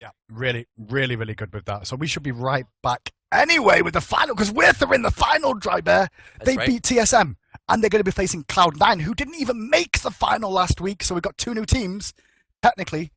Yeah, really, really, really good with that. So we should be right back anyway with the final, because Wirth are in the final, Dry Bear. That's They right. beat TSM, and they're going to be facing Cloud9, who didn't even make the final last week. So we've got two new teams, technically,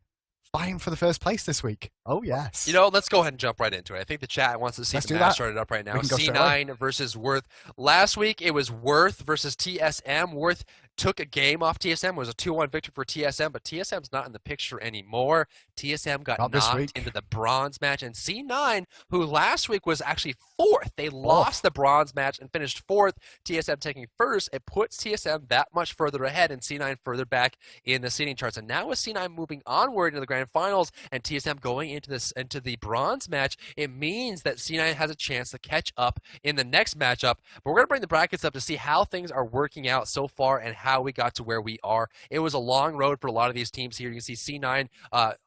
vying for the first place this week. Oh, You yes. know, let's go ahead and jump right into it. I think the chat wants to see Let's the do match that. started up right now. We can go straight away. C9 versus Worth. Last week, it was Worth versus TSM. Worth took a game off TSM. It was a 2-1 victory for TSM, but TSM's not in the picture anymore. TSM got Not this knocked week. into the bronze match, and C9, who last week was actually fourth, they lost the bronze match and finished fourth. TSM taking first. It puts TSM that much further ahead and C9 further back in the seeding charts. And now with C9 moving onward into the grand finals and TSM going into the bronze match, it means that C9 has a chance to catch up in the next matchup. But we're going to bring the brackets up to see how things are working out so far and how we got to where we are. It was a long road for a lot of these teams here. You can see C9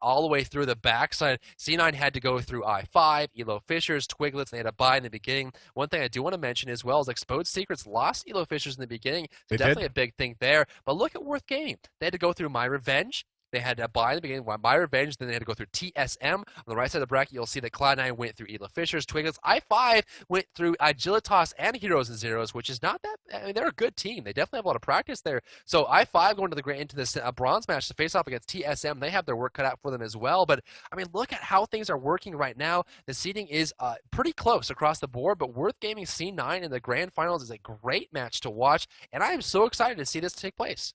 all the way through the backside. C9 had to go through I5, Elo Fishers, Twiglets, and they had a bye in the beginning. One thing I do want to mention as well is Exposed Secrets lost Elo Fishers in the beginning. So definitely a big thing there. But look at Worth Gaming. They had to go through My Revenge. They had to buy in the beginning, My Revenge, then they had to go through TSM. On the right side of the bracket, you'll see that Cloud9 went through Ela Fishers, Twiglets. I5 went through Agilitas and Heroes and Zeros, which is not that, I mean, they're a good team. They definitely have a lot of practice there. So I5 going into this bronze match to face off against TSM. They have their work cut out for them as well. But, I mean, look at how things are working right now. The seeding is pretty close across the board, but Worth Gaming C9 in the grand finals is a great match to watch, and I am so excited to see this take place.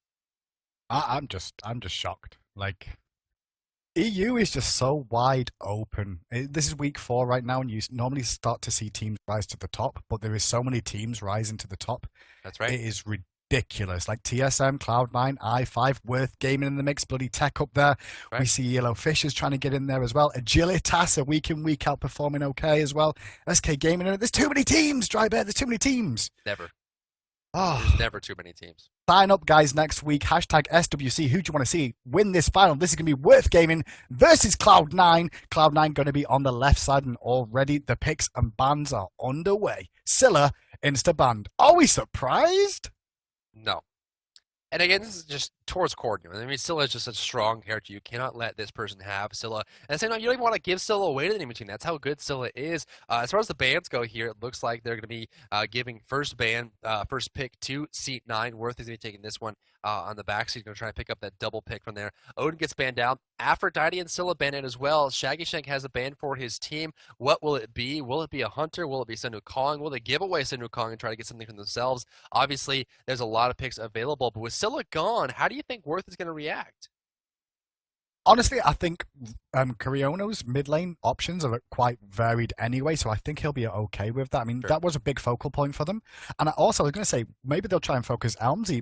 I'm just shocked. Like, EU is just so wide open. This is week 4 right now, and you normally start to see teams rise to the top, but there is so many teams rising to the top. That's right. It is ridiculous. Like TSM, Cloud9, I5, Worth Gaming in the mix, bloody Tech up there. Right. We see Yellow Fishers trying to get in there as well. Agilitas are week in, week out performing okay as well. SK Gaming in it. There's too many teams, Dry Bear. There's too many teams. Never. Oh. There's never too many teams. Sign up, guys, next week. Hashtag SWC. Who do you want to see win this final? This is going to be Worth Gaming versus Cloud9. Cloud9 going to be on the left side, and already the picks and bans are underway. Scylla, insta-banned. Are we surprised? No. And again, this is just towards Cornio. I mean, Scylla is just such a strong character. You cannot let this person have Scylla. And at the same time, you don't even want to give Scylla away to the enemy team. That's how good Scylla is. As far as the bans go here, it looks like they're going to be giving first pick to C9. Worth is going to be taking this one on the back, so he's going to try and pick up that double pick from there. Odin gets banned out. Aphrodite and Scylla banned out as well. Shaggy Shank has a ban for his team. What will it be? Will it be a Hunter? Will it be Sun Wukong? Will they give away Sun Wukong and try to get something for themselves? Obviously, there's a lot of picks available, but with Scylla gone, how do you think Worth is going to react? Honestly, I think Cariono's mid lane options are quite varied anyway, so I think he'll be okay with that. I mean, that was a big focal point for them. And I was going to say, maybe they'll try and focus Elmsy,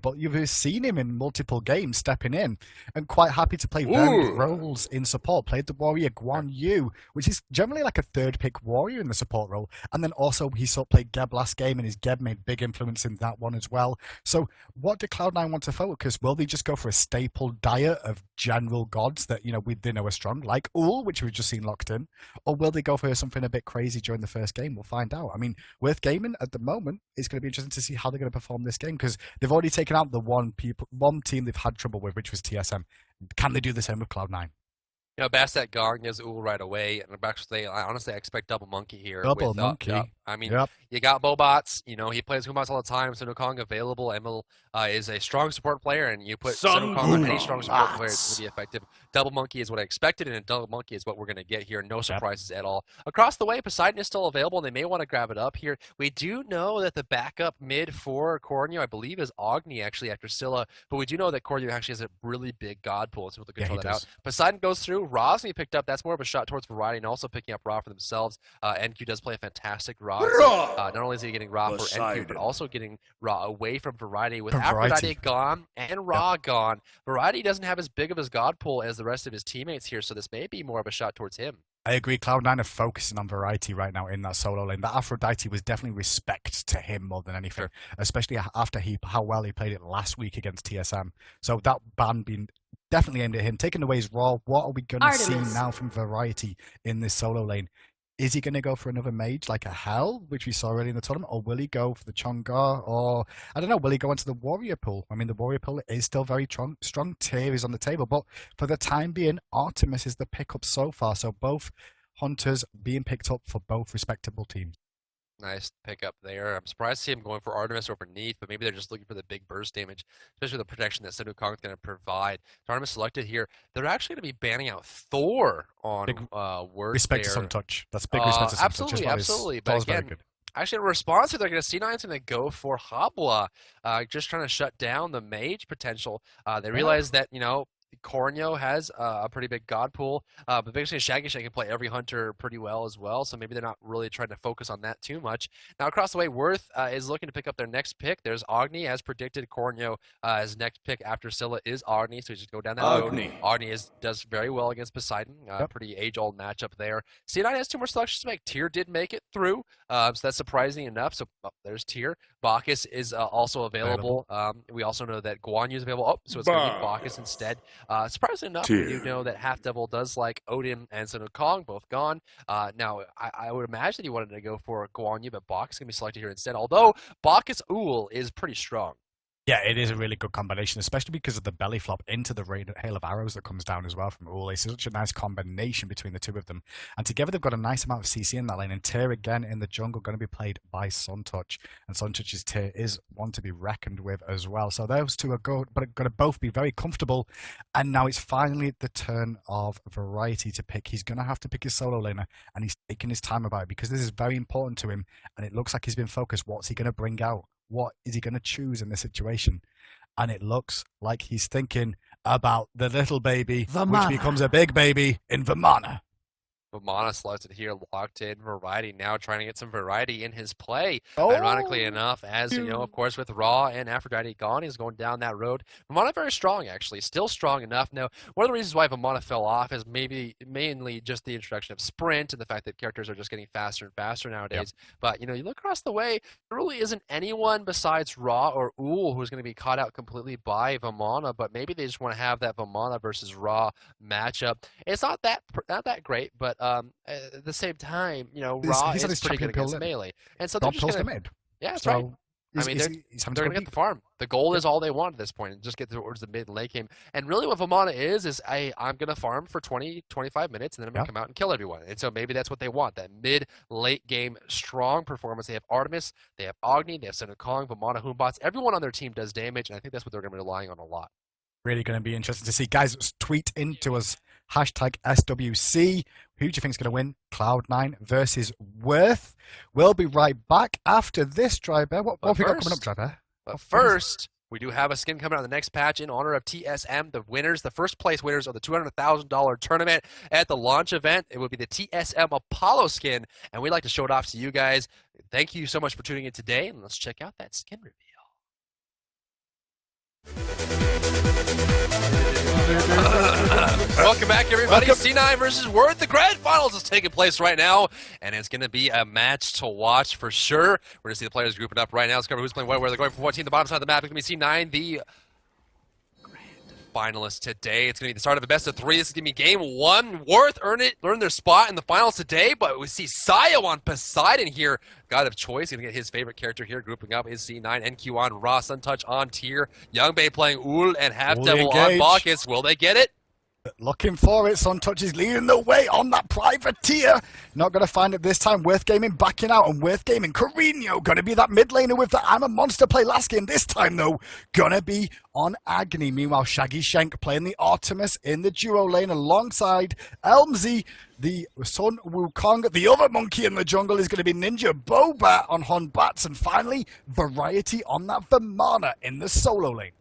but you've seen him in multiple games stepping in and quite happy to play varied roles in support. Played the warrior Guan Yu, which is generally like a third pick warrior in the support role. And then also he played Geb last game, and his Geb made big influence in that one as well. So what do Cloud9 want to focus? Will they just go for a staple diet of general gods that, they know are strong, like Ul, which we've just seen locked in, or will they go for something a bit crazy during the first game? We'll find out. I mean, Worth Gaming at the moment, it's going to be interesting to see how they're going to perform this game, because they've already taken out the one team they've had trouble with, which was TSM. Can they do the same with Cloud9? Bastet Gong gives Ul right away, and actually, I honestly expect Double Monkey here. Double Monkey. I mean, you got Bobots. He plays Humas all the time. Sun Wukong available. Emil is a strong support player, and you put Sun Wukong on any strong support player, it's going to be effective. Double Monkey is what I expected, and Double Monkey is what we're going to get here. No surprises at all. Across the way, Poseidon is still available, and they may want to grab it up here. We do know that the backup mid for Cornio, I believe, is Agni, actually, after Scylla, but we do know that Cornio actually has a really big god pool, so we'll control that out. Poseidon goes through. Ra's going to be picked up. That's more of a shot towards Variety, and also picking up Ra for themselves. NQ does play a fantastic Ra. Not only is he getting Ra for NQ, but also getting Ra away from Variety. With Aphrodite gone and Ra gone, Variety doesn't have as big of his god pool as the rest of his teammates here, so this may be more of a shot towards him. I agree. Cloud9 are focusing on Variety right now in that solo lane. That Aphrodite was definitely respect to him more than anything, especially after how well he played it last week against TSM. So that ban being definitely aimed at him, taking away his role. What are we going to see now from Variety in this solo lane? Is he going to go for another mage like a Hell, which we saw early in the tournament, or will he go for the Chongar, or I don't know, will he go into the Warrior pool? I mean, the Warrior pool is still very strong. Tier is on the table, but for the time being, Artemis is the pickup so far. So both hunters being picked up for both respectable teams. Nice pickup there. I'm surprised to see him going for Artemis over Neath, but maybe they're just looking for the big burst damage, especially the protection that Sun Wukong is going to provide. Artemis selected here. They're actually going to be banning out Thor on Worth respect there. to Suntouch. That's big respect to Suntouch. Absolutely, absolutely. But again, actually, in response to, they're going to C9's going to go for Habla, just trying to shut down the mage potential. They realize that, you know, Corneo has a pretty big god pool, but basically Shaggy Shank can play every hunter pretty well as well, so maybe they're not really trying to focus on that too much. Now across the way, Worth is looking to pick up their next pick. There's Agni, as predicted. Corneo, his next pick after Scylla is Agni, so he's just go down that road. Agni does very well against Poseidon, pretty age-old matchup there. C9 has two more selections to make. Tyr did make it through, so that's surprising enough. So there's Tyr. Bacchus is also available. We also know that Guan Yu is available. So it's going to be Bacchus instead. Surprisingly enough, we do know that Half Devil does like Odin and Sun Wukong, both gone. Now, I would imagine he wanted to go for Guan Yu, but Bacchus is going to be selected here instead, although Bacchus Uhl is pretty strong. Yeah, it is a really good combination, especially because of the belly flop into the hail of arrows that comes down as well from Uhl. It's such a nice combination between the two of them. And together they've got a nice amount of CC in that lane. And Tyr again in the jungle going to be played by Suntouch. And Suntouch's Tyr is one to be reckoned with as well. So those two are good, but going to both be very comfortable. And now it's finally the turn of Variety to pick. He's going to have to pick his solo laner, and he's taking his time about it because this is very important to him. And it looks like he's been focused. What's he going to bring out? What is he going to choose in this situation? And it looks like he's thinking about the little baby, which becomes a big baby in Vamana. Vamana selected here, locked in Variety, now trying to get some variety in his play. Ironically enough, as you know, of course, with Ra and Aphrodite gone, he's going down that road. Vamana very strong, actually, still strong enough. Now, one of the reasons why Vamana fell off is mainly just the introduction of Sprint and the fact that characters are just getting faster and faster nowadays. But, you know, you look across the way, there really isn't anyone besides Ra or Uhl who's going to be caught out completely by Vamana, but maybe they just want to have that Vamana versus Ra matchup. It's not that great, but at the same time, you know, Ra is pretty good against melee. And so they're just going to... Yeah, that's right. I mean, they're going to get the farm. The goal is all they want at this point, and just get towards the mid and late game. And really what Vamana is I'm going to farm for 20, 25 minutes, and then I'm going to come out and kill everyone. And so maybe that's what they want, that mid-late game strong performance. They have Artemis, they have Agni, they have Sun Wukong, Vamana, Hoombots. Everyone on their team does damage, and I think that's what they're going to be relying on a lot. Really going to be interesting to see. Guys, tweet into us, hashtag SWC. Who do you think is going to win? Cloud9 versus Worth. We'll be right back after this, Drybear. What have we got coming up, Drybear? But first, we do have a skin coming out in the next patch in honor of TSM. The winners, the first place winners of the $200,000 tournament at the launch event. It will be the TSM Apollo skin, and we'd like to show it off to you guys. Thank you so much for tuning in today, and let's check out that skin reveal. Welcome back, everybody. C9 versus Worth. The grand finals is taking place right now, and it's going to be a match to watch for sure. We're going to see the players grouping up right now. Let's cover who's playing where they're going for 14. The bottom side of the map is going to be C9, the finalists today. It's going to be the start of a best of 3. This is going to be game 1. Worth earned their spot in the finals today, but we see Sayo on Poseidon here. God of choice, going to get his favorite character here. Grouping up is C9, NQ on Ra, Suntouch on Tyr, Youngbei playing Uhl, and Half Devil on Bacchus. Will they get it? Looking for it. Suntouch is leading the way on that privateer. Not going to find it this time. Worth Gaming backing out, and Worth Gaming, Carino, going to be that mid laner with the I'm a Monster play last game. This time, though, going to be on Agni. Meanwhile, Shaggy Shank playing the Artemis in the duo lane alongside Elmsy. The Sun Wukong, the other monkey in the jungle, is going to be Ninja Bobat on Hon Bats. And finally, Variety on that Vamana in the solo lane.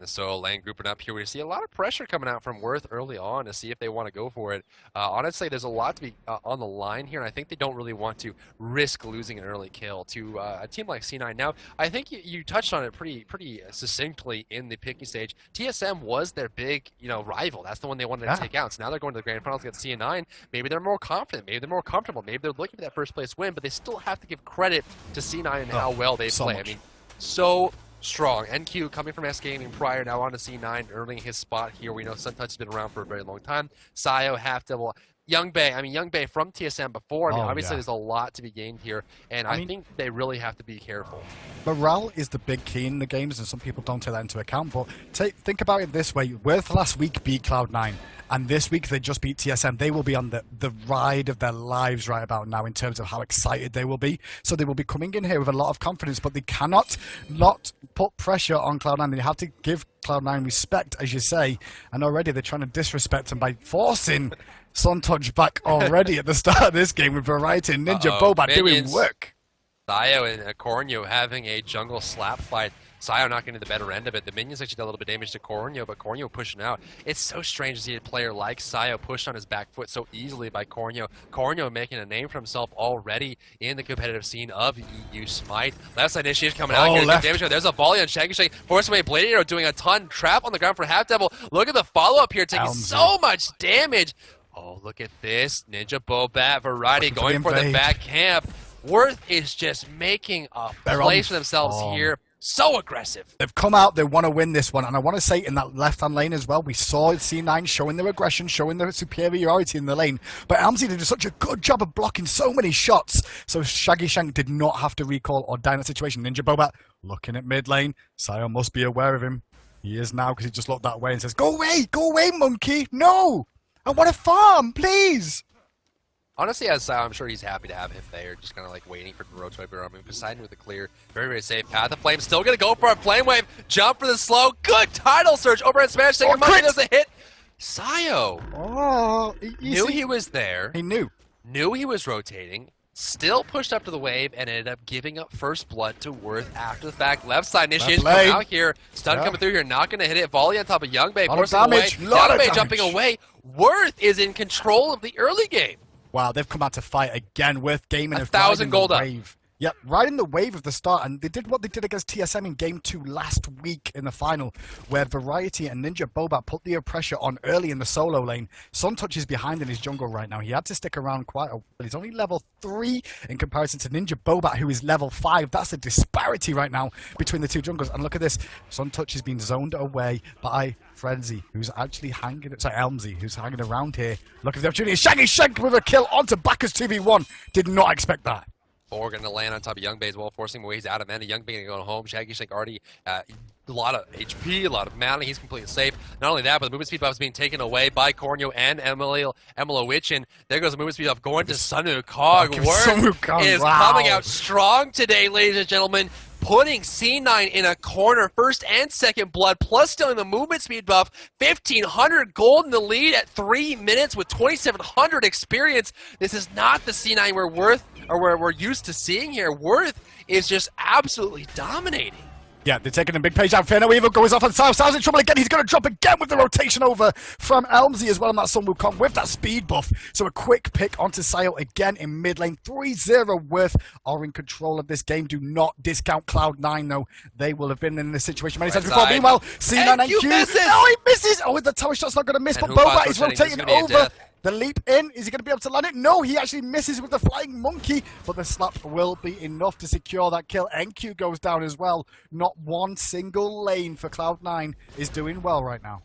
The solo lane grouping up here. We see a lot of pressure coming out from Worth early on to see if they want to go for it. Honestly, there's a lot to be on the line here, and I think they don't really want to risk losing an early kill to a team like C9. Now, I think you touched on it pretty succinctly in the picking stage. TSM was their big, rival. That's the one they wanted to take out. So now they're going to the grand finals against C9. Maybe they're more confident. Maybe they're more comfortable. Maybe they're looking for that first place win, but they still have to give credit to C9 and how well they play. Much. I mean, so strong. NQ coming from S Gaming prior, now on to C9, earning his spot here. We know Suntouch has been around for a very long time. Sayo, Half Devil, Young Bay. I mean, Young Bay from TSM before. I mean, obviously yeah. there's a lot to be gained here, and I think they really have to be careful. Morale is the big key in the games, and some people don't take that into account. But think about it this way: Worth last week beat Cloud9, and this week they just beat TSM. They will be on the ride of their lives right about now in terms of how excited they will be. So they will be coming in here with a lot of confidence, but they cannot not put pressure on Cloud9. They have to give Cloud9 respect, as you say, and already they're trying to disrespect them by forcing Suntouch back already at the start of this game with Variety and Ninja Boba doing work. Sayo and Cornio having a jungle slap fight. Sayo not getting the better end of it. The minions actually did a little bit of damage to Cornio, but Cornio pushing out. It's so strange to see a player like Sayo pushed on his back foot so easily by Cornio. Cornio making a name for himself already in the competitive scene of EU Smite. Left side initiative coming out, getting damage. There's a volley on Shaggy Shake. Force away Blade Arrow doing a ton. Trap on the ground for Half Devil. Look at the follow-up here, taking so much damage. Oh, look at this. Ninja Bobat, Variety going for the back camp. Worth is just making a place for themselves here. So aggressive. They've come out, they want to win this one. And I want to say in that left-hand lane as well, we saw C9 showing their aggression, showing their superiority in the lane. But Elmsy did such a good job of blocking so many shots. So Shaggy Shank did not have to recall or die in that situation. Ninja Bobat looking at mid lane. Sayo must be aware of him. He is now because he just looked that way and says, go away, monkey. No, I want to farm, please. Honestly, as Sayo, I'm sure he's happy to have him there, just kind of like waiting for the road to wipe around. Poseidon with a clear, very, very safe path of flame. Still going to go for a flame wave. Jump for the slow. Good tidal surge. Overhead smash. Second money does a hit. Sayo knew he was there. He knew he was rotating. Still pushed up to the wave and ended up giving up first blood to Worth after the fact. Left side initiation coming out here. Stun coming through here. Not going to hit it. Volley on top of Young Bay. Forcing away. Young Bay jumping away. Worth is in control of the early game. Wow, they've come out to fight again with gaming 1,000 gold up. Yep, right in the wave of the start, and they did what they did against TSM in Game 2 last week in the final, where Variety and Ninja Bobat put the pressure on early in the solo lane. Suntouch is behind in his jungle right now. He had to stick around quite a while. He's only level 3 in comparison to Ninja Bobat, who is level 5. That's a disparity right now between the two junglers. And look at this. Suntouch has been zoned away by Frenzy, who's actually Elmsy, who's hanging around here. Look at the opportunity. Shaggy Shank with a kill onto Bacchus 2v1. Did not expect that. Four going to land on top of Young Bay as well, forcing him away. He's out of mana. Young Bay going to go home. Shaggy Shank already a lot of HP, a lot of mana. He's completely safe. Not only that, but the movement speed buff is being taken away by Cornio and Emilowicz. And there goes the movement speed buff going to Sunu Kog. Worth is coming out strong today, ladies and gentlemen. Putting C9 in a corner, first and second blood, plus stealing the movement speed buff. 1,500 gold in the lead at 3 minutes with 2,700 experience. This is not the C9 we're used to seeing here. Worth is just absolutely dominating. Yeah, they're taking a big page out. Inferno Evil goes off on Sayo. Sayo's in trouble again. He's going to drop again with the rotation over from Elmsy as well on that Sun Wukong with that speed buff. So a quick pick onto Sayo again in mid lane. 3-0 Worth are in control of this game. Do not discount Cloud9 though. They will have been in this situation many times before. Meanwhile, C9 and Q. Misses. Oh, he misses. Oh, the tower shot's not going to miss, but Bobat is rotating over. The leap in, is he going to be able to land it? No, he actually misses with the flying monkey, but the slap will be enough to secure that kill. NQ goes down as well. Not one single lane for Cloud9 is doing well right now.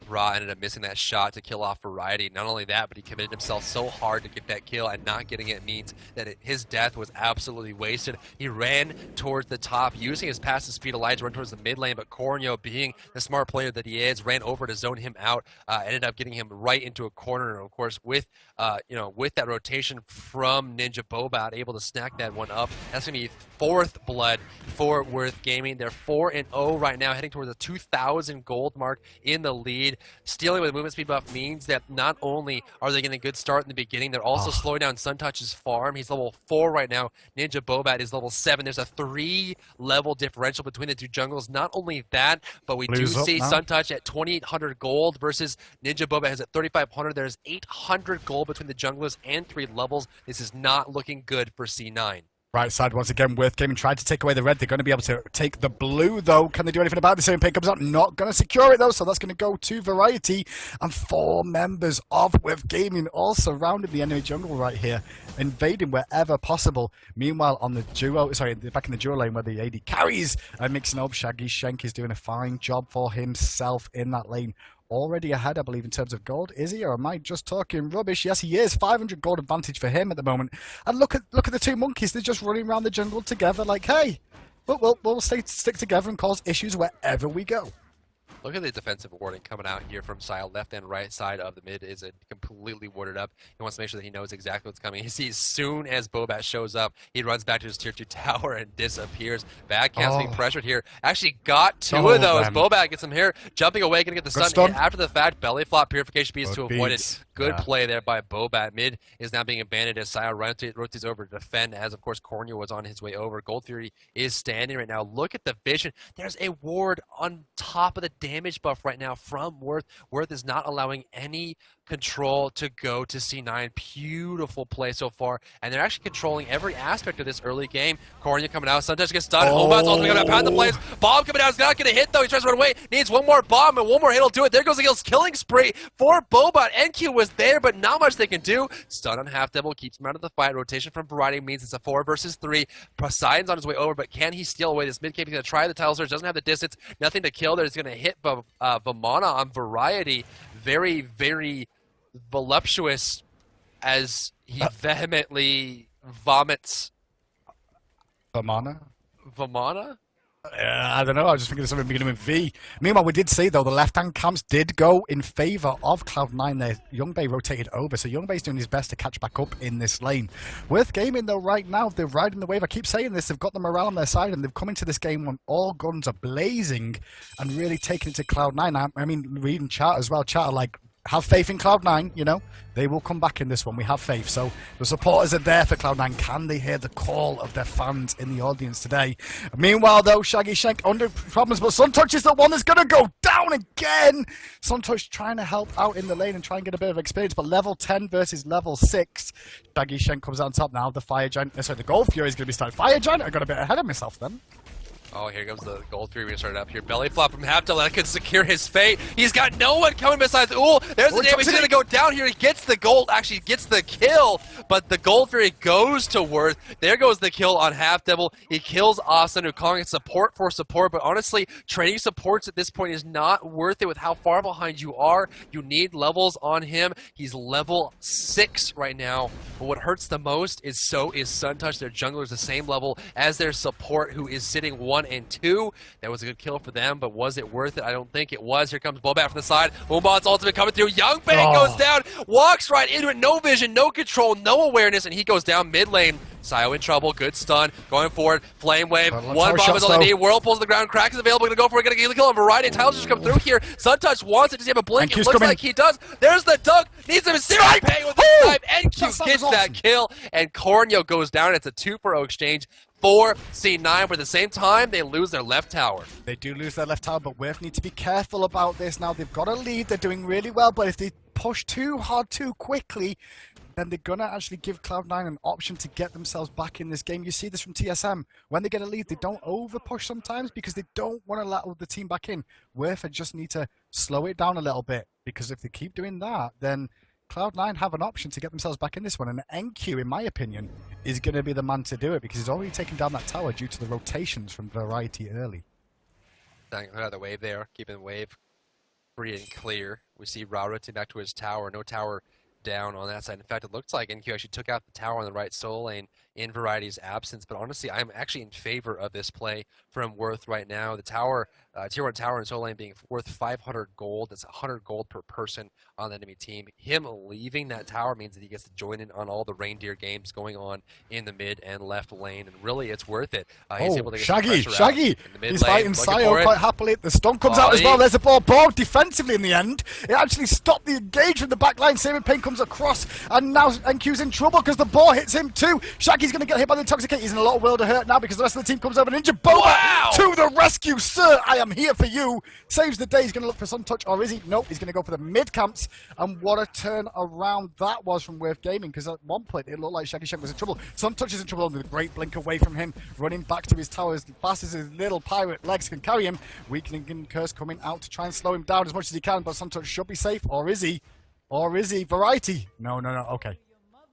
Ra ended up missing that shot to kill off Variety. Not only that, but he committed himself so hard to get that kill, and not getting it means that his death was absolutely wasted. He ran towards the top, using his passive speed of light to run towards the mid lane, but Cornio, being the smart player that he is, ran over to zone him out, ended up getting him right into a corner, and of course, with that rotation from Ninja Bobat, able to snack that one up. That's going to be 4th blood for Worth Gaming. They're 4-0 right now, heading towards the 2,000 gold mark in the lead. Stealing with movement speed buff means that not only are they getting a good start in the beginning, they're also slowing down Suntouch's farm. He's level 4 right now. Ninja Bobat is level 7. There's a 3-level differential between the two jungles. Not only that, but we do see Suntouch at 2,800 gold versus Ninja Bobat has at 3,500. There's 800 gold between the junglers and 3 levels. This is not looking good for C9. Right side once again, Worth Gaming tried to take away the red. They're going to be able to take the blue though. Can they do anything about it? The same pick comes out, not going to secure it though, so that's going to go to Variety. And 4 members of Worth Gaming all surrounding the enemy jungle right here, invading wherever possible. Meanwhile, on the duo, back in the duo lane where the AD carries, mixing up, Shaggy Shank is doing a fine job for himself in that lane. already ahead, I believe, in terms of gold. Is he, or am I just talking rubbish? Yes, he is. 500 gold advantage for him at the moment. And look at the two monkeys. They're just running around the jungle together like, hey, we'll stick together and cause issues wherever we go. Look at the defensive warding coming out here from Sile. Left and right side of the mid is completely warded up. He wants to make sure that he knows exactly what's coming. He sees as soon as Bobat shows up, he runs back to his tier 2 tower and disappears. Bad Cam's being pressured here. Actually got two of those. Bobat gets him here. Jumping away, going to get the stun. After the fact, belly flop, purification piece to avoid it. Good play there by Bobat. Mid is now being abandoned as Sile rotates over to defend, as of course Corneo was on his way over. Gold Fury is standing right now. Look at the vision. There's a ward on top of the damage buff right now from Worth. Worth is not allowing any control to go to C9. Beautiful play so far, and they're actually controlling every aspect of this early game. Corneo coming out, sometimes gets stunned. Homebot's ultimately going to pound the flames. Bomb coming out, is not going to hit though. He tries to run away, needs one more bomb, and one more hit will do it. There goes the killing spree for Bobat. NQ was there, but not much they can do. Stun on Half Devil keeps him out of the fight. Rotation from Variety means it's a 4 versus 3. Poseidon's on his way over, but can he steal away this mid game? He's going to try the tile surge, doesn't have the distance, nothing to kill there. He's going to hit Vamana on Variety. Very, very voluptuous as he vehemently vomits. Vamana? I don't know, I was just thinking of something beginning with V. Meanwhile, we did see, though, the left-hand camps did go in favour of Cloud9 there. Youngbei rotated over, so Youngbei's doing his best to catch back up in this lane. Worth Gaming, though, right now, they're riding the wave. I keep saying this, they've got the morale on their side, and they've come into this game when all guns are blazing and really taking it to Cloud9. I mean, reading chat as well. Chat are like, have faith in Cloud9, you know. They will come back in this one. We have faith. So the supporters are there for Cloud9. Can they hear the call of their fans in the audience today? Meanwhile, though, Shaggy Shank under problems, but Suntouch is the one that's going to go down again. Suntouch trying to help out in the lane and try and get a bit of experience, but level 10 versus level 6. Shaggy Shank comes on top now. The Fire Giant, sorry, the Gold Fury is going to be starting. Fire Giant, I got a bit ahead of myself then. Oh, here comes the Gold Fury. We're going to start it up here. Belly flop from Half Devil. That could secure his fate. He's got no one coming besides Uhl. There's the damage. He's going to go down here. He gets the gold. Actually gets the kill. But the Gold Fury goes to Worth. There goes the kill on Half Devil. He kills Austin, who calling it support for support. But honestly, trading supports at this point is not worth it with how far behind you are. You need levels on him. He's level 6 right now. But what hurts the most is so is Suntouch. Their jungler is the same level as their support, who is sitting 1 and 2. That was a good kill for them, but was it worth it? I don't think it was. Here comes Bobat from the side. Umbot's ultimate coming through. Youngbei goes down, walks right into it. No vision, no control, no awareness, and he goes down mid lane. Sio in trouble. Good stun. Going forward. Flame Wave. One bomb is all they need. Whirlpool's on the ground. Crack is available. Going to go for it. Going to get the kill on Variety. Tiles just come through here. Suntouch wants it. Does he have a blink? It looks like he does. There's the dunk. Needs some serious pain with the snipe. NQ gets that kill, and Corneo goes down. It's a 2-for-0 exchange for C9, but at the same time, they lose their left tower. They do lose their left tower, but Worth need to be careful about this now. They've got a lead. They're doing really well, but if they push too hard too quickly, then they're going to actually give Cloud9 an option to get themselves back in this game. You see this from TSM. When they get a lead, they don't over-push sometimes because they don't want to let the team back in. Worth just need to slow it down a little bit, because if they keep doing that, then Cloud9 have an option to get themselves back in this one, and NQ, in my opinion, is going to be the man to do it because he's already taken down that tower due to the rotations from Variety early. The wave there, keeping the wave free and clear. We see Rao rotating back to his tower. No tower down on that side. In fact, it looks like NQ actually took out the tower on the right solo lane in Variety's absence, but honestly, I'm actually in favor of this play from Worth right now. The tower, tier 1 tower in solo lane being worth 500 gold. That's 100 gold per person on the enemy team. Him leaving that tower means that he gets to join in on all the reindeer games going on in the mid and left lane, and really, it's worth it. He's able to get Shaggy! In the mid he's lane, fighting Sio quite happily. The stun comes out as well. There's a ball defensively in the end. It actually stopped the engage from the back line. Saving Pain comes across, and now NQ's in trouble because the ball hits him too. Shaggy's going to get hit by the Intoxicate. He's in a lot of world of hurt now because the rest of the team comes over. Ninja Boba to the rescue, sir! I am here for you. Saves the day. He's going to look for Suntouch, or is he? Nope, he's going to go for the mid camps. And what a turn around that was from Worth Gaming, because at one point it looked like Shaggy Shank was in trouble. Suntouch is in trouble with a great blink away from him, running back to his tower as fast as his little pirate legs can carry him. Weakening Curse coming out to try and slow him down as much as he can, but Suntouch should be safe, or is he? Or is he? Variety? No, okay.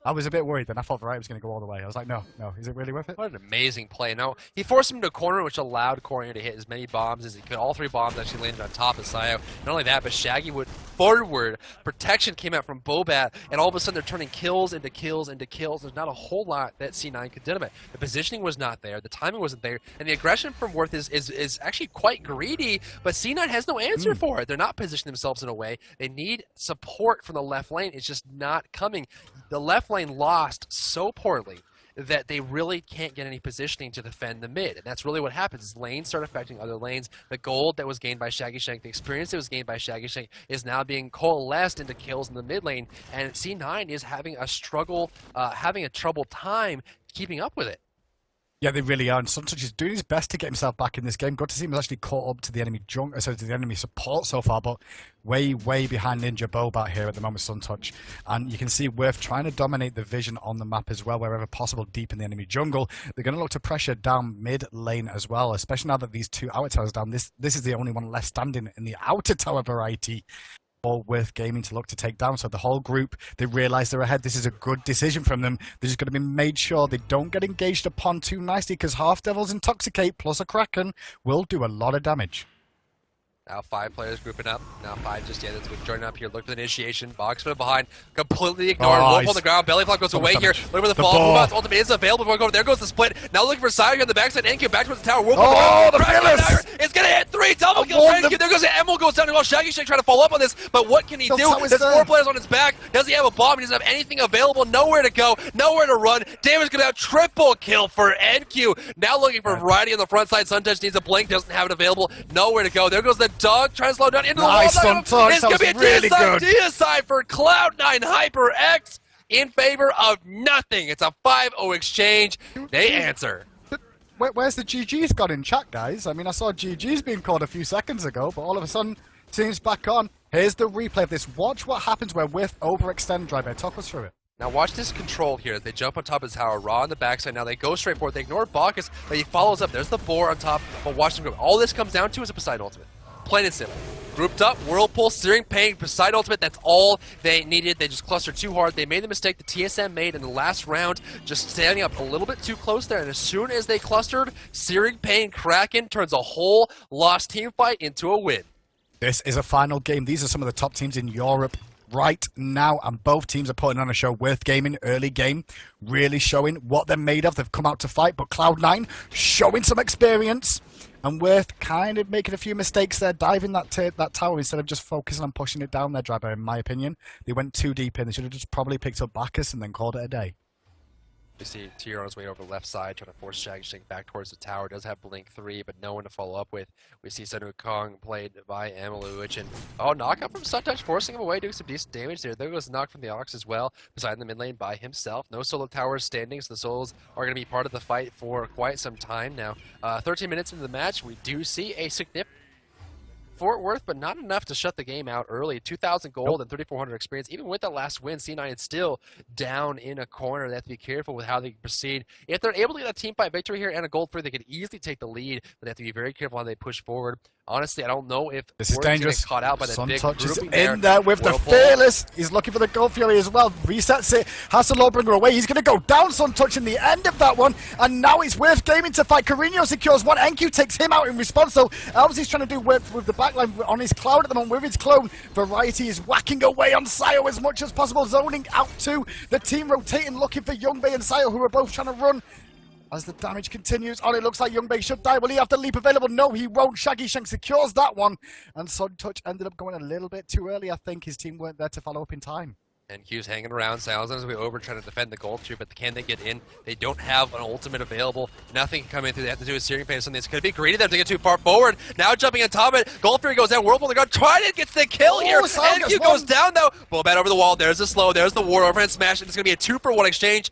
I was a bit worried then. I thought Variety was going to go all the way. I was like, no, is it really worth it? What an amazing play. Now, he forced him to a corner, which allowed Coriander to hit as many bombs as he could. All 3 bombs actually landed on top of Sayo. Not only that, but Shaggy went forward. Protection came out from Bobat, and all of a sudden they're turning kills into kills into kills. There's not a whole lot that C9 could do about it. The positioning was not there, the timing wasn't there, and the aggression from Worth is actually quite greedy, but C9 has no answer for it. They're not positioning themselves in a way. They need support from the left lane. It's just not coming. The left lane lost so poorly that they really can't get any positioning to defend the mid. And that's really what happens is lanes start affecting other lanes. The gold that was gained by Shaggy Shank, the experience that was gained by Shaggy Shank is now being coalesced into kills in the mid lane. And C9 is having a struggle, having a troubled time keeping up with it. Yeah, they really are. And Suntouch is doing his best to get himself back in this game. Good to see him actually caught up to the enemy to the enemy support so far, but way behind Ninja Bobat here at the moment, Suntouch. And you can see Worth trying to dominate the vision on the map as well, wherever possible, deep in the enemy jungle. They're going to look to pressure down mid lane as well, especially now that these 2 outer towers down. This is the only one left standing in the outer tower variety. Worth Gaming to look to take down. So the whole group, they realize they're ahead. This is a good decision from them. They're just going to be made sure they don't get engaged upon too nicely, because Half Devil's Intoxicate plus a Kraken will do a lot of damage. Now 5 players grouping up. Now 5 just that's joining up here. Look for the initiation. Box from behind. Completely ignored. Wolf on the ground. Bellyflop goes away here. Look for the fall. Wolf's ultimate is available. Before there goes the split. Now looking for Sayo here on the backside. NQ back towards the tower. Wolf the fearless! It's going to hit 3. Double kill. There goes the Emerald goes down as well. Shaggy Shake trying to follow up on this. But what can he do? There's 4 players on his back. Does he have a bomb? He doesn't have anything available. Nowhere to go. Nowhere to run. Damage going to have triple kill for NQ. Now looking for Variety on the front side. Suntouch needs a blink. Doesn't have it available. Nowhere to go. There goes the dog trying to slow down into the wall. It's going to be a really deicide for Cloud9 HyperX in favor of nothing. It's a 5-0 exchange. They answer. Where's the GG's got in chat, guys? I mean, I saw GG's being called a few seconds ago, but all of a sudden, team's back on. Here's the replay of this. Watch what happens where Whiff overextend drive. Talk us through it. Now watch this control here as they jump on top of his tower. Raw on the backside. Now they go straight forward. They ignore Bacchus, but he follows up. There's the boar on top, but watch them go. All this comes down to is a Poseidon ultimate. Plain and simple. Grouped up, Whirlpool, Searing Pain, Poseidon ultimate, that's all they needed. They just clustered too hard. They made the mistake the TSM made in the last round, just standing up a little bit too close there, and as soon as they clustered, Searing Pain, Kraken turns a whole lost team fight into a win. This is a final game. These are some of the top teams in Europe right now, and both teams are putting on a show. Worth Gaming, early game, really showing what they're made of. They've come out to fight, but Cloud9 showing some experience. And Worth kind of making a few mistakes there, diving that tower instead of just focusing on pushing it down there, Driver, in my opinion. They went too deep in. They should have just probably picked up Bacchus and then called it a day. We see Tier on his way over the left side, trying to force Shaggy Shank back towards the tower. Does have Blink 3, but no one to follow up with. We see Senu Kong played by Amaluich, and knockout from Suntouch, forcing him away, doing some decent damage there. There goes the knock from the Ox as well, beside the mid lane by himself. No solo towers standing, so the solos are going to be part of the fight for quite some time now. 13 minutes into the match, we do see a significant Fort Worth, but not enough to shut the game out early. 2,000 gold and 3,400 experience. Even with that last win, C9 is still down in a corner. They have to be careful with how they proceed. If they're able to get a team fight victory here and a gold 3, they could easily take the lead, but they have to be very careful how they push forward. Honestly, I don't know if this is dangerous. Caught out by that big grouping in there with the Fearless. He's looking for the Gold Fury as well. Resets it. Has to Lawbringer away. He's going to go down Suntouch in the end of that one. And now it's Worth Gaming to fight. Carino secures one. NQ takes him out in response. So Elvis trying to do with the backline on his Cloud at the moment with his clone. Variety is whacking away on Sayo as much as possible. Zoning out to the team rotating, looking for Youngbei and Sayo, who are both trying to run. As the damage continues on, it looks like Youngbei should die. Will he have the leap available? No, he won't. Shaggy Shank secures that one. And Suntouch ended up going a little bit too early. I think his team weren't there to follow up in time. And Q's hanging around. Silence on his way over trying to defend the gold tree, but can they get in? They don't have an ultimate available. Nothing can come in through. They have to do a Searing Pain. Something that's going to be greedy. They have to get too far forward. Now jumping on top of it. Gold Fury goes down. Whirlpool on the ground. Trident gets the kill here. And Q goes down though. Bobat over the wall. There's the slow. There's the war overhand smash. It's going to be a 2-for-1 exchange.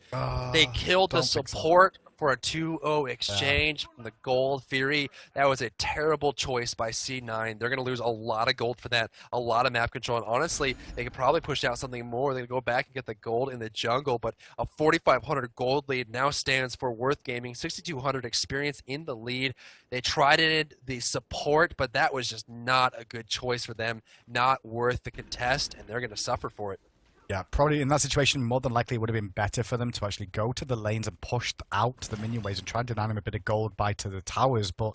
They killed the support for a 2-0 exchange from the Gold Fury. That was a terrible choice by C9. They're going to lose a lot of gold for that, a lot of map control, and honestly, they could probably push out something more. They could go back and get the gold in the jungle, but a 4,500 gold lead now stands for Worth Gaming, 6,200 experience in the lead. They tried it, the support, but that was just not a good choice for them, not worth the contest, and they're going to suffer for it. Yeah, probably in that situation, more than likely it would have been better for them to actually go to the lanes and push out the minion waves and try and deny them a bit of gold by to the towers, but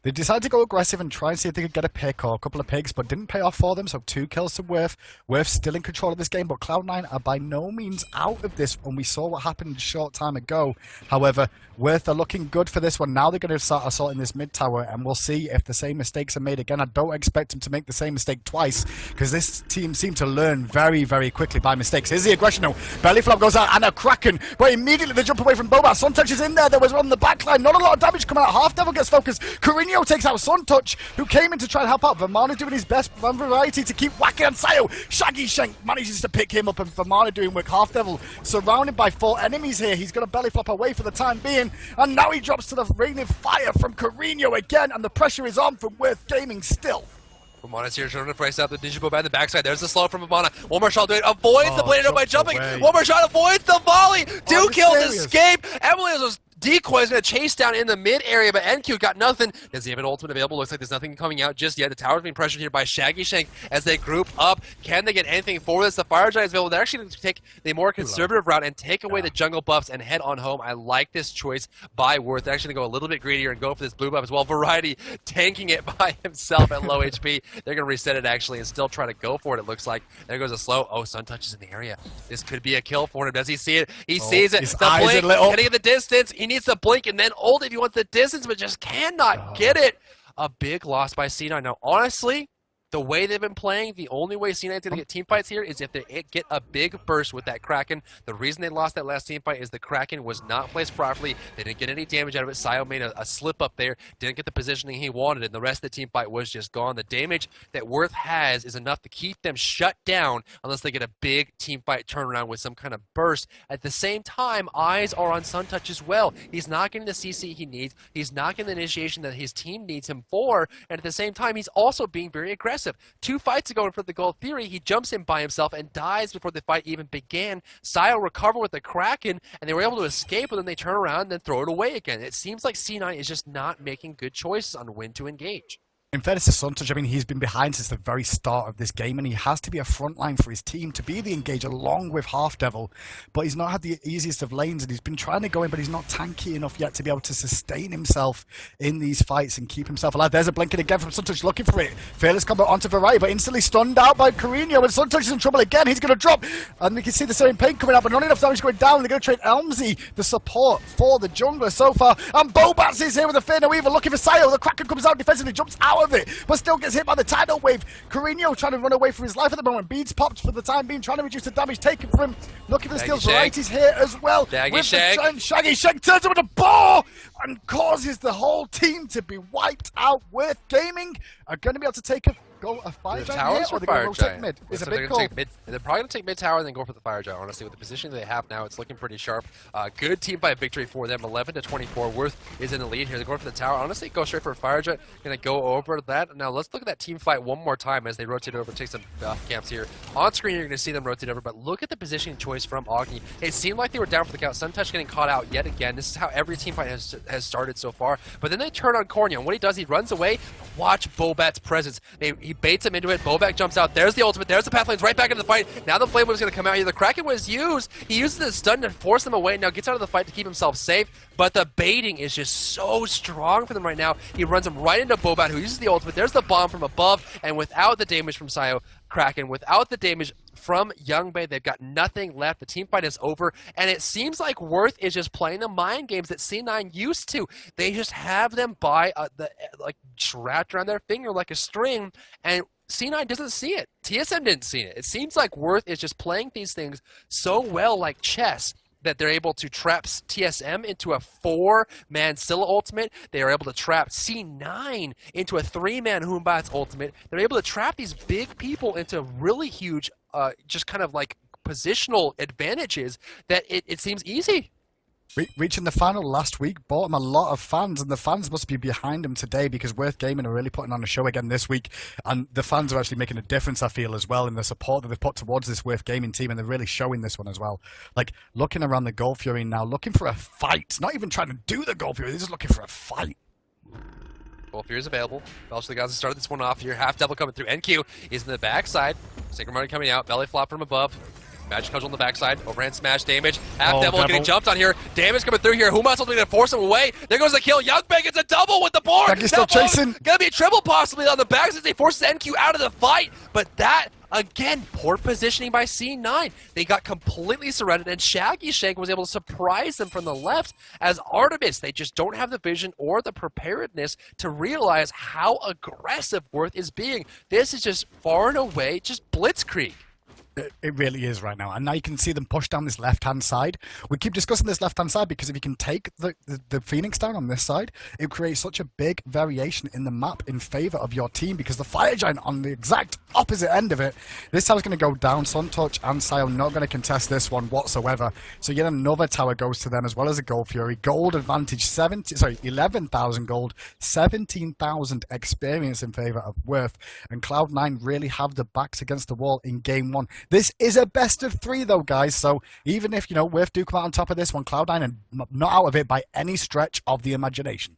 they decided to go aggressive and try and see if they could get a pick or a couple of picks, but didn't pay off for them, so 2 kills to Wirth. Wirth still in control of this game, but Cloud9 are by no means out of this, and we saw what happened a short time ago. However, Wirth are looking good for this one. Now they're going to start assaulting this mid tower, and we'll see if the same mistakes are made again. I don't expect them to make the same mistake twice, because this team seem to learn very, very quickly by mistakes. Here's the aggression now. Belly flop goes out, and a Kraken, but immediately they jump away from Boba. Suntouch is in there. There was on the backline. Not a lot of damage coming out. Half Devil gets focused. Carino takes out Suntouch, who came in to try and help out. Vermana doing his best from Variety to keep whacking on Sayo. Shaggy Shank manages to pick him up, and Vermana doing work. Half Devil surrounded by 4 enemies here. He's going to belly flop away for the time being, and now he drops to the rain of fire from Carino again, and the pressure is on from Wirth Gaming still. Vermana's here trying to price out the Ninja by the backside. There's the slow from Vermana. One more shot doing it. Avoids the blade by jumping. Away. One more shot avoids the volley. 2 kills, escape. Emily was decoy is going to chase down in the mid area, but NQ got nothing. Does he have an ultimate available? Looks like there's nothing coming out just yet. The tower's being pressured here by Shaggy Shank as they group up. Can they get anything for this? The Fire Giant is available. They're actually going to take the more conservative route and take away the jungle buffs and head on home. I like this choice by Wirth. They're actually going to go a little bit greedier and go for this blue buff as well. Variety tanking it by himself at low HP. They're going to reset it actually and still try to go for it, it looks like. There goes a slow. Oh, Suntouch is in the area. This could be a kill for him. Does he see it? He sees it. The blink, getting at the distance. He needs to blink and then ult if he wants the distance, but just cannot get it. A big loss by C9. Now, honestly, the way they've been playing, the only way C9 is going to get team fights here is if they get a big burst with that Kraken. The reason they lost that last team fight is the Kraken was not placed properly. They didn't get any damage out of it. Sayo made a slip up there, didn't get the positioning he wanted, and the rest of the team fight was just gone. The damage that Wirth has is enough to keep them shut down unless they get a big team fight turnaround with some kind of burst. At the same time, eyes are on Suntouch as well. He's not getting the CC he needs. He's not getting the initiation that his team needs him for, and at the same time, he's also being very aggressive. 2 fights ago in front of the Gold Theory, he jumps in by himself and dies before the fight even began. Sayo recovered with the Kraken, and they were able to escape, but then they turn around and then throw it away again. It seems like C9 is just not making good choices on when to engage. In fairness to Suntouch, I mean, he's been behind since the very start of this game, and he has to be a front line for his team to be the engager along with Half Devil, but he's not had the easiest of lanes, and he's been trying to go in, but he's not tanky enough yet to be able to sustain himself in these fights and keep himself alive. There's a blinking again from Suntouch, looking for it. Fearless combo onto Variety, but instantly stunned out by Carino, and Suntouch is in trouble again. He's going to drop, and we can see the same pain coming out, but not enough damage going down. They're going to trade Elmsy, the support for the jungler so far, and Bobats is here with a Fear No Evil, looking for Sayo. The Kraken comes out defensively, jumps out of it, but still gets hit by the tidal wave. Carino trying to run away from his life at the moment. Beads popped for the time being, trying to reduce the damage taken from him. Looking for the steals. Variety's here as well. Shaggy Shank. Shaggy Shank turns him with a boar and causes the whole team to be wiped out. Wirth Gaming are going to be able to take a Fire Giant here, or they're going to rotate mid? It's a big call. They're probably going to take mid tower and then go for the Fire Giant, honestly. With the position they have now, it's looking pretty sharp. Good team fight victory for them, 11-24. Wirth is in the lead here. They're going for the tower. Honestly, go straight for a Fire Giant. Going to go over that. Now, let's look at that team fight one more time as they rotate over, take some buff camps here. On screen, you're going to see them rotate over, but look at the positioning choice from Agni. It seemed like they were down for the count. Suntouch getting caught out yet again. This is how every team fight has started so far. But then they turn on Cornea, and what he does, he runs away. Watch Bobat's presence. He baits him into it. Bobak jumps out. There's the ultimate. There's the Pathfine's right back into the fight. Now the Flame Wave is going to come out here. The Kraken was used. He uses the stun to force them away. Now gets out of the fight to keep himself safe. But the baiting is just so strong for them right now. He runs him right into Bobat, who uses the ultimate. There's the bomb from above. And without the damage from Sayo, Kraken, without the damage from Youngbei, they've got nothing left. The team fight is over. And it seems like Wirth is just playing the mind games that C9 used to. They just have them by wrapped around their finger like a string. And C9 doesn't see it. TSM didn't see it. It seems like Wirth is just playing these things so well like chess that they're able to trap TSM into a 4-man Scylla ultimate. They are able to trap C9 into a 3-man Humbat's ultimate. They're able to trap these big people into really huge, just kind of like positional advantages that it seems easy. Reaching the final last week bought him a lot of fans, and the fans must be behind him today because Wirth Gaming are really putting on a show again this week, and the fans are actually making a difference, I feel, as well, in the support that they've put towards this Wirth Gaming team, and they're really showing this one as well. Like, looking around the Gold Fury now, looking for a fight, not even trying to do the Gold Fury, they're just looking for a fight. Gold Fury is available. Belch the guys to start this one off here. Half Devil coming through. NQ is in the backside. Sacred Marty coming out. Belly flop from above. Magic comes on the backside. Overhand smash damage. Half Devil getting Devil. jumped on here. Damage coming through here. Who must going to force him away? There goes the kill. Youngbae gets a double with the board. Shaggy's still chasing. Gonna be a triple possibly on the back since they forces NQ out of the fight. But that, again, poor positioning by C9. They got completely surrounded, and Shaggy Shank was able to surprise them from the left as Artemis. They just don't have the vision or the preparedness to realize how aggressive Worth is being. This is just far and away just blitzkrieg. It really is right now. And now you can see them push down this left-hand side. We keep discussing this left-hand side because if you can take the Phoenix down on this side, it creates such a big variation in the map in favor of your team because the Fire Giant on the exact opposite end of it, this tower's going to go down. Suntouch and Sio not going to contest this one whatsoever. So yet another tower goes to them as well as a Gold Fury. Gold advantage, 11,000 gold, 17,000 experience in favor of Worth. And Cloud9 really have the backs against the wall in game one. This is a best of 3 though, guys, so even if, Worth do come out on top of this one, Cloud9 are not out of it by any stretch of the imagination.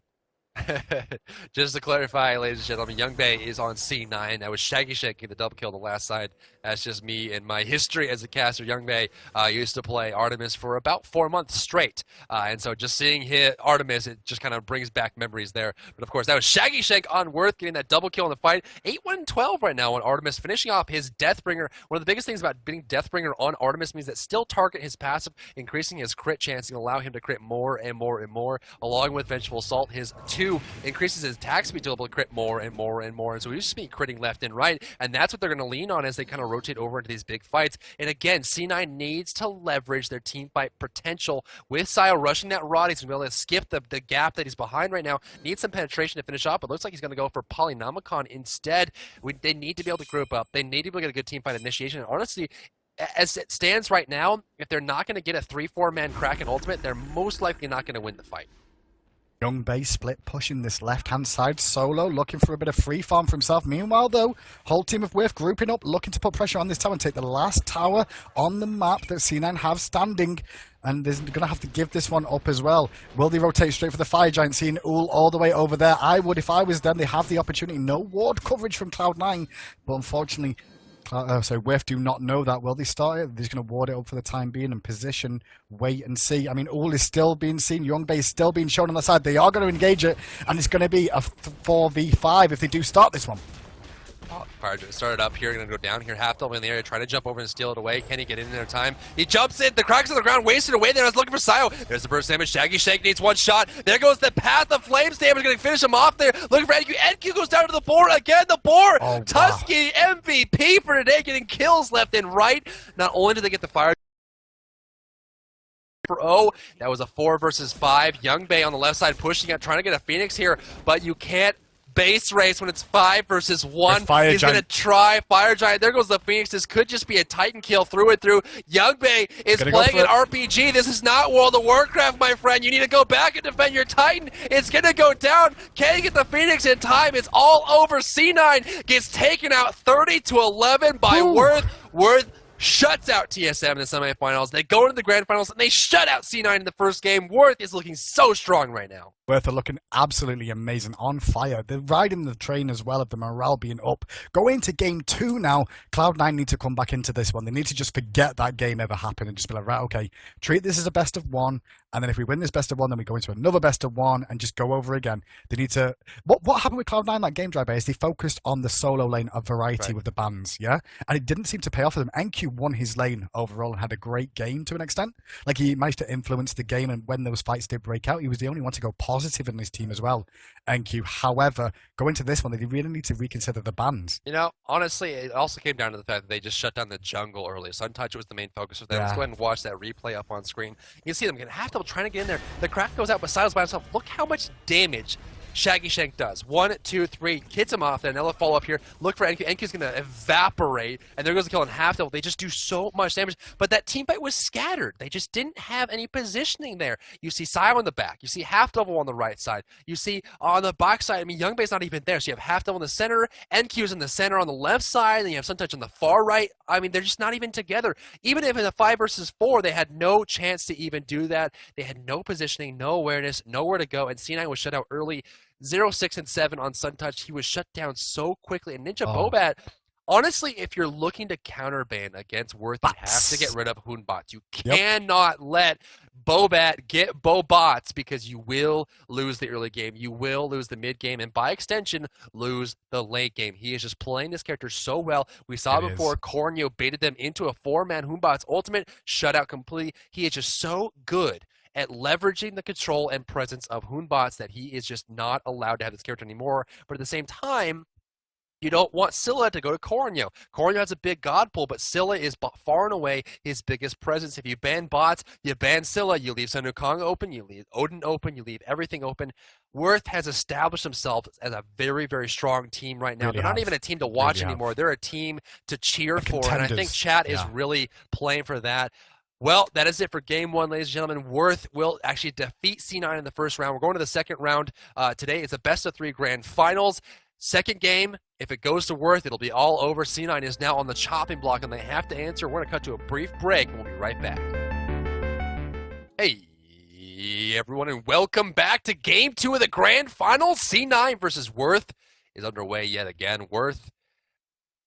Just to clarify, ladies and gentlemen, Youngbae is on C9. That was Shaggy Shank getting the double kill on the last side. That's just me and my history as a caster. Youngbae used to play Artemis for about 4 months straight. And so just seeing hit Artemis, it just kind of brings back memories there. But of course, that was Shaggy Shank on Worth getting that double kill in the fight. 8-1-12 right now on Artemis, finishing off his Deathbringer. One of the biggest things about being Deathbringer on Artemis means that still target his passive, increasing his crit chance and allow him to crit more and more and more. Along with Vengeful Assault, his 2 increases his attack speed to be able to crit more and more and more. And so he's just been critting left and right. And that's what they're going to lean on as they kind of rotate over into these big fights. And again, C9 needs to leverage their team fight potential with Sio rushing that rod. He's going to be able to skip the gap that he's behind right now. Needs some penetration to finish off, but looks like he's going to go for Polynomicon instead. They need to be able to group up. They need to be able to get a good team fight initiation. And honestly, as it stands right now, if they're not going to get a 3-4 man Kraken ultimate, they're most likely not going to win the fight. Youngbae split pushing this left-hand side solo, looking for a bit of free farm for himself. Meanwhile, though, whole team of Whiff grouping up, looking to put pressure on this tower and take the last tower on the map that C9 have standing. And they're going to have to give this one up as well. Will they rotate straight for the Fire Giant, seeing Ull all the way over there? I would if I was them. They have the opportunity. No ward coverage from Cloud9, but unfortunately, Whiff do not know that. Will they start it? They're just going to ward it up for the time being and position, wait and see. I mean, Ull is still being seen. Youngbae is still being shown on the side. They are going to engage it, and it's going to be a 4v5 if they do start this one. Fire Giant started up here, going to go down here, half double in the area, trying to jump over and steal it away. Can he get in there in time? He jumps in, the Kraken's on the ground, wasted away there. I was looking for Sio. There's the burst damage. Shaggy Shank needs one shot. There goes the Path of Flames damage, going to finish him off there. Looking for NQ. NQ goes down to the board again. The board. Oh, wow. Tusky MVP for today, getting kills left and right. Not only did they get the Fire for O, that was a 4 versus 5. Youngbae on the left side pushing out, trying to get a Phoenix here, but you can't base race when it's 5 versus 1. He's going to try Fire Giant. There goes the Phoenix. This could just be a Titan kill through and through. Youngbae is playing an RPG. This is not World of Warcraft, my friend. You need to go back and defend your Titan. It's going to go down. Can he get the Phoenix in time? It's all over. C9 gets taken out 30-11 by Worth. Worth shuts out TSM in the semifinals. They go into the grand finals and they shut out C9 in the first game. Worth is looking so strong right now. Worth are looking absolutely amazing, on fire. They're riding the train as well of the morale being up. Going into game 2 now, Cloud9 need to come back into this one. They need to just forget that game ever happened and just be like, right, okay, treat this as a best of 1, and then if we win this best of 1, then we go into another best of 1 and just go over again. They need to... What happened with Cloud9 that game drive is they focused on the solo lane of variety with the bans, yeah? And it didn't seem to pay off for them. NQ won his lane overall and had a great game to an extent. Like, he managed to influence the game, and when those fights did break out, he was the only one to go positive in this team as well, NQ. However, going to this one, they really need to reconsider the bans. You know, honestly, it also came down to the fact that they just shut down the jungle early. Suntouch was the main focus of them. Let's go ahead and watch that replay up on screen. You can see them getting half double trying to get in there. The Crack goes out, but Silas by himself. Look how much damage Shaggy Shank does. 1, 2, 3, hits him off there. Another follow up here. Look for NQ. NQ's going to evaporate, and there goes the kill on half double. They just do so much damage, but that team fight was scattered. They just didn't have any positioning there. You see Sio on the back. You see half double on the right side. You see on the back side, I mean, Youngbae's not even there. So you have half double in the center, NQ's in the center on the left side, and you have Suntouch on the far right. I mean, they're just not even together. Even if in a 5 versus 4, they had no chance to even do that. They had no positioning, no awareness, nowhere to go, and C9 was shut out early. 0, 6, and 7 on Suntouch. He was shut down so quickly. And Ninja Bobat Honestly, if you're looking to counterban against Worth, you have to get rid of Hoonbots. You cannot let Bobat get Bobots because you will lose the early game. You will lose the mid game, and by extension, lose the late game. He is just playing this character so well. We saw before Corneo baited them into a 4-man Hoonbots ultimate, shutout completely. He is just so good at leveraging the control and presence of Hoonbots that he is just not allowed to have this character anymore. But at the same time, you don't want Scylla to go to Corneo. Corneo has a big god pull, but Scylla is far and away his biggest presence. If you ban bots, you ban Scylla, you leave Sun Wukong open, you leave Odin open, you leave everything open. Worth has established themselves as a very, very strong team right now. They're not even a team to watch anymore. They're a team to cheer for, and I think chat is really playing for that. Well, that is it for Game 1, ladies and gentlemen. Worth will actually defeat C9 in the first round. We're going to the second round today. It's a best-of-3 grand finals. Second game, if it goes to Worth, it'll be all over. C9 is now on the chopping block, and they have to answer. We're going to cut to a brief break, and we'll be right back. Hey, everyone, and welcome back to Game 2 of the grand finals. C9 versus Worth is underway yet again. Worth,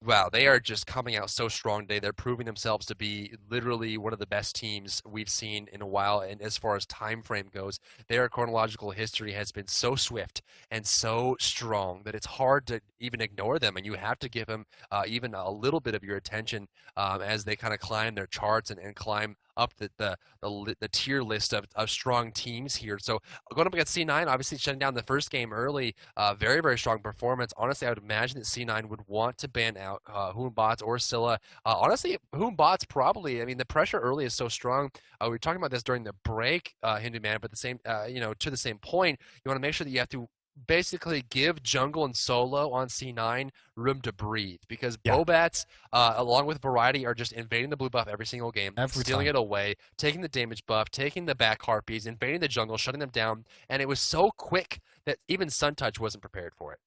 wow, they are just coming out so strong today. They're proving themselves to be literally one of the best teams we've seen in a while. And as far as time frame goes, their chronological history has been so swift and so strong that it's hard to even ignore them. And you have to give them even a little bit of your attention as they kind of climb their charts and climb up the tier list of strong teams here. So going up against C9, obviously shutting down the first game early, very, very strong performance. Honestly, I would imagine that C9 would want to ban out Hoonbots or Scylla. Honestly, Hoonbots probably. I mean, the pressure early is so strong. We were talking about this during the break, Hindu Man, but the same, to the same point, you want to make sure that you have to basically give jungle and solo on C9 room to breathe, because Bobats, along with Variety, are just invading the blue buff every single game, stealing it away, taking the damage buff, taking the back harpies, invading the jungle, shutting them down, and it was so quick that even Suntouch wasn't prepared for it.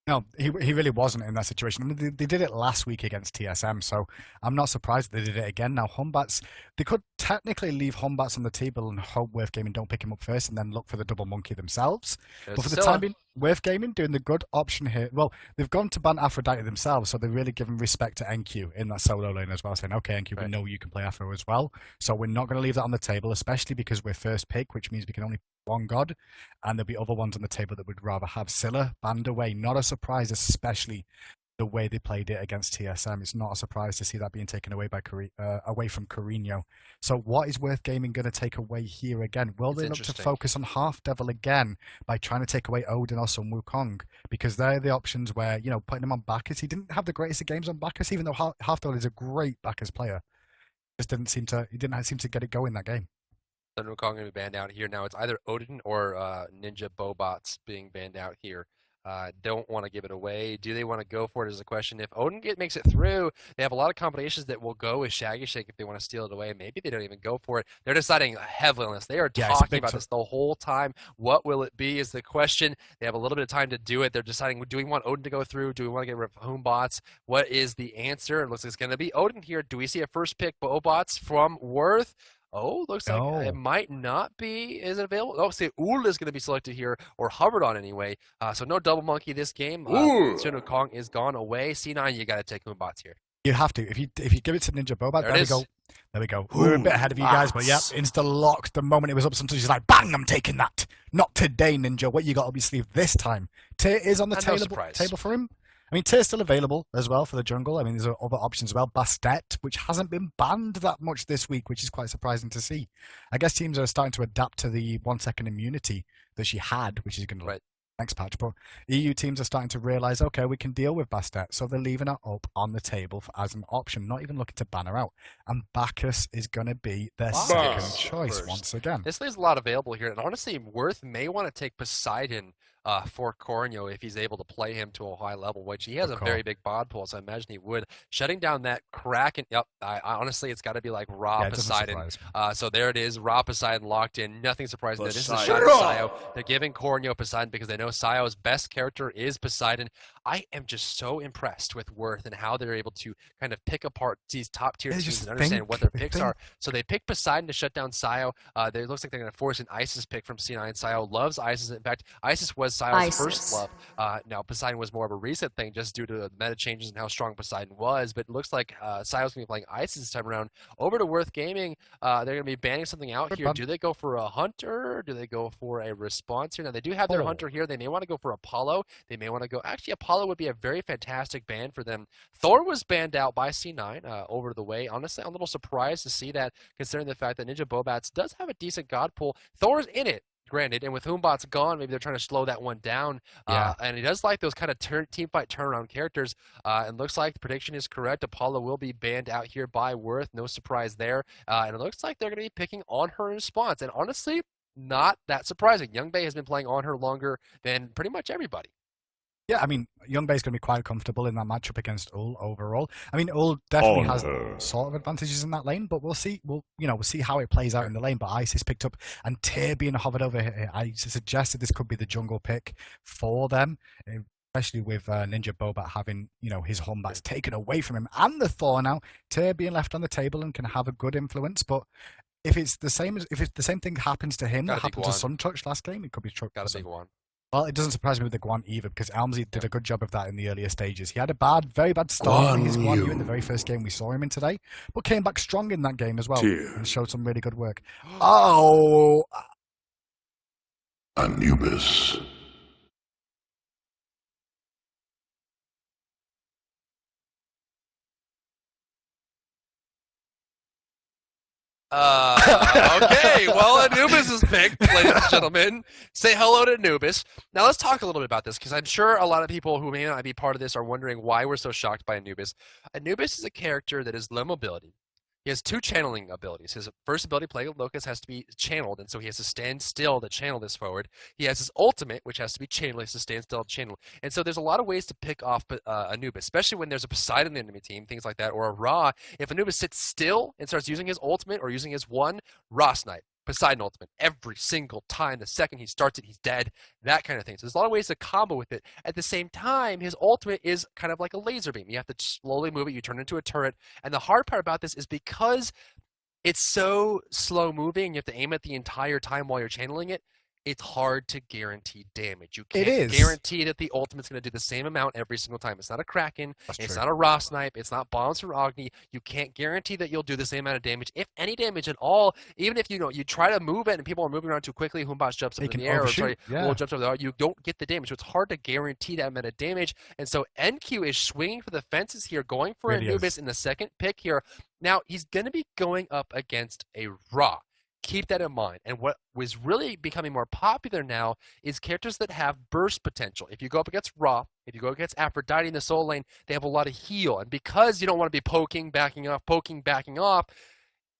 No, he really wasn't in that situation. I mean, they did it last week against TSM, so I'm not surprised they did it again. Now, Hoonbots, they could technically leave Hoonbots on the table and hope Worth Gaming don't pick him up first and then look for the double monkey themselves. But for the time being, Worth Gaming doing the good option here. Well, they've gone to ban Aphrodite themselves, so they're really giving respect to NQ in that solo lane as well, saying, okay, NQ, we know you can play Aphro as well, so we're not going to leave that on the table, especially because we're first pick, which means we can only one god, and there'll be other ones on the table that would rather have Scylla banned away. Not a surprise, especially the way they played it against TSM. It's not a surprise to see that being taken away by away from Carino. So what is Worth Gaming going to take away here again? Will they look to focus on Half Devil again by trying to take away Odin or Sun Wukong? Because they're the options where, putting him on Bacchus. He didn't have the greatest of games on Bacchus, even though Half Devil is a great Bacchus player. He didn't seem to get it going that game. Sun Wukong going to be banned out here. Now it's either Odin or Ninja Bobots being banned out here. Don't want to give it away. Do they want to go for it is the question. If Odin makes it through, they have a lot of combinations that will go with Shaggy Shake if they want to steal it away. Maybe they don't even go for it. They're deciding heavily on this. They are talking about this the whole time. What will it be is the question. They have a little bit of time to do it. They're deciding, do we want Odin to go through? Do we want to get rid of Hoonbots? What is the answer? It looks like it's going to be Odin here. Do we see a first pick Bobots from Worth? Oh, looks like it might not be. Is it available? Oh, see, Ul is going to be selected here, or hovered on anyway. So no double monkey this game. Sun Wukong is gone away. C9, you got to take Hoonbots here. You have to. If you give it to Ninja Bobat, there we go. We're a bit ahead of you guys, but insta locked the moment it was up. Sometimes he's like, bang, I'm taking that. Not today, Ninja. What you got up your sleeve this time? Tyr is on the table for him. I mean, Tyr's still available as well for the jungle. I mean, there's other options as well. Bastet, which hasn't been banned that much this week, which is quite surprising to see. I guess teams are starting to adapt to the 1 second immunity that she had, which is going to next patch. But EU teams are starting to realize, okay, we can deal with Bastet. So they're leaving her up on the table as an option, not even looking to ban her out. And Bacchus is going to be their second choice once again. This leaves a lot available here. And honestly, Worth may want to take Poseidon for Corneo if he's able to play him to a high level, which he has a very big bod pool, so I imagine he would. Shutting down that Kraken, honestly, it's got to be like raw Poseidon. So there it is, raw Poseidon locked in. Nothing surprising there. This is a shot at Sayo. They're giving Corneo Poseidon because they know Sayo's best character is Poseidon. I am just so impressed with Worth and how they're able to kind of pick apart these top tier teams and understand what their picks are. So they pick Poseidon to shut down Sayo. It looks like they're going to force an Isis pick from C9. Sayo loves Isis. In fact, Isis was was Sio's first love. Now, Poseidon was more of a recent thing just due to the meta changes and how strong Poseidon was, but it looks like Sio's going to be playing Isis this time around. Over to Worth Gaming, they're going to be banning something out here. Do they go for a Hunter? Do they go for a Response here? Now, they do have their Hunter here. They may want to go for Apollo. They may want to go... Actually, Apollo would be a very fantastic ban for them. Thor was banned out by C9 over the way. Honestly, I'm a little surprised to see that, considering the fact that Ninja Bobats does have a decent god pool. Thor's in it, granted, and with Humbot's gone, maybe they're trying to slow that one down. And he does like those kind of team fight turnaround characters. And looks like the prediction is correct. Apollo will be banned out here by Worth. No surprise there. And it looks like they're going to be picking on her in response. And honestly, not that surprising. Young Bae has been playing on her longer than pretty much everybody. Yeah, I mean, Young Bae's going to be quite comfortable in that matchup against Ul overall. I mean, Ul definitely has sort of advantages in that lane, but we'll see. We'll see how it plays out in the lane. But Isis picked up, and Tyr being hovered over here. I suggested this could be the jungle pick for them, especially with Ninja Bobat having, his Humbats taken away from him, and the Thor now. Tyr being left on the table and can have a good influence, but if it's the same thing happens to him that happened to Suntouch last game, it could be true. Got a big one. Well, it doesn't surprise me with the Guan either, because Elmsy did a good job of that in the earlier stages. He had a very bad start with his Guan Yu in the very first game we saw him in today, but came back strong in that game as well and showed some really good work. Oh! Anubis. Okay, well, Anubis is picked, ladies and gentlemen. Say hello to Anubis. Now, let's talk a little bit about this, because I'm sure a lot of people who may not be part of this are wondering why we're so shocked by Anubis. Anubis is a character that is low mobility. He has two channeling abilities. His first ability, Plague of Locusts, has to be channeled, and so he has to stand still to channel this forward. He has his ultimate, which has to be channeled. He has to stand still to channel. And so there's a lot of ways to pick off Anubis, especially when there's a Poseidon enemy team, things like that, or a Ra. If Anubis sits still and starts using his ultimate or using his one, Ra Snipe. Poseidon ultimate. Every single time, the second he starts it, he's dead. That kind of thing. So there's a lot of ways to combo with it. At the same time, his ultimate is kind of like a laser beam. You have to slowly move it. You turn it into a turret. And the hard part about this is because it's so slow moving, you have to aim it the entire time while you're channeling it. It's hard to guarantee damage. You can't guarantee that the ultimate's going to do the same amount every single time. It's not a Kraken. It's not a Ra Snipe. It's not Bombs from Agni. You can't guarantee that you'll do the same amount of damage, if any damage at all. Even if you try to move it and people are moving around too quickly, Humbas jumps up in the air, Ul jumps over the you don't get the damage. So it's hard to guarantee that amount of damage. And so NQ is swinging for the fences here, going for Anubis in the second pick here. Now, he's going to be going up against a Ra. Keep that in mind. And what was really becoming more popular now is characters that have burst potential. If you go up against Ra, if you go against Aphrodite in the soul lane, they have a lot of heal. And because you don't want to be poking, backing off,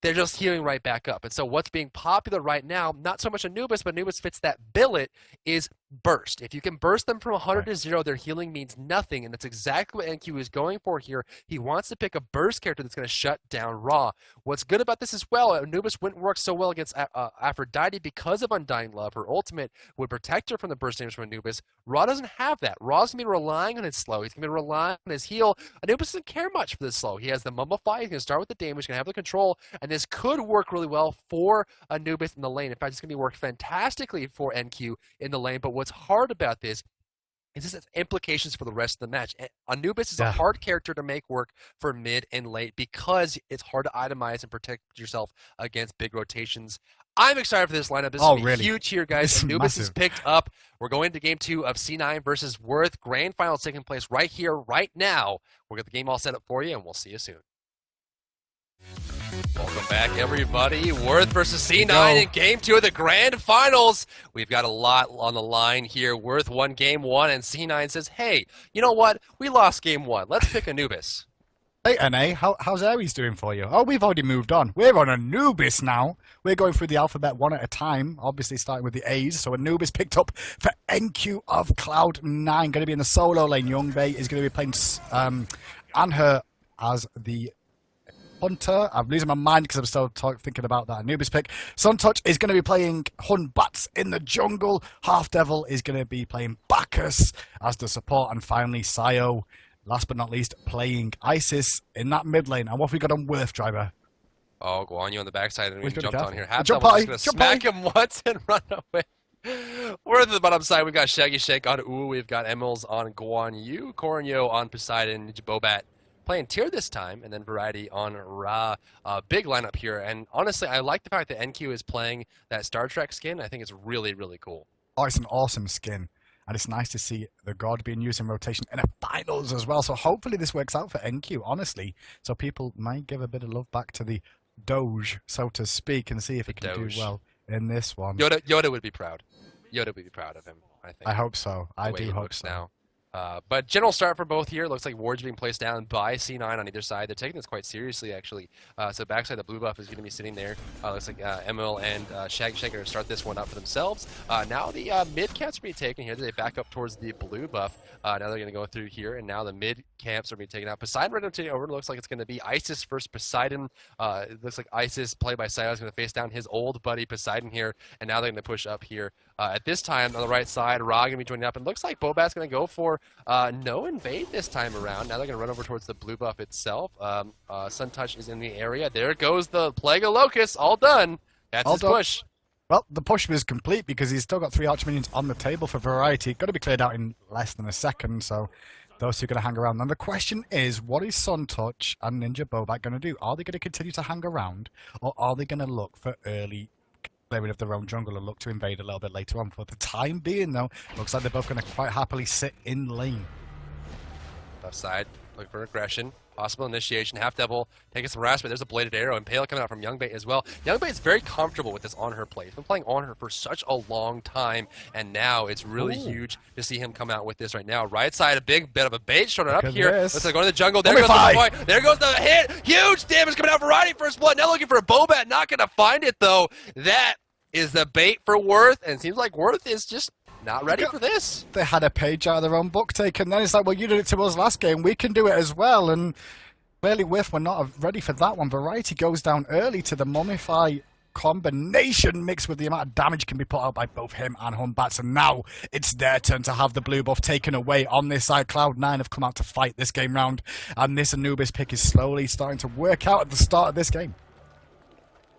they're just healing right back up. And so what's being popular right now, not so much Anubis, but Anubis fits that billet, is burst. If you can burst them from 100 to 0, their healing means nothing, and that's exactly what NQ is going for here. He wants to pick a burst character that's going to shut down Ra. What's good about this as well, Anubis wouldn't work so well against Aphrodite because of Undying Love. Her ultimate would protect her from the burst damage from Anubis. Ra doesn't have that. Ra's going to be relying on his slow. He's going to be relying on his heal. Anubis doesn't care much for the slow. He has the Mummify. He's going to start with the damage. He's going to have the control, and this could work really well for Anubis in the lane. In fact, it's going to work fantastically for NQ in the lane, but what's hard about this is this has implications for the rest of the match. Anubis is a hard character to make work for mid and late because it's hard to itemize and protect yourself against big rotations. I'm excited for this lineup. This is huge here, guys. Anubis is picked up. We're going to game 2 of C9 versus Worth. Grand finals taking place right here, right now. We'll get the game all set up for you, and we'll see you soon. Welcome back, everybody. Worth versus C9 in Game 2 of the Grand Finals. We've got a lot on the line here. Worth won Game 1, and C9 says, hey, you know what? We lost Game 1. Let's pick Anubis. Hey, NA, how's Ares doing for you? Oh, we've already moved on. We're on Anubis now. We're going through the alphabet one at a time, obviously starting with the A's. So Anubis picked up for NQ of Cloud9. Going to be in the solo lane. Young Bae is going to be playing Anher as the Hunter. I'm losing my mind because I'm still thinking about that Anubis pick. Suntouch is going to be playing Hunbats in the jungle. Half Devil is going to be playing Bacchus as the support. And finally, Sio, last but not least, playing Isis in that mid lane. And what have we got on Worth, driver? Oh, Guan Yu on the backside and we jumped on here. Half Devil's just going to smack him once and run away. We're at the bottom side. We've got Shaggy Shake on Ooh. We've got Emils on Guan Yu. Cornyo on Poseidon. Ninja Bobat playing Tier this time. And then Variety on Ra. Big lineup here. And honestly, I like the fact that NQ is playing that Star Trek skin. I think it's really, really cool. Oh, it's an awesome skin. And it's nice to see the God being used in rotation in a finals as well. So hopefully this works out for NQ, honestly. So people might give a bit of love back to the Doge, so to speak, and see if he can do well in this one. Yoda would be proud. Yoda would be proud of him, I think. I hope so. I do hope so. Now. But general start for both here. Looks like wards being placed down by C9 on either side. They're taking this quite seriously, actually. So backside, the blue buff is going to be sitting there. Looks like Emil and Shaggy Shake are going to start this one up for themselves. Now the mid camps are being taken here. They back up towards the blue buff. Now they're going to go through here, and now the mid camps are being taken out. Poseidon rotating over. Looks like it's going to be Isis versus Poseidon. It looks like Isis, played by Silas, is going to face down his old buddy Poseidon here, and now they're going to push up here. At this time, on the right side, Ra going to be joining up, and looks like Bobat's going to go for no invade this time around. Now they're going to run over towards the blue buff itself. Sun Touch is in the area. There goes the Plague of Locusts, all done. That's his push. Well, the push was complete because he's still got 3 Archminions on the table for Variety. Got to be cleared out in less than a second, so those two are going to hang around. Now the question is, what is Sun Touch and Ninja Bobat going to do? Are they going to continue to hang around, or are they going to look for early clearing of their own jungle and look to invade a little bit later on? For the time being, though, looks like they're both going to quite happily sit in lane. Left side, looking for aggression. Possible initiation, half double, taking some harassment. There's a bladed arrow, and Pale coming out from Youngbait as well. Youngbait is very comfortable with this on her play. He's been playing on her for such a long time, and now it's really huge to see him come out with this right now. Right side, a big bit of a bait showing up here. Looks like going to the jungle. There goes the point. There goes the hit. Huge damage coming out. Variety first blood. Now looking for a Bobat. Not going to find it though. That is the bait for Worth, and it seems like Worth is just not ready for this. They had a page out of their own book taken. Then it's like, well, you did it to us last game. We can do it as well. And clearly, Whiff were not ready for that one. Variety goes down early to the Mummify combination mixed with the amount of damage can be put out by both him and Humbats. And now it's their turn to have the blue buff taken away on this side. Cloud9 have come out to fight this game round. And this Anubis pick is slowly starting to work out at the start of this game.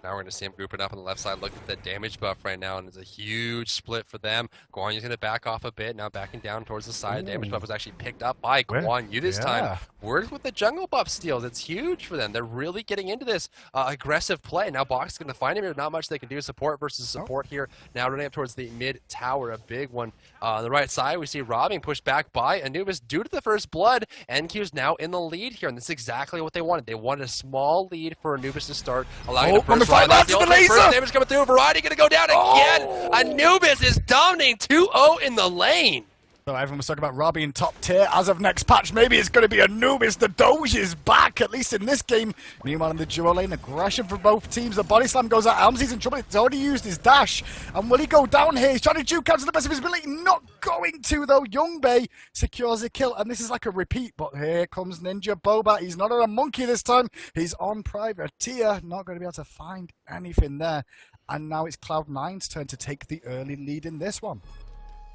Now we're going to see him grouping up on the left side, looking at the damage buff right now, and it's a huge split for them. Guan Yu's going to back off a bit, now backing down towards the side. Damage buff was actually picked up by Guan Yu this time. Worth with the jungle buff steals. It's huge for them. They're really getting into this aggressive play. Now Box is going to find him here. Not much they can do. Support versus support here. Now running up towards the mid tower, a big one. On the right side, we see Rob being pushed back by Anubis due to the first blood. NQ's now in the lead here, and this is exactly what they wanted. They wanted a small lead for Anubis to start, allowing the first first damage coming through. Variety going to go down again. Anubis is dominating 2-0 in the lane. So everyone was talking about Robbie in top tier. As of next patch, maybe it's going to be Anubis. The Doge is back, at least in this game. Meanwhile, in the duo lane, aggression for both teams. The body slam goes out. Elmsy's in trouble. He's already used his dash. And will he go down here? He's trying to juke out to the best of his ability. Not going to, though. Youngbait secures a kill. And this is like a repeat. But here comes Ninja Bobat. He's not on a monkey this time. He's on private tier. Not going to be able to find anything there. And now it's Cloud9's turn to take the early lead in this one.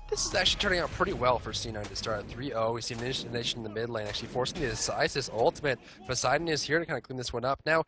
This is actually turning out pretty well for C9 to start at 3-0. We see initiation in the mid lane, actually forcing the Isis ultimate. Poseidon is here to kind of clean this one up. Now,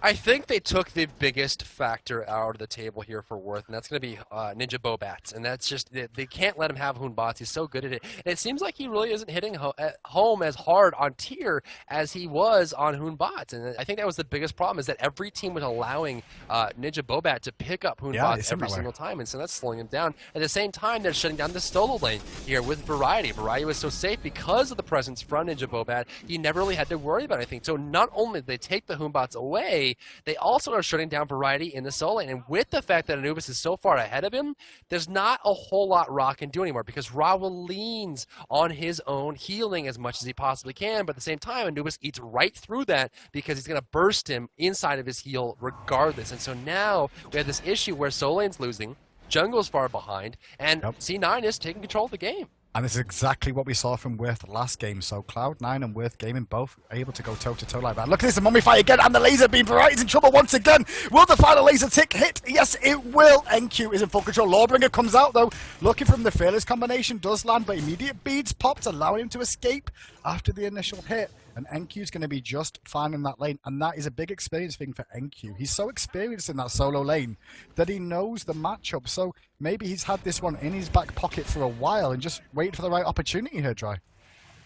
I think they took the biggest factor out of the table here for Worth, and that's going to be Ninja Bobat. And that's just, they can't let him have Hunbots. He's so good at it. And it seems like he really isn't hitting home as hard on tier as he was on Hunbots. And I think that was the biggest problem, is that every team was allowing Ninja Bobat to pick up Hunbots every single time. And so that's slowing him down. At the same time, they're shutting down the solo lane here with Variety. Variety was so safe because of the presence from Ninja Bobat. He never really had to worry about anything. So not only did they take the Hunbots away, they also are shutting down Variety in the solo lane. And with the fact that Anubis is so far ahead of him, there's not a whole lot Ra can do anymore, because Ra leans on his own healing as much as he possibly can. But at the same time, Anubis eats right through that because he's going to burst him inside of his heal regardless. And so now we have this issue where solo lane's losing, jungle's far behind, and C9 is taking control of the game. And this is exactly what we saw from Worth last game. So Cloud9 and Worth Gaming both able to go toe-to-toe like that. Look at this, the Mummify again, and the laser beam. Variety's in trouble once again. Will the final laser tick hit? Yes, it will. NQ is in full control. Lawbringer comes out, though. Looking from the Fearless combination, does land, but immediate beads popped, allowing him to escape after the initial hit. And NQ's going to be just fine in that lane. And that is a big experience thing for NQ. He's so experienced in that solo lane that he knows the matchup. So maybe he's had this one in his back pocket for a while and just wait for the right opportunity here, Dry.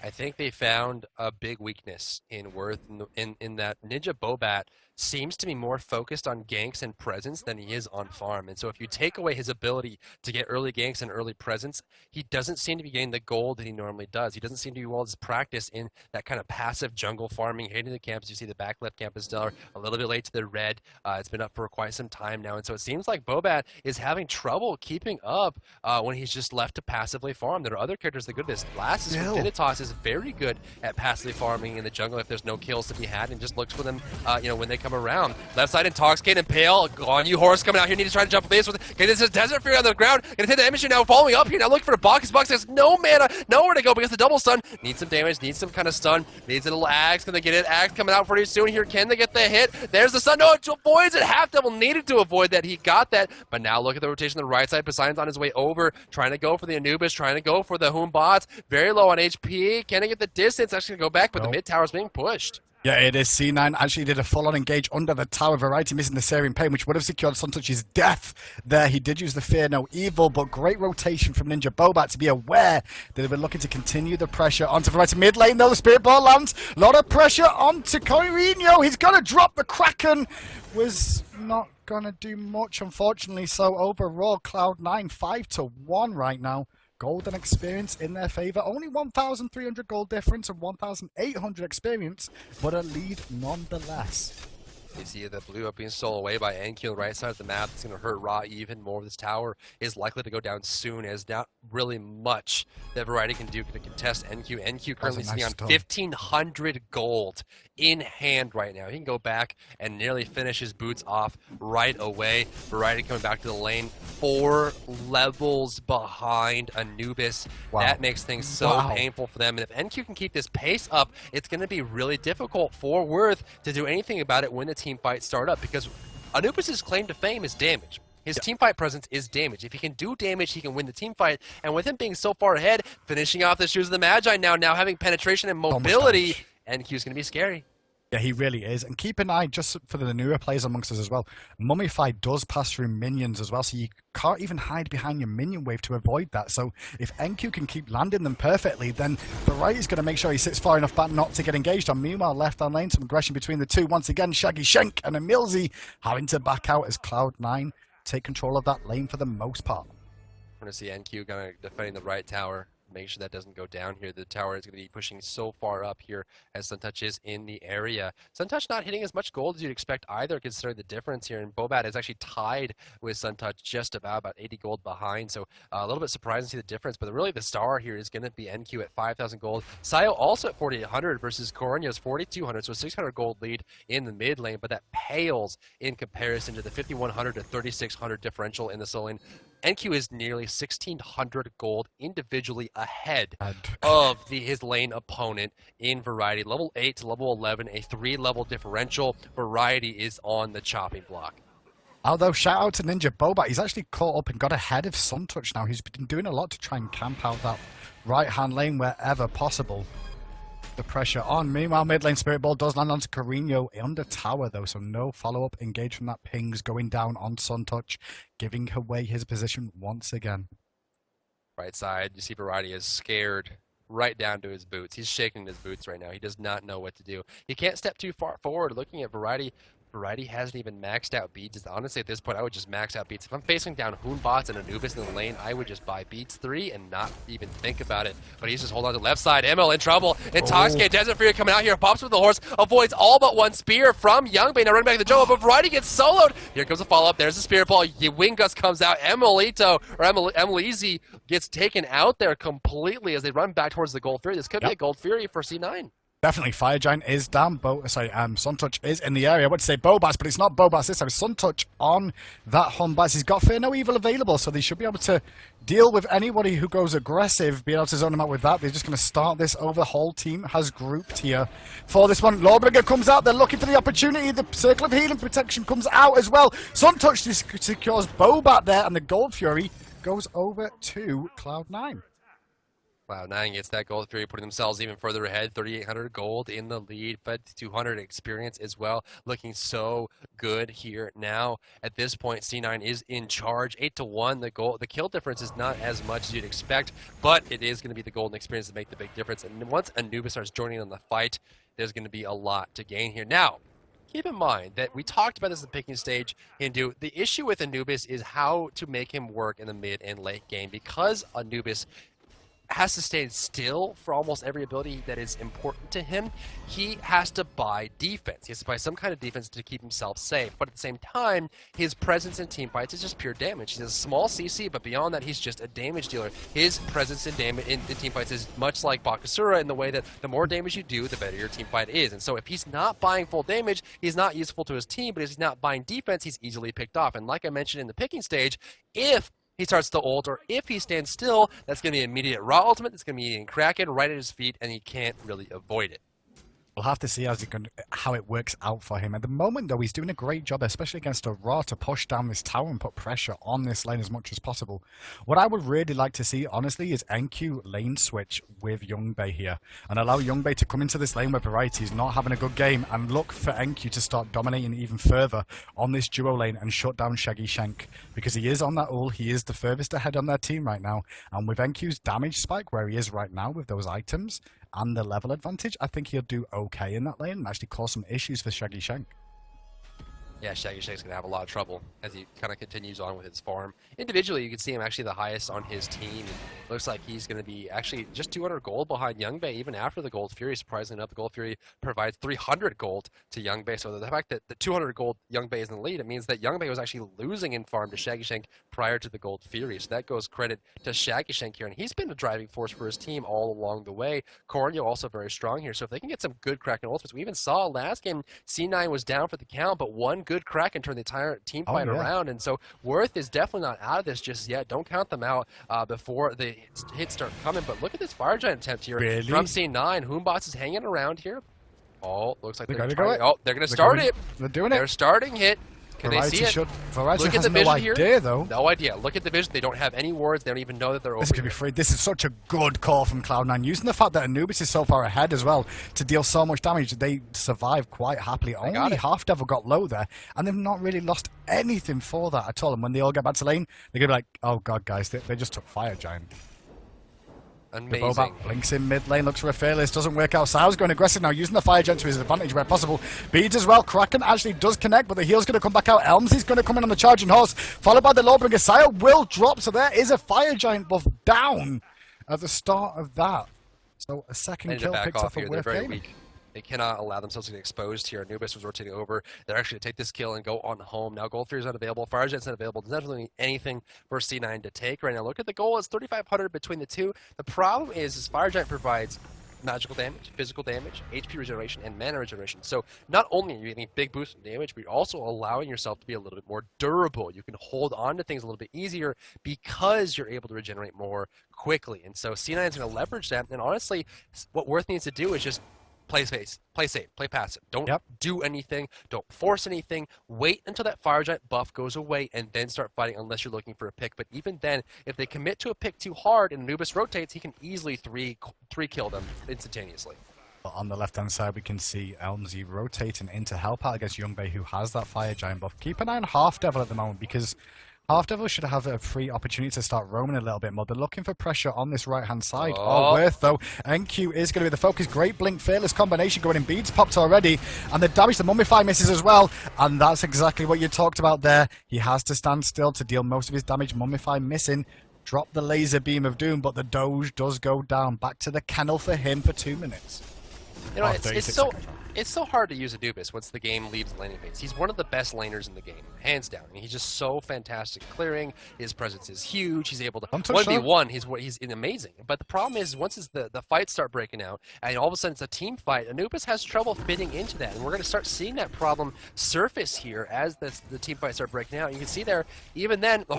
I think they found a big weakness in Worth in that Ninja Bobat seems to be more focused on ganks and presence than he is on farm. And so if you take away his ability to get early ganks and early presence, he doesn't seem to be getting the gold that he normally does. He doesn't seem to be well as practice in that kind of passive jungle farming, hitting the camps. You see the back left camp is still a little bit late to the red. It's been up for quite some time now. And so it seems like Bobat is having trouble keeping up when he's just left to passively farm. There are other characters that are good at this. Last is Dignitas is very good at passively farming in the jungle if there's no kills to be had, and just looks for them when they come around. Left side, Intoxicate and Pale. On you, Horse coming out here. Need to try to jump face with it. Okay, this is Desert Fury on the ground. Gonna take the image now, following up here. Now looking for a box. His box has no mana, nowhere to go because the double stun. Needs some damage, needs some kind of stun. Needs a little axe. Can they get it? Axe coming out pretty soon here. Can they get the hit? There's the stun. No, it avoids it. Half double needed to avoid that. He got that. But now look at the rotation on the right side. Poseidon's on his way over. Trying to go for the Anubis. Trying to go for the Bots. Very low on HP. Can he get the distance? Actually go back, but the mid tower is being pushed. Yeah, it is. C9 actually did a full-on engage under the tower. Variety missing the Searing Pain, which would have secured Suntouch's death there. He did use the Fear No Evil, but great rotation from Ninja Bobat to be aware that they were looking to continue the pressure onto Variety. Mid lane, though, the Spirit Ball lands. A lot of pressure onto Corinho. He's going to drop the Kraken. Was not going to do much, unfortunately. So overall, Cloud9 5-1 right now. Golden experience in their favor. Only 1,300 gold difference and 1,800 experience, but a lead nonetheless. You see the blue up being stolen away by NQ on the right side of the map. It's going to hurt Raw even more. This tower is likely to go down soon, as not really much that Variety can do to contest NQ. NQ currently sitting on 1,500 gold in hand right now. He can go back and nearly finish his boots off right away. Variety coming back to the lane, 4 levels behind Anubis. Wow. That makes things so painful for them. And if NQ can keep this pace up, it's going to be really difficult for Worth to do anything about it when the team fights start up, because Anubis' claim to fame is damage. His team fight presence is damage. If he can do damage, he can win the team fight. And with him being so far ahead, finishing off the Shoes of the Magi now having penetration and mobility, NQ's going to be scary. Yeah, he really is. And keep an eye, just for the newer players amongst us as well, Mummify does pass through minions as well, so you can't even hide behind your minion wave to avoid that. So if NQ can keep landing them perfectly, then Variety's going to make sure he sits far enough back not to get engaged on. Meanwhile, left on lane, some aggression between the two. Once again, Shaggy Shank and Emilzy having to back out as Cloud9 take control of that lane for the most part. We're going to see NQ kind of defending the right tower. Make sure that doesn't go down here. The tower is going to be pushing so far up here as Suntouch is in the area. Suntouch not hitting as much gold as you'd expect either, considering the difference here. And Bobat is actually tied with Suntouch just about 80 gold behind. So a little bit surprising to see the difference. But really the star here is going to be NQ at 5,000 gold. Sayo also at 4,800 versus Coronio's 4,200. So a 600 gold lead in the mid lane. But that pales in comparison to the 5,100 to 3,600 differential in the solo lane. NQ is nearly 1,600 gold individually ahead of his lane opponent in Variety. Level 8 to level 11, a 3-level differential. Variety is on the chopping block. Although, shout out to Ninja Bobat, he's actually caught up and got ahead of Suntouch now. He's been doing a lot to try and camp out that right-hand lane wherever possible. The pressure on. Meanwhile, mid lane Spirit Ball does land onto Corinho under tower though, so no follow-up engage from that pings going down on Suntouch, giving away his position once again. Right side, you see Variety is scared right down to his boots. He's shaking his boots right now. He does not know what to do. He can't step too far forward. Looking at Variety, Variety hasn't even maxed out beats. Honestly, at this point, I would just max out beats. If I'm facing down Bots and Anubis in the lane, I would just buy beats 3 and not even think about it. But he's just holding on to the left side. ML in trouble. Intoxicate, Desert Fury coming out here, pops with the horse, avoids all but one spear from Youngbane. Now running back to the jungle, but Variety gets soloed. Here comes a follow-up. There's the Spirit Ball. Wingus comes out. Emilzy gets taken out there completely as they run back towards the Gold Fury. This could be a Gold Fury for C9. Definitely, Fire Giant is down. Suntouch is in the area. I would say Bobas, but it's not Bobas this time. Suntouch on that Humbats. He's got Fear No Evil available, so they should be able to deal with anybody who goes aggressive, be able to zone him out with that. They're just going to start this over. The whole team has grouped here for this one. Lawbringer comes out. They're looking for the opportunity. The Circle of Healing Protection comes out as well. Suntouch secures Bobat there, and the Gold Fury goes over to Cloud9. Cloud9 gets that gold Fury, putting themselves even further ahead. 3,800 gold in the lead, but 200 experience as well. Looking so good here now. At this point, C9 is in charge. 8-1. The kill difference is not as much as you'd expect, but it is going to be the golden experience that make the big difference. And once Anubis starts joining in the fight, there's going to be a lot to gain here. Now, keep in mind that we talked about this in the picking stage, Hindu. The issue with Anubis is how to make him work in the mid and late game, because Anubis has to stand still for almost every ability that is important to him. He has to buy defense. He has to buy some kind of defense to keep himself safe. But at the same time, his presence in team fights is just pure damage. He's a small CC, but beyond that, he's just a damage dealer. His presence in team fights is much like Bakasura in the way that the more damage you do, the better your team fight is. And so if he's not buying full damage, he's not useful to his team, but if he's not buying defense, he's easily picked off. And like I mentioned in the picking stage, if he starts to ult, or if he stands still, that's going to be an immediate raw ultimate. That's going to be eating Kraken right at his feet, and he can't really avoid it. We'll have to see how it works out for him. At the moment, though, he's doing a great job, especially against a Raw, to push down this tower and put pressure on this lane as much as possible. What I would really like to see, honestly, is NQ lane switch with Youngbei here and allow Youngbei to come into this lane where Variety is not having a good game and look for NQ to start dominating even further on this duo lane and shut down Shaggy Shank, because he is on that ult. He is the furthest ahead on their team right now, and with NQ's damage spike where he is right now with those items and the level advantage, I think he'll do okay in that lane and actually cause some issues for Shaggy Shank. Yeah, Shaggy Shank's going to have a lot of trouble as he kind of continues on with his farm. Individually, you can see him actually the highest on his team. And looks like he's going to be actually just 200 gold behind Youngbei, even after the Gold Fury. Surprisingly enough, the Gold Fury provides 300 gold to Youngbei. So the fact that the 200 gold Youngbei is in the lead, it means that Youngbei was actually losing in farm to Shaggy Shank prior to the Gold Fury. So that goes credit to Shaggy Shank here. And he's been a driving force for his team all along the way. Corneo also very strong here. So if they can get some good Kraken ultimates, we even saw last game C9 was down for the count, but one good Kraken turned the entire team fight around. And so Worth is definitely not out of this just yet. Don't count them out before the hits start coming. But look at this Fire Giant attempt here from C9. Hoombots is hanging around here. Oh, looks like they're going to start it. They're doing it. They're starting it. Can Variety they see it? Variety Look at has the vision no here. idea, though. No idea. Look at the vision. They don't have any wards. They don't even know that they're over. This could be free. This is such a good call from Cloud9, using the fact that Anubis is so far ahead as well to deal so much damage. They survived quite happily. Only Half Devil got low there, and they've not really lost anything for that at all. And when they all get back to lane, they're going to be like, oh god, guys, they just took Fire Giant. Amazing. The Bobat blinks in mid lane, looks for a Fearless, doesn't work out. Sal's going aggressive now, using the Fire Giant to his advantage where possible. Beads as well. Kraken actually does connect, but the heal's going to come back out. Elmsy's going to come in on the charging horse, followed by the Lawbringer. Saya will drop, so there is a Fire Giant buff down at the start of that. So a second kill picked up a Worth game. They cannot allow themselves to get exposed here. Anubis was rotating over. They're actually going to take this kill and go on home. Now Gold Fury is not available. Fire Giant's not available. There's not really anything for C9 to take right now. Look at the goal. It's 3,500 between the two. The problem is Fire Giant provides magical damage, physical damage, HP regeneration, and mana regeneration. So not only are you getting big boost in damage, but you're also allowing yourself to be a little bit more durable. You can hold on to things a little bit easier because you're able to regenerate more quickly. And so C9 is going to leverage that. And honestly, what Worth needs to do is just play safe, play passive. Don't do anything. Don't force anything. Wait until that Fire Giant buff goes away and then start fighting unless you're looking for a pick. But even then, if they commit to a pick too hard and Anubis rotates, he can easily three kill them instantaneously. On the left-hand side, we can see Elmsy rotating in to help out against Youngbei, who has that Fire Giant buff. Keep an eye on Half Devil at the moment, because Half Devil should have a free opportunity to start roaming a little bit more. They're looking for pressure on this right-hand side. Oh, Worth, though. NQ is going to be the focus. Great Blink Fearless combination going in. Beads popped already. And the damage, the Mummify misses as well. And that's exactly what you talked about there. He has to stand still to deal most of his damage. Mummify missing. Drop the laser beam of doom, but the Doge does go down. Back to the kennel for him for 2 minutes. You know, it's so hard to use Anubis once the game leaves laning phase. He's one of the best laners in the game, hands down. I mean, he's just so fantastic at clearing. His presence is huge. He's able to 1v1. He's amazing. But the problem is once the fights start breaking out, and all of a sudden it's a team fight, Anubis has trouble fitting into that, and we're going to start seeing that problem surface here as the team fights start breaking out. You can see there, even then, there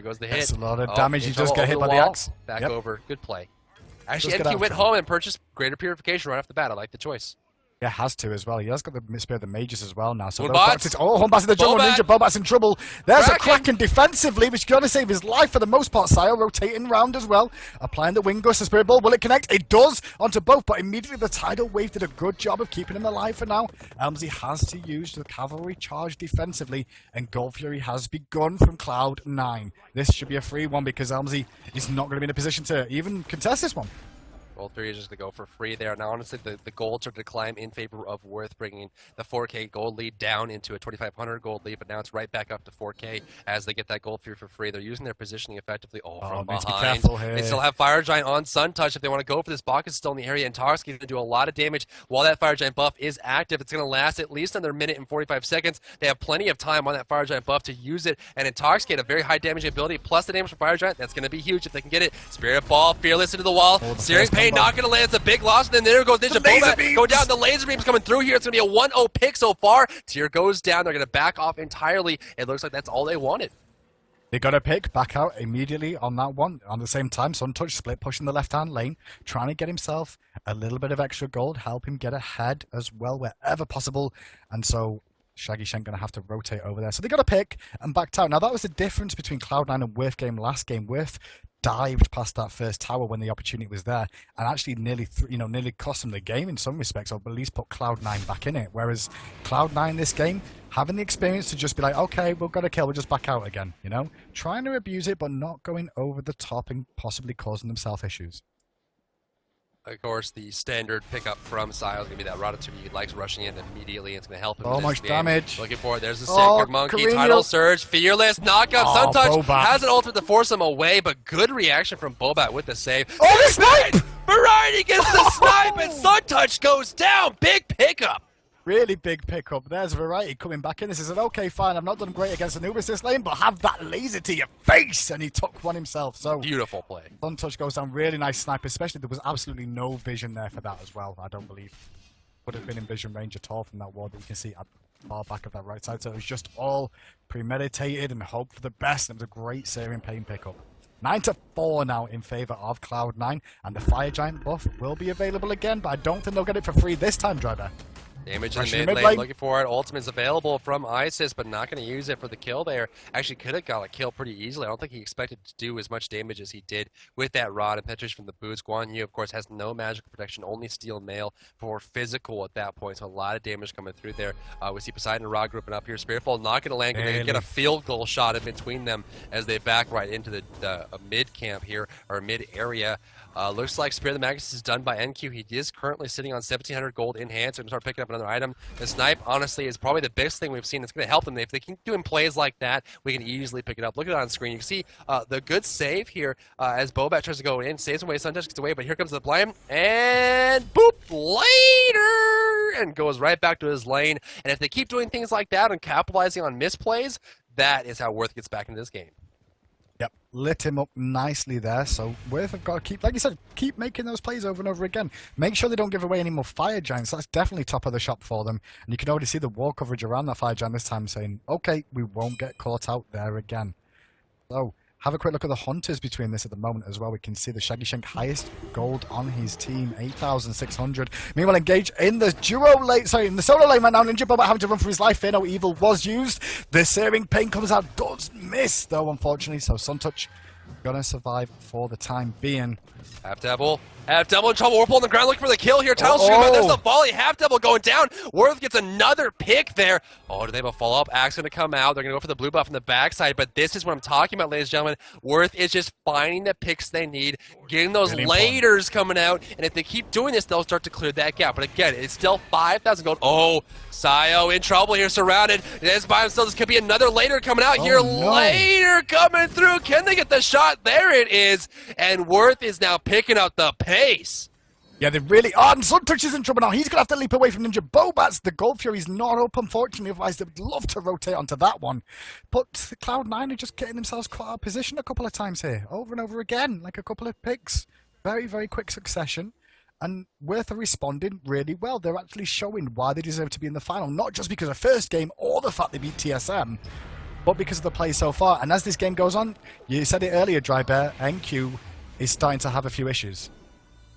goes the hit. That's a lot of damage. You just get hit by the axe. Back over. Good play. Actually, NQ went home and purchased Greater Purification right off the bat. I like the choice. Yeah, has to as well. He has got the Spear of the Mages as well now. So Hunbats. Hunbats in the jungle. Ninja Bobat's in trouble. There's a Kraken defensively, which is going to save his life for the most part. Sayo rotating round as well. Applying the Wing Gust. The Spirit Ball. Will it connect? It does onto both, but immediately the Tidal Wave did a good job of keeping him alive for now. Elmsy has to use the Cavalry charge defensively, and Gold Fury has begun from Cloud9. This should be a free one because Elmsy is not going to be in a position to even contest this one. Gold 3 is just going to go for free there. Now, honestly, the golds are to climb in favor of Worth, bringing the 4K gold lead down into a 2,500 gold lead, but now it's right back up to 4K as they get that gold for free. They're using their positioning effectively. From behind. Be careful here. They still have Fire Giant on Sun Touch if they want to go for this. Bak is still in the area, and Tarski is going to do a lot of damage while that Fire Giant buff is active. It's going to last at least another minute and 45 seconds. They have plenty of time on that Fire Giant buff to use it, and in Tarski had a very high damaging ability, plus the damage from Fire Giant. That's going to be huge if they can get it. Spirit Ball, Fearless into the wall. Searing Pain not going to land. It's a big loss, and then there goes Ninja Bobat. Go down, the laser beam's coming through here. It's going to be a 1-0 pick so far. Tier goes down. They're going to back off entirely. It looks like that's all they wanted. They got a pick back out immediately on that one. On the same time, Sun Touch split, pushing the left-hand lane, trying to get himself a little bit of extra gold, help him get ahead as well wherever possible. And so Shaggy Shank going to have to rotate over there. So they got a pick and backed out. Now, that was the difference between Cloud9 and Worth game last game. Worth dived past that first tower when the opportunity was there and actually nearly cost them the game in some respects, or at least put Cloud9 back in it. Whereas Cloud9 this game, having the experience to just be like, okay, we've got a kill, we'll just back out again, trying to abuse it but not going over the top and possibly causing themselves issues. Of course, the standard pickup from Sayo is going to be that Ratatouille. He likes rushing in immediately. It's going to help him. So much damage. Looking for it. There's the Sacred Monkey. Carino. Tidal Surge. Fearless. Knockup. Sun Touch has an ultimate to force him away, but good reaction from Bobat with the save. Oh, the snipe! Variety gets the snipe, and Sun Touch goes down. Big pickup. Really big pickup. There's Variety coming back in. This is an okay, fine. I've not done great against Anubis this lane, but have that laser to your face, and he took one himself. So beautiful play. Sun Touch goes down. Really nice snipe, especially there was absolutely no vision there for that as well. I don't believe would have been in vision range at all from that ward that you can see at the far back of that right side. So it was just all premeditated and hope for the best. And it was a great Searing Pain pickup. 9-4 now in favor of Cloud9, and the Fire Giant buff will be available again, but I don't think they'll get it for free this time, Drybear. Damage in the mid lane, looking for it. Ultimate's available from Isis, but not going to use it for the kill there. Actually, could have got a kill pretty easily. I don't think he expected to do as much damage as he did with that rod and penetration from the boots. Guan Yu, of course, has no magical protection, only steel mail for physical at that point, so a lot of damage coming through there. We see Poseidon and Rod grouping up here. Spiritfall not going to land. Going to get a field goal shot in between them as they back right into the mid camp here, or mid area. Looks like Spirit of the Magus is done by NQ. He is currently sitting on 1,700 gold in hand, so going to start picking up another item. The snipe, honestly, is probably the biggest thing we've seen that's going to help them. If they keep doing plays like that, we can easily pick it up. Look at it on screen. You can see the good save here as Bobat tries to go in, saves away, Sun Touch gets away, but here comes the blame, and boop, later, and goes right back to his lane. And if they keep doing things like that and capitalizing on misplays, that is how Worth gets back into this game. Yep, lit him up nicely there. So Worth have got to keep, like you said, keep making those plays over and over again. Make sure they don't give away any more Fire Giants. That's definitely top of the shop for them. And you can already see the wall coverage around that Fire Giant this time saying, okay, we won't get caught out there again. So have a quick look at the Hunters between this at the moment as well. We can see the Shaggy Shank highest gold on his team, 8,600. Meanwhile, engaged in the in the solo lane right now. Ninja Bobat having to run for his life. Fear No Evil was used. The Searing Pain comes out, does miss though, unfortunately. So Sun Touch gonna survive for the time being. Half double in trouble. Whirlpool on the ground looking for the kill here. Tidal Stream, there's the volley. Half double going down. Worth gets another pick there. Oh, do they have a follow-up? Axe going to come out. They're going to go for the blue buff from the backside, but this is what I'm talking about, ladies and gentlemen. Worth is just finding the picks they need, getting those laters coming out, and if they keep doing this, they'll start to clear that gap. But again, it's still 5,000 gold. Oh, Sayo in trouble here, surrounded. This by himself. This could be another later coming out here. No. Later coming through. Can they get the shot? There it is. And Worth is now picking up the pace. Yeah, they really are. And Sun Touch is in trouble now. He's going to have to leap away from Ninja Bobat's. The Gold Fury's not up, unfortunately. Otherwise, they would love to rotate onto that one. But Cloud9 are just getting themselves caught out of position a couple of times here. Over and over again. Like a couple of picks. Very, very quick succession. And Worth are responding really well. They're actually showing why they deserve to be in the final. Not just because of first game or the fact they beat TSM, but because of the play so far. And as this game goes on, you said it earlier, Drybear, NQ is starting to have a few issues.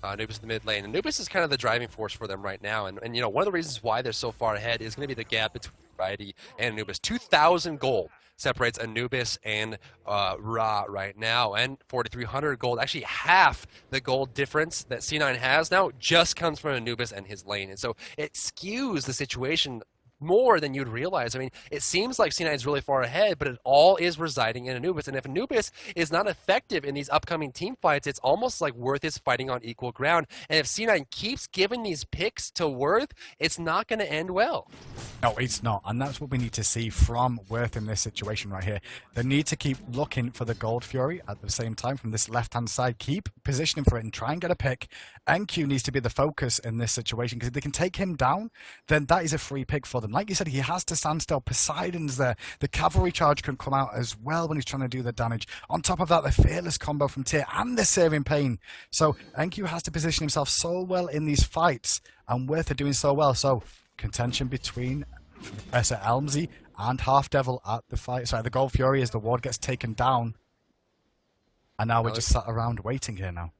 Anubis in the mid lane. Anubis is kind of the driving force for them right now. And you know, one of the reasons why they're so far ahead is going to be the gap between Variety and Anubis. 2,000 gold separates Anubis and Ra right now. And 4,300 gold, actually half the gold difference that C9 has now just comes from Anubis and his lane. And so it skews the situation more than you'd realize. I mean, it seems like C9 is really far ahead, but it all is residing in Anubis. And if Anubis is not effective in these upcoming team fights, it's almost like Worth is fighting on equal ground. And if C9 keeps giving these picks to Worth, it's not going to end well. No, it's not. And that's what we need to see from Worth in this situation right here. They need to keep looking for the Gold Fury at the same time from this left-hand side. Keep positioning for it and try and get a pick. NQ needs to be the focus in this situation, because if they can take him down, then that is a free pick for them. Like you said, he has to stand still. Poseidon's there. The cavalry charge can come out as well when he's trying to do the damage. On top of that, the fearless combo from Tyr and the Searing Pain. So NQ has to position himself so well in these fights, and Worth are doing so well. So contention between Professor Elmsey and Half Devil at the fight. Sorry, the Gold Fury as the ward gets taken down. And now we're just sat around waiting here now.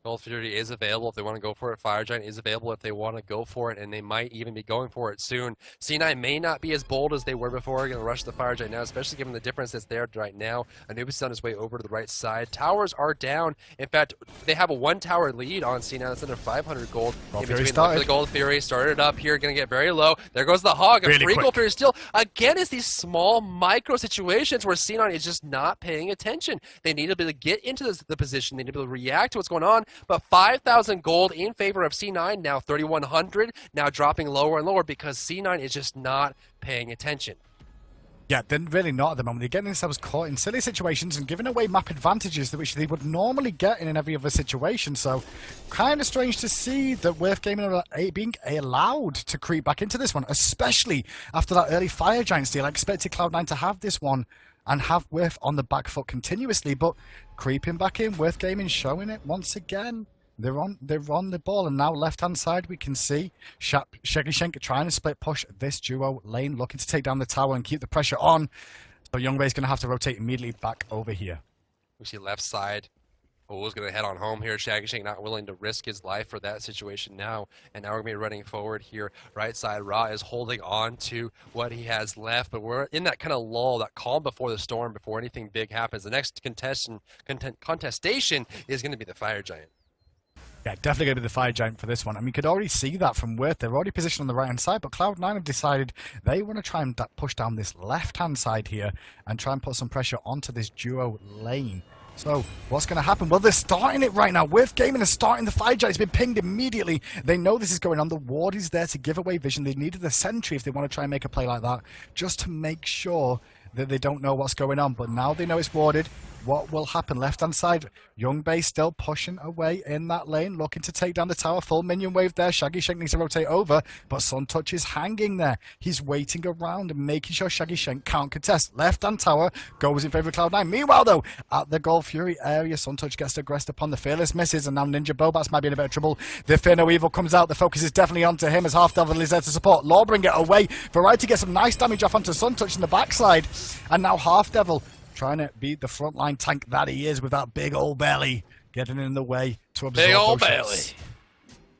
Gold Fury is available if they want to go for it. Fire Giant is available if they want to go for it, and they might even be going for it soon. C9 may not be as bold as they were before. They're going to rush the Fire Giant now, especially given the difference that's there right now. Anubis is on his way over to the right side. Towers are down. In fact, they have a 1-tower lead on C9. That's under 500 gold. Gold in Fury between the Gold Fury started up here, going to get very low. There goes the Hog. A free Gold Fury still. Again, it's these small micro situations where C9 is just not paying attention. They need to be able to get into the position. They need to be able to react to what's going on. But 5,000 gold in favor of C9, now 3,100, now dropping lower and lower because C9 is just not paying attention. Yeah, they're really not at the moment. They're getting themselves caught in silly situations and giving away map advantages which they would normally get in every other situation. So, kind of strange to see that Worth Gaming are being allowed to creep back into this one, especially after that early Fire Giant steal. I expected Cloud9 to have this one and have Worth on the back foot continuously, but creeping back in, Worth Gaming showing it once again. They're on the ball, and now left-hand side we can see Shaggy Shank trying to split push this duo lane, looking to take down the tower and keep the pressure on. So Youngbay's going to have to rotate immediately back over here. We see left side. Who's going to head on home here. Shaggy Shank not willing to risk his life for that situation now. And now we're going to be running forward here. Right side, Ra is holding on to what he has left. But we're in that kind of lull, that calm before the storm, before anything big happens. The next contestation is going to be the Fire Giant. Yeah, definitely going to be the Fire Giant for this one. I mean, you could already see that from Worth. They're already positioned on the right-hand side, but Cloud9 have decided they want to try and push down this left-hand side here and try and put some pressure onto this duo lane. So, what's going to happen? Well, they're starting it right now. Worth Gaming is starting the Fire Giant. It's been pinged immediately. They know this is going on. The ward is there to give away vision. They needed the sentry if they want to try and make a play like that, just to make sure that they don't know what's going on. But now they know it's warded. What will happen? Left-hand side, Youngbay still pushing away in that lane, looking to take down the tower. Full minion wave there. Shaggy Shank needs to rotate over, but Suntouch is hanging there. He's waiting around and making sure Shaggy Shank can't contest. Left-hand tower goes in favor of Cloud9. Meanwhile, though, at the Gold Fury area, Suntouch gets aggressed upon the Fearless, misses, and now Ninja Bobats might be in a bit of trouble. The Fear No Evil comes out. The focus is definitely onto him as Half Devil is there to support. Lawbringer away. Variety gets some nice damage off onto Suntouch in the backside, and now Half Devil trying to beat the frontline tank that he is with that big old belly, getting in the way to absorb big old those belly. shots.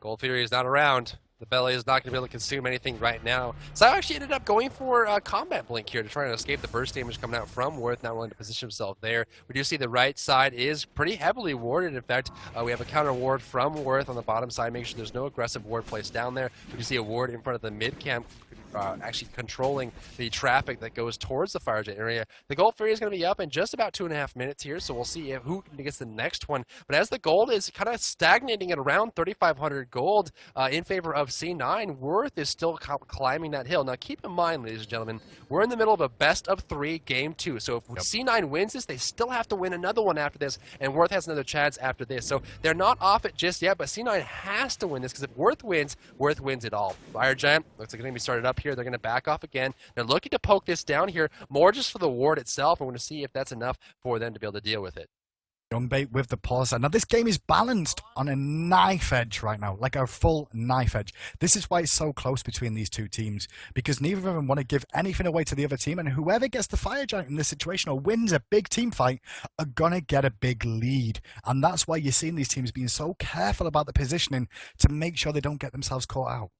Gold Fury is not around. The belly is not going to be able to consume anything right now. So I actually ended up going for a combat blink here to try and escape the burst damage coming out from Worth, not willing to position himself there. We do see the right side is pretty heavily warded. In fact, we have a counter ward from Worth on the bottom side, making sure there's no aggressive ward placed down there. We do see a ward in front of the mid camp, actually controlling the traffic that goes towards the Fire Giant area. The Gold Fury is going to be up in just about 2.5 minutes here, so we'll see who gets the next one. But as the gold is kind of stagnating at around 3,500 gold in favor of C9, Worth is still climbing that hill. Now keep in mind, ladies and gentlemen, we're in the middle of a best of 3 game 2. So if C9 wins this, they still have to win another one after this, and Worth has another chance after this. So they're not off it just yet, but C9 has to win this, because if Worth wins it all. Fire Giant looks like it's going to be started up here. They're going to back off again. They're looking to poke this down here, more just for the ward itself. I want to see if that's enough for them to be able to deal with it. Youngbait with the pause. Now, this game is balanced on a knife edge right now, like a full knife edge. This is why it's so close between these two teams, because neither of them want to give anything away to the other team, and whoever gets the Fire Giant in this situation or wins a big team fight are going to get a big lead. And that's why you're seeing these teams being so careful about the positioning to make sure they don't get themselves caught out.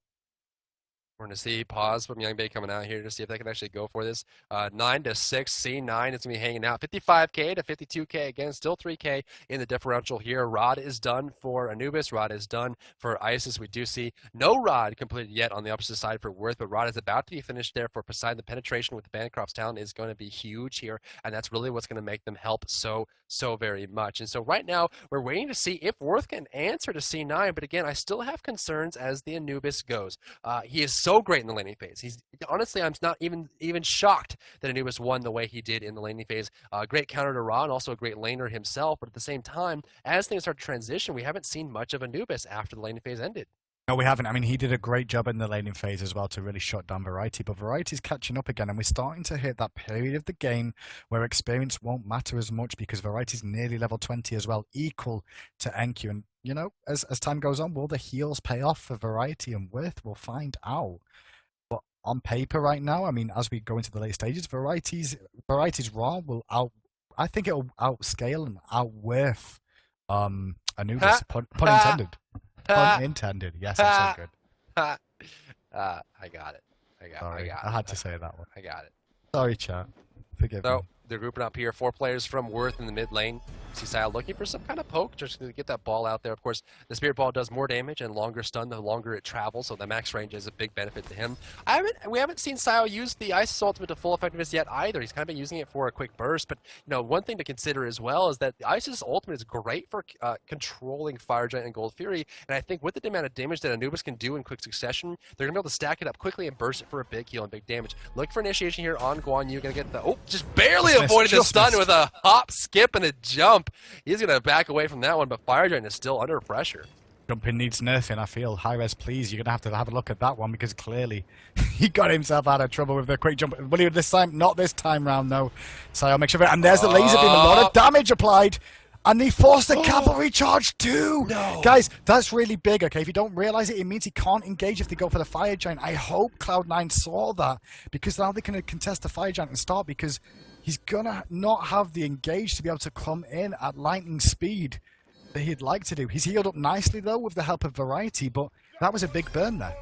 We're going to see pause from Youngbait coming out here to see if they can actually go for this. 9 to 6, C9 is going to be hanging out. 55K to 52K again, still 3K in the differential here. Rod is done for Anubis. Rod is done for Isis. We do see no Rod completed yet on the opposite side for Worth, but Rod is about to be finished there for Poseidon. The penetration with the Bancroft's talent is going to be huge here, and that's really what's going to make them help so very much. And so right now, we're waiting to see if Worth can answer to C9, but again, I still have concerns as the Anubis goes. He is so great in the laning phase. He's honestly, I'm not even shocked that Anubis won the way he did in the laning phase. Great counter to Ra, and also a great laner himself. But at the same time, as things start to transition, we haven't seen much of Anubis after the laning phase ended. No, we haven't. I mean, he did a great job in the laning phase as well to really shut down Variety, but Variety's catching up again, and we're starting to hit that period of the game where experience won't matter as much because Variety's nearly level 20 as well, equal to NQ. And, you know, as time goes on, will the heals pay off for Variety and Worth? We'll find out. But on paper right now, I mean, as we go into the late stages, Variety's Raw will I think it'll outscale and outworth Anubis, pun intended. Pun intended. Yes, I'm so good. I got it. I had to say that one. I got it. Sorry, chat. Forgive me. They're grouping up here. 4 players from Worth in the mid lane. See Sile looking for some kind of poke just to get that ball out there. Of course, the Spirit Ball does more damage and longer stun the longer it travels, so the max range is a big benefit to him. We haven't seen Sile use the Isis ultimate to full effectiveness yet either. He's kind of been using it for a quick burst, but you know, one thing to consider as well is that the Isis ultimate is great for controlling Fire Giant and Gold Fury, and I think with the amount of damage that Anubis can do in quick succession, they're going to be able to stack it up quickly and burst it for a big heal and big damage. Look for initiation here on Guan Yu. Going to get the, just barely avoided the stun with a hop, skip, and a jump. He's going to back away from that one, but Fire Giant is still under pressure. Jumping needs nerfing, I feel. Hi-rez, please. You're going to have a look at that one because clearly he got himself out of trouble with the quick jump. Will he this time? Not this time round, though. So I'll make sure of it. And there's the laser beam. A lot of damage applied. And he forced the cavalry charge too! No. Guys, that's really big, okay? If you don't realize it, it means he can't engage if they go for the Fire Giant. I hope Cloud9 saw that, because now they can contest the Fire Giant and start, because he's gonna not have the engage to be able to come in at lightning speed that he'd like to do. He's healed up nicely, though, with the help of Variety, but that was a big burn there.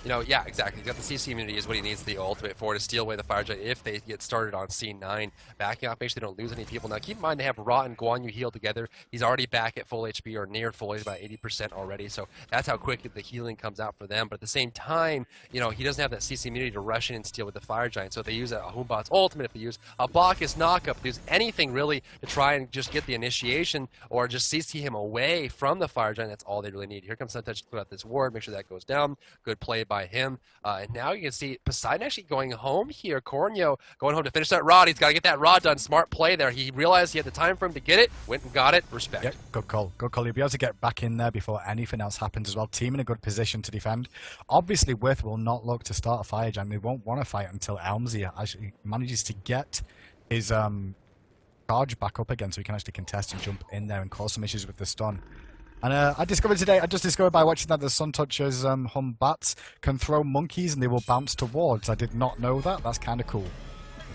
You know, yeah, exactly. He's got the CC immunity is what he needs the ultimate for to steal away the Fire Giant if they get started on C9. Backing off, make sure they don't lose any people. Now, keep in mind they have Ra and Guan Yu healed together. He's already back at full HP or near full. He's about 80% already, so that's how quick the healing comes out for them. But at the same time, you know, he doesn't have that CC immunity to rush in and steal with the Fire Giant. So if they use a Humbot's ultimate, if they use a Bacchus knockup, use anything really to try and just get the initiation or just CC him away from the Fire Giant, that's all they really need. Here comes Suntouch to clear out this ward, make sure that goes down. Good play by him. And now you can see Poseidon actually going home here. Cornio going home to finish that rod. He's got to get that rod done. Smart play there. He realized he had the time for him to get it. Went and got it. Respect. Yep, good call. Good call. He'll be able to get back in there before anything else happens as well. Team in a good position to defend. Obviously, Worth will not look to start a Fire Giant. They won't want to fight until Elmsy actually manages to get his charge back up again so he can actually contest and jump in there and cause some issues with the stun. And I just discovered by watching that the Suntouchers Humbats can throw monkeys and they will bounce towards. I did not know that. That's kind of cool.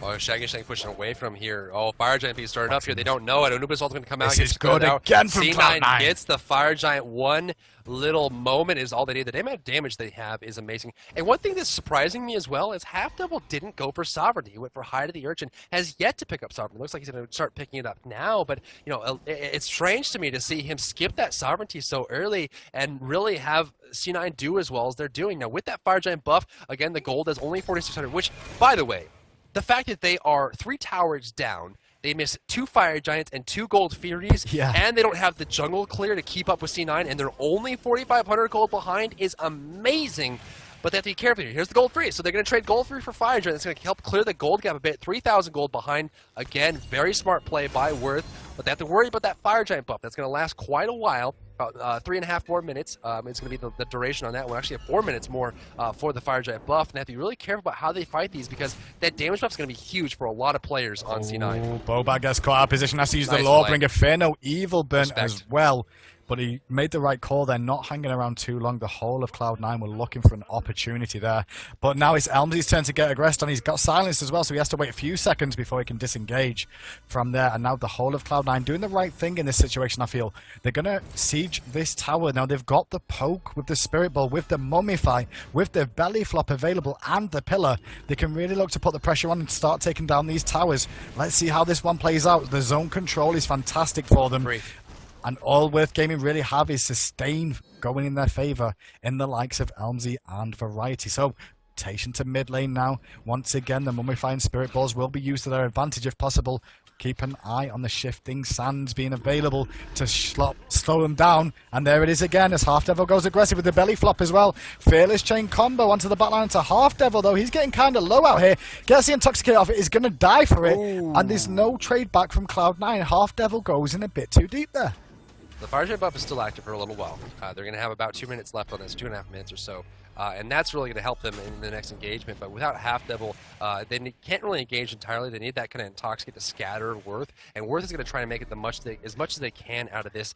Oh, Shaggy pushing away from here. Oh, Fire Giant being started up here. They don't know it. Anubis ultimate going to come out. This is good again from C9 Cloud9. gets the Fire Giant. One little moment is all they need. The amount of damage they have is amazing. And one thing that's surprising me as well is Half Double didn't go for Sovereignty. He went for High to the Urchin. Has yet to pick up Sovereignty. Looks like he's going to start picking it up now. But, you know, it's strange to me to see him skip that Sovereignty so early and really have C9 do as well as they're doing. Now, with that Fire Giant buff, again, the gold is only 4,600, which, by the way, the fact that they are 3 towers down, they miss 2 Fire Giants and 2 Gold Furies, and they don't have the jungle clear to keep up with C9, and they're only 4,500 gold behind is amazing. But they have to be careful here. Here's the Gold Free, so they're going to trade Gold Free for Fire Giant. That's going to help clear the gold gap a bit. 3,000 gold behind. Again, very smart play by Worth, but they have to worry about that Fire Giant buff. That's going to last quite a while. about 3.5 more minutes. It's going to be the duration on that one. Actually, 4 minutes more for the Fire Giant buff. And they have to be really careful about how they fight these because that damage buff is going to be huge for a lot of players on C9. Bobag gets caught out of position. Has to use Nice the Lore play. Bringer. Fear no evil burn Respect. as well. But he made the right call there, not hanging around too long. The whole of Cloud9 were looking for an opportunity there. But now it's Elmsy's turn to get aggressed, and he's got silenced as well, so he has to wait a few seconds before he can disengage from there. And now the whole of Cloud9 doing the right thing in this situation, I feel. They're going to siege this tower. Now they've got the poke with the Spirit Ball, with the Mummify, with the Belly Flop available, and the Pillar. They can really look to put the pressure on and start taking down these towers. Let's see how this one plays out. The zone control is fantastic for them. Great. And all Worth Gaming really have is sustain going in their favour in the likes of Elmsy and Variety. So, rotation to mid lane now. Once again, the Mummifying Spirit Balls will be used to their advantage if possible. Keep an eye on the shifting sands being available to slow them down. And there it is again as Half Devil goes aggressive with the belly flop as well. Fearless Chain combo onto the backline to Half Devil, though. He's getting kind of low out here. Gets the Intoxicate off it. He's going to die for it. Ooh. And there's no trade back from Cloud9. Half Devil goes in a bit too deep there. The Fire Giant buff is still active for a little while. They're going to have about 2 minutes left on this, 2.5 minutes or so. And that's really going to help them in the next engagement. But without Half Devil, they can't really engage entirely. They need that kind of Intoxicate to scatter Worth. And Worth is going to try and make it as much as they can out of this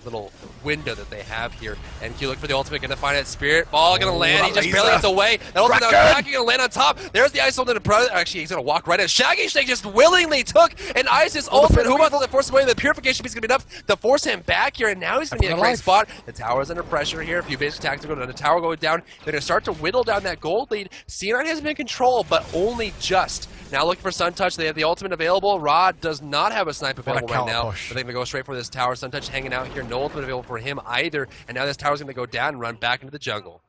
little window that they have here. And if you look for the ultimate, going to find it. Spirit Ball going to land. He just barely gets away. That ultimate going to land on top. There's the Ice Ultimate. Actually, he's going to walk right in. Shaggy Snake just willingly took an Isis ultimate. Who wants to force him away? The Purification piece is going to be enough to force him back here. And now he's going to be in a great spot. The tower's under pressure here. A few basic attacks go down. The tower going down. They're going to start to whittle down that gold lead. C9 has been in control, but only just. Now looking for Sun Touch. They have the ultimate available. Rod does not have a snipe available right now. But they're going to go straight for this tower. Sun Touch hanging out here. No ultimate available for him either. And now this tower's going to go down and run back into the jungle.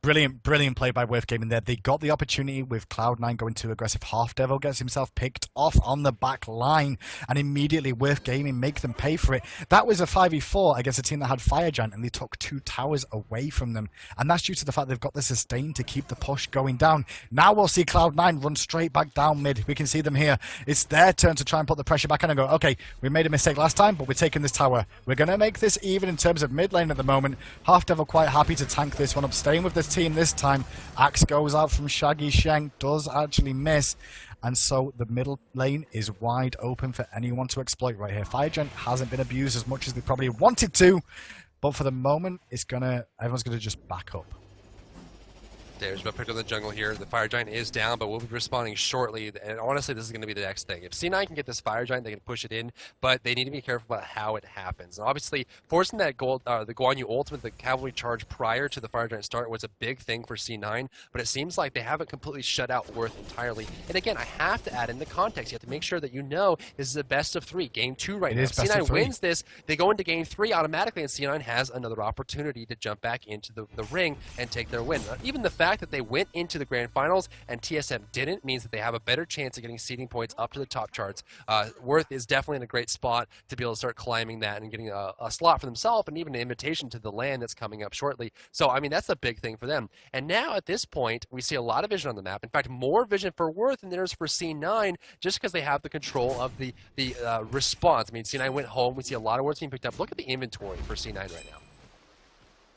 Brilliant, brilliant play by Worth Gaming there. They got the opportunity with Cloud9 going too aggressive. Half Devil gets himself picked off on the back line, and immediately Worth Gaming make them pay for it. That was a 5v4 against a team that had Fire Giant, and they took 2 towers away from them. And that's due to the fact they've got the sustain to keep the push going down. Now we'll see Cloud9 run straight back down mid. We can see them here. It's their turn to try and put the pressure back on and go, okay, we made a mistake last time, but we're taking this tower. We're going to make this even in terms of mid lane at the moment. Half Devil quite happy to tank this one up, staying with this team this time. Axe goes out from Shaggy Shank, does actually miss, and so the middle lane is wide open for anyone to exploit right here. Fire Giant hasn't been abused as much as they probably wanted to, but for the moment, everyone's gonna just back up. There's a pick on the jungle here. The Fire Giant is down, but we'll be responding shortly. And honestly, this is going to be the next thing. If C9 can get this Fire Giant, they can push it in, but they need to be careful about how it happens. And obviously, forcing that the Guan Yu ultimate, the cavalry charge prior to the Fire Giant start was a big thing for C9, but it seems like they haven't completely shut out Worth entirely. And again, I have to add in the context. You have to make sure that you know this is a best of 3, game 2 right now. If C9 wins this, they go into game 3 automatically, and C9 has another opportunity to jump back into the ring and take their win. Even the fact that they went into the grand finals and TSM didn't means that they have a better chance of getting seeding points up to the top charts. Worth is definitely in a great spot to be able to start climbing that and getting a slot for themselves and even an invitation to the LAN that's coming up shortly. So, I mean, that's a big thing for them. And now at this point, we see a lot of vision on the map. In fact, more vision for Worth than there is for C9 just because they have the control of the response. I mean, C9 went home. We see a lot of words being picked up. Look at the inventory for C9 right now.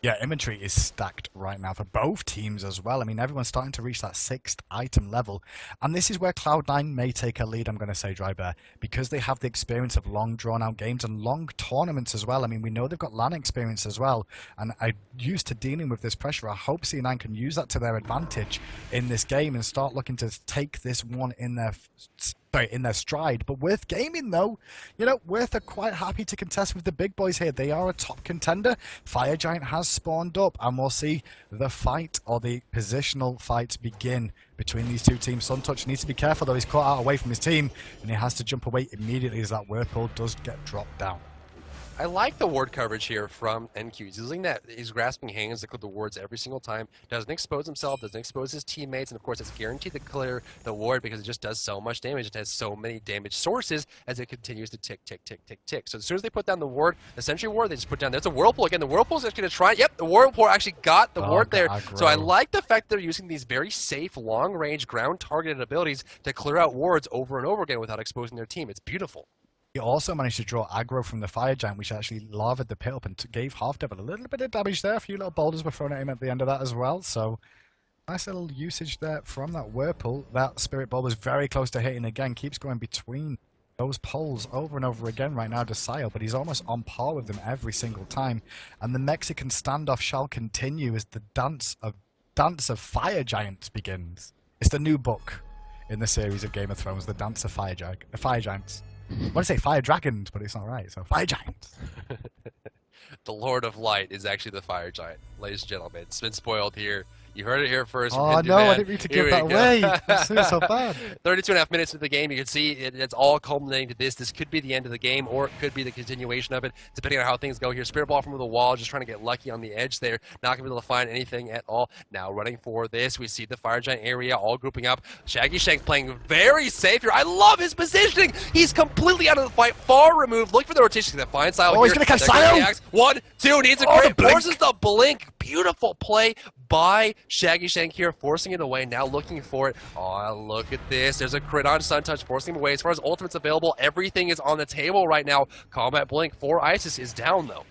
Yeah, inventory is stacked right now for both teams as well. I mean, everyone's starting to reach that 6th item level. And this is where Cloud9 may take a lead, I'm going to say, Drybear, because they have the experience of long, drawn-out games and long tournaments as well. I mean, we know they've got LAN experience as well. And I'm used to dealing with this pressure. I hope C9 can use that to their advantage in this game and start looking to take this one in their stride. But Worth Gaming, though, you know, Worth are quite happy to contest with the big boys here. They are a top contender. Fire Giant has spawned up, and we'll see the fight, or the positional fight, begin between these two teams. Suntouch needs to be careful, though. He's caught out away from his team, and he has to jump away immediately as that Whirlpool does get dropped down. I like the ward coverage here from NQ. He's using that, he's grasping hands to clip the wards every single time. Doesn't expose himself, doesn't expose his teammates, and of course it's guaranteed to clear the ward because it just does so much damage. It has so many damage sources as it continues to tick, tick, tick, tick, tick. So as soon as they put down the ward, the sentry ward, they just put down, there's a Whirlpool again. The Whirlpool's actually going to try, yep, the Whirlpool actually got the ward there. So I like the fact they're using these very safe, long-range, ground-targeted abilities to clear out wards over and over again without exposing their team. It's beautiful. He also managed to draw aggro from the Fire Giant, which actually lavaed the pit up and gave Half Devil a little bit of damage there. A few little boulders were thrown at him at the end of that as well. So nice little usage there from that Whirlpool. That Spirit Ball was very close to hitting again. Keeps going between those poles over and over again right now to Sile, but he's almost on par with them every single time. And the Mexican standoff shall continue as the dance of Fire Giants begins. It's the new book in the series of Game of Thrones, the Dance of Fire Giants. I want to say Fire Dragons, but it's not right. So Fire Giants. The Lord of Light is actually the Fire Giant, ladies and gentlemen. It's been spoiled here. You heard it here first. Oh, no, I didn't mean to give that away. That's so bad. 32.5 minutes into the game. You can see it's all culminating to this. This could be the end of the game, or it could be the continuation of it, depending on how things go here. Spirit Ball from the wall, just trying to get lucky on the edge there. Not going to be able to find anything at all. Now running for this, we see the Fire Giant area all grouping up. Shaggy Shank playing very safe here. I love his positioning. He's completely out of the fight, far removed. Look for the rotation. He's going to find Sile here. He's going to catch Sile. 1, 2, needs a crit. Forces the blink. Beautiful play by Shaggy Shank here, forcing it away, now looking for it. Oh, look at this. There's a crit on Sun Touch, forcing him away. As far as ultimates available, everything is on the table right now. Combat Blink for Isis is down, though.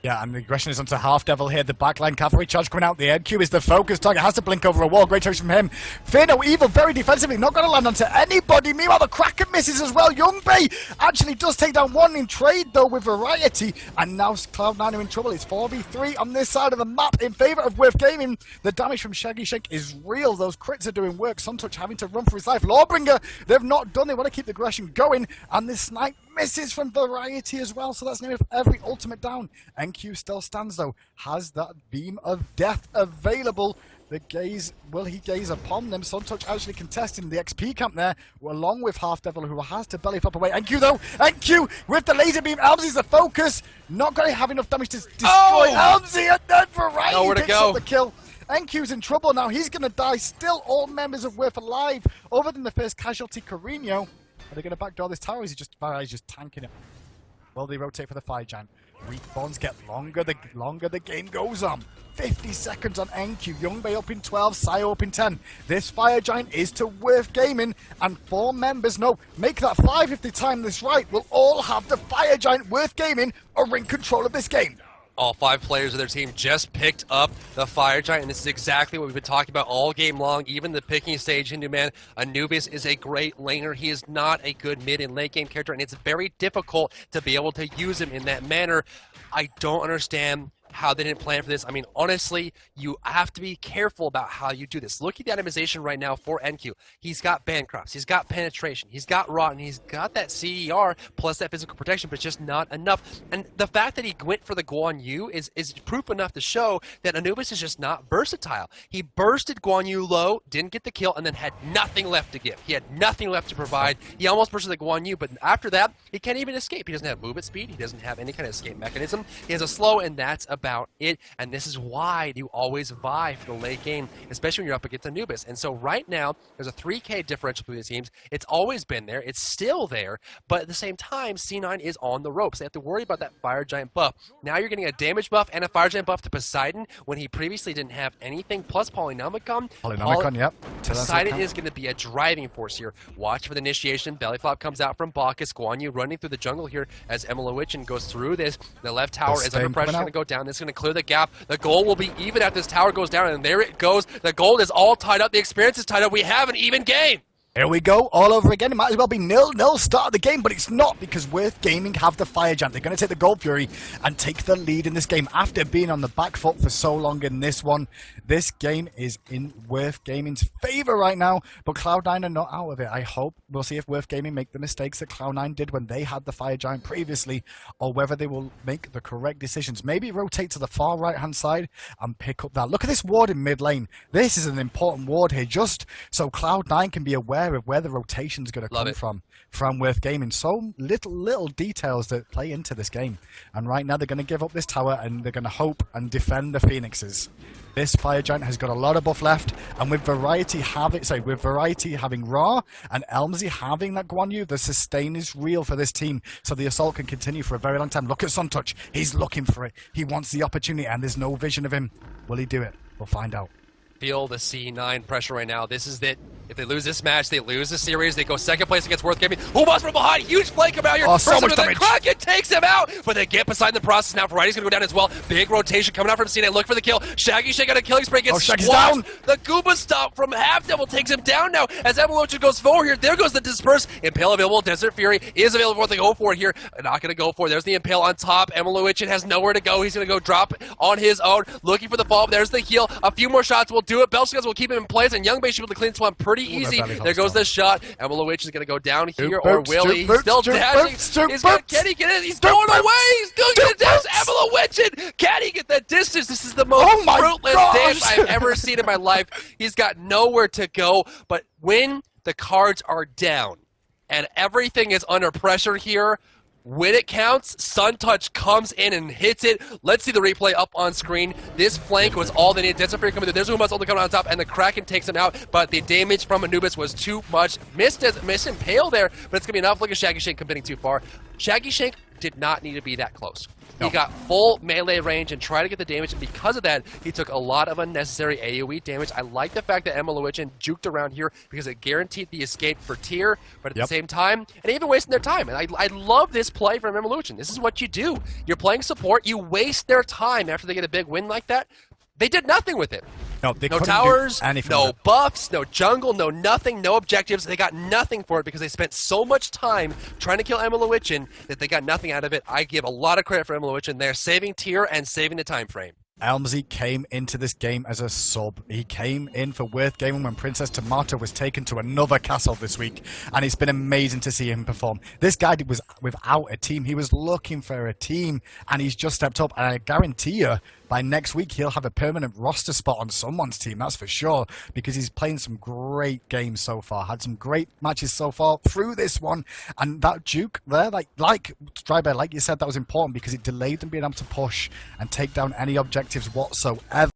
Yeah, and the aggression is onto Half Devil here. The backline cavalry charge coming out. The NQ is the focus target. Has to blink over a wall. Great choice from him. Fear No Evil, very defensively. Not going to land onto anybody. Meanwhile, the Kraken misses as well. Young Bay actually does take down one in trade, though, with Variety. And now Cloud9 are in trouble. It's 4v3 on this side of the map in favor of Whiff Gaming. The damage from Shaggy Shank is real. Those crits are doing work. Suntouch having to run for his life. Lawbringer, they've not done. They want to keep the aggression going. And this snipe misses from Variety as well, so that's nearly every ultimate down. NQ still stands though, has that beam of death available. The gaze, will he gaze upon them? Suntouch actually contesting the XP camp there, along with Half Devil, who has to belly flop away. NQ though, NQ with the laser beam. Elmsy's the focus, not going to have enough damage to destroy Elmsy, and then Variety picks up the kill. NQ's in trouble now, he's going to die. Still all members of Whiff alive, other than the first casualty, Carino. Are they going to backdoor this tower, or is he just tanking it? Well, they rotate for the Fire Giant. Weak bonds get longer the longer the game goes on. 50 seconds on NQ. Youngbay up in 12, Sayo up in 10. This Fire Giant is to Whiff Gaming, and 4 members, no, make that 5 if they time this right, will all have the Fire Giant Whiff Gaming are in control of this game. All 5 players of their team just picked up the Fire Giant, and this is exactly what we've been talking about all game long, even the picking stage. Hindu Man, Anubis is a great laner. He is not a good mid and late game character, and it's very difficult to be able to use him in that manner. I don't understand how they didn't plan for this. I mean, honestly, you have to be careful about how you do this. Look at the itemization right now for NQ. He's got Bancrofts, he's got Penetration, he's got Rotten, he's got that CER plus that physical protection, but it's just not enough. And the fact that he went for the Guan Yu is proof enough to show that Anubis is just not versatile. He bursted Guan Yu low, didn't get the kill, and then had nothing left to give. He had nothing left to provide. He almost bursted the Guan Yu, but after that, he can't even escape. He doesn't have movement speed, he doesn't have any kind of escape mechanism. He has a slow, and that's about it. And this is why you always vie for the late game, especially when you're up against Anubis. And so right now, there's a 3K differential between the teams. It's always been there. It's still there. But at the same time, C9 is on the ropes. They have to worry about that Fire Giant buff. Now you're getting a damage buff and a Fire Giant buff to Poseidon when he previously didn't have anything, plus Polynomicon. Yep. Poseidon is going to be a driving force here. Watch for the initiation. Belly flop comes out from Bacchus. Guan Yu running through the jungle here as Emelowichin goes through this. The left tower is under pressure. It's going to go down. This is going to clear the gap. The goal will be even after this tower goes down, and there it goes. The gold is all tied up. The experience is tied up. We have an even game. Here we go, all over again. It might as well be 0-0 start of the game, but it's not, because Whiff Gaming have the Fire Giant. They're going to take the Gold Fury and take the lead in this game after being on the back foot for so long in this one. This game is in Whiff Gaming's favor right now, but Cloud9 are not out of it. I hope we'll see if Whiff Gaming make the mistakes that Cloud9 did when they had the Fire Giant previously, or whether they will make the correct decisions. Maybe rotate to the far right-hand side and pick up that. Look at this ward in mid lane. This is an important ward here, just so Cloud9 can be aware of where the rotation is going to come from Whiff Gaming. So little details that play into this game. And right now they're going to give up this tower, and they're going to hope and defend the Phoenixes. This Fire Giant has got a lot of buff left, and with Variety having Ra and Elmsy having that Guan Yu, the sustain is real for this team, so the assault can continue for a very long time. Look at Suntouch. He's looking for it. He wants the opportunity, and there's no vision of him. Will he do it? We'll find out. feel the C9 pressure right now. This is it. If they lose this match, they lose the series. They go second place against Worth Gaming. Who from behind? Huge flank come out here. Oh, so much damage. Kraken takes him out, but they get beside the process now. Variety's going to go down as well. Big rotation coming out from C9. Look for the kill. Shaggy Shake on a killing spree. Gets Shaggy's squashed. down. The Goomba Stomp from Half Devil takes him down now. As Evolution goes forward here, there goes the Disperse. Impale available. Desert Fury is available. They go for it here. Not going to go for it. There's the Impale on top. Evolution has nowhere to go. He's going to go drop on his own. Looking for the fall. There's the heal. A few more shots will do it. Belshguns will keep him in place, and Young Bay should be able to clean this one pretty easy. There goes the shot. Evolution is going to go down here, or will he? He's still dashing. Can he get it? He's going away. He's doing the dash. Evolution. Can he get that distance? This is the most fruitless dance I've ever seen in my life. He's got nowhere to go. But when the cards are down and everything is under pressure here, when it counts, Suntouch comes in and hits it. Let's see the replay up on screen. This flank was all they needed. Desert Fury coming through. There's Uma's only coming on top, and the Kraken takes him out, but the damage from Anubis was too much. Missed Impale there, but it's going to be enough. Look at Shaggy Shank committing too far. Shaggy Shank did not need to be that close. No. He got full melee range and tried to get the damage, and because of that, he took a lot of unnecessary AoE damage. I like the fact that Evolution juked around here because it guaranteed the escape for Tier, but at the same time, and even wasting their time. And I love this play from Evolution. This is what you do. You're playing support. You waste their time after they get a big win like that. They did nothing with it. No, they no towers, no buffs, no jungle, no nothing, no objectives. They got nothing for it because they spent so much time trying to kill Evolution that they got nothing out of it. I give a lot of credit for Evolution. They're saving Tier and saving the time frame. Elmsy came into this game as a sub. He came in for Worth Gaming when Princess Tomato was taken to another castle this week, and it's been amazing to see him perform. This guy was without a team. He was looking for a team, and he's just stepped up, and I guarantee you, by next week, he'll have a permanent roster spot on someone's team, that's for sure, because he's playing some great games so far, had some great matches so far through this one, and that juke there, like Drybear, like you said, that was important because it delayed them being able to push and take down any objectives whatsoever.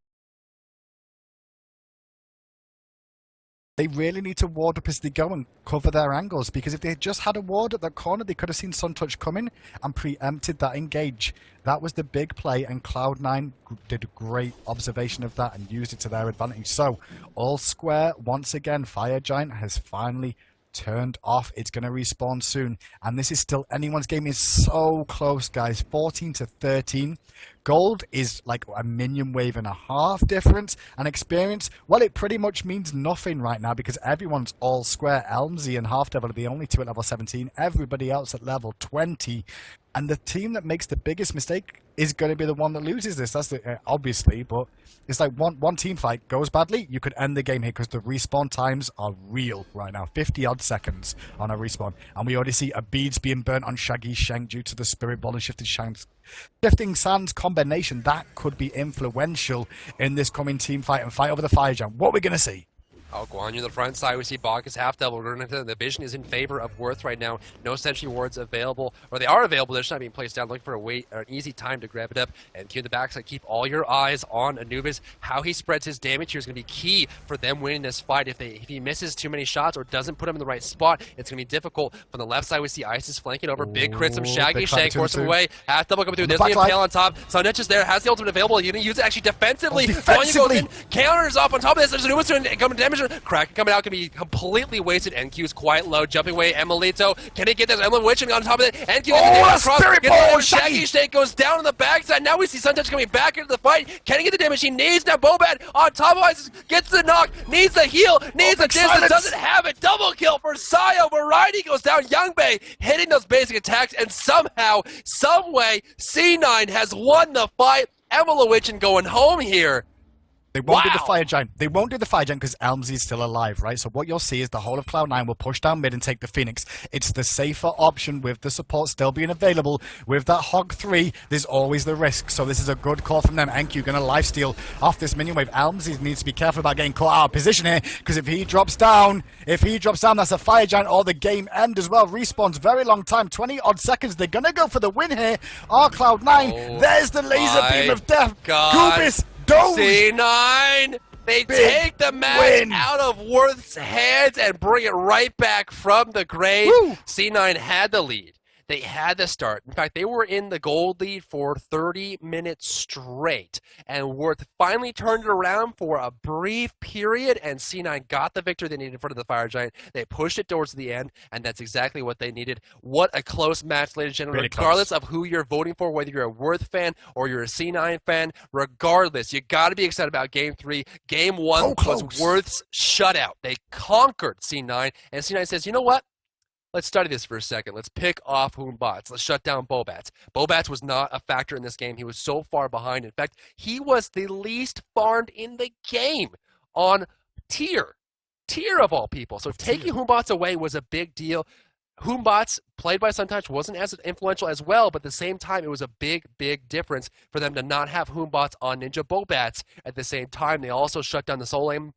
They really need to ward up as they go and cover their angles, because if they had just had a ward at that corner, they could have seen Suntouch coming and preempted that engage. That was the big play, and Cloud9 did a great observation of that and used it to their advantage. So, all square, once again, Fire Giant has finally turned off. It's going to respawn soon, and this is still anyone's game. Is so close, guys. 14-13. Gold is like a minion wave and a half difference, and experience, well, it pretty much means nothing right now because everyone's all square. Elmsy and Half Devil are the only two at level 17, everybody else at level 20, and the team that makes the biggest mistake is going to be the one that loses this. That's the, obviously, but it's like one team fight goes badly, you could end the game here because the respawn times are real right now. 50 odd seconds on a respawn, and we already see a beads being burnt on Shaggy Shank due to the Spirit Ball and Shifting Sands combination. That could be influential in this coming team fight and fight over the Fire Giant. What are we going to see? Oh, Guan Yu on the front side. We see Bacchus Half Devil. The vision is in favor of Worth right now. No sentry wards available, or they are available. They're just not being placed down. Looking for an easy time to grab it up. And Q in the backside. Keep all your eyes on Anubis. How he spreads his damage here is going to be key for them winning this fight. If he misses too many shots or doesn't put him in the right spot, it's going to be difficult. From the left side, we see Isis flanking over. Big crits from Shaggy Shank. Force him away. Half Devil coming through. There's the Impale on top. Sunnetch is there. Has the ultimate available. You're going to use it actually defensively. Guan Yu goes in. Counters off on top of this. There's Anubis coming to damage. Kraken coming out. Can be completely wasted. NQ's quite low. Jumping away. Emilito. Can he get this? Emily Witching on top of it. NQ gets the Spirit Ball! Shaggy Snake goes down on the backside. Now we see Suntouch coming back into the fight. Can he get the damage he needs? Now Bobat on top of Isis gets the knock. Needs the heal. Needs the distance. Doesn't have it. Double kill for Sayo. Variety goes down. Young Bay hitting those basic attacks. And somehow, someway, C9 has won the fight. Evolution going home here. They won't do the Fire Giant. They won't do the Fire Giant because Elmsy is still alive, right? So what you'll see is the whole of Cloud9 will push down mid and take the Phoenix. It's the safer option with the support still being available. With that Hog 3, there's always the risk. So this is a good call from them. NQ going to lifesteal off this minion wave. Elmsy needs to be careful about getting caught out of position here because if he drops down, that's a Fire Giant or the game end as well. Respawns very long time, 20 odd seconds. They're going to go for the win here. Cloud9, there's the laser beam of death. Goobis. C9, they take the match out of Worth's hands and bring it right back from the grave. Woo. C9 had the lead. They had to start. In fact, they were in the gold lead for 30 minutes straight. And Worth finally turned it around for a brief period, and C9 got the victory they needed in front of the Fire Giant. They pushed it towards the end, and that's exactly what they needed. What a close match, ladies and gentlemen. Really regardless close of who you're voting for, whether you're a Worth fan or you're a C9 fan, regardless, you got to be excited about Game 3. Game 1 was Worth's shutout. They conquered C9, and C9 says, you know what? Let's study this for a second. Let's pick off Hoombots. Let's shut down Bobats. Bobats was not a factor in this game. He was so far behind. In fact, he was the least farmed in the game on tier. Tier of all people. So taking Hoombots away was a big deal. Hoombots, played by Suntouch, wasn't as influential as well, but at the same time, it was a big, big difference for them to not have Hoombots on Ninja Bobats at the same time. They also shut down the Soul Lane.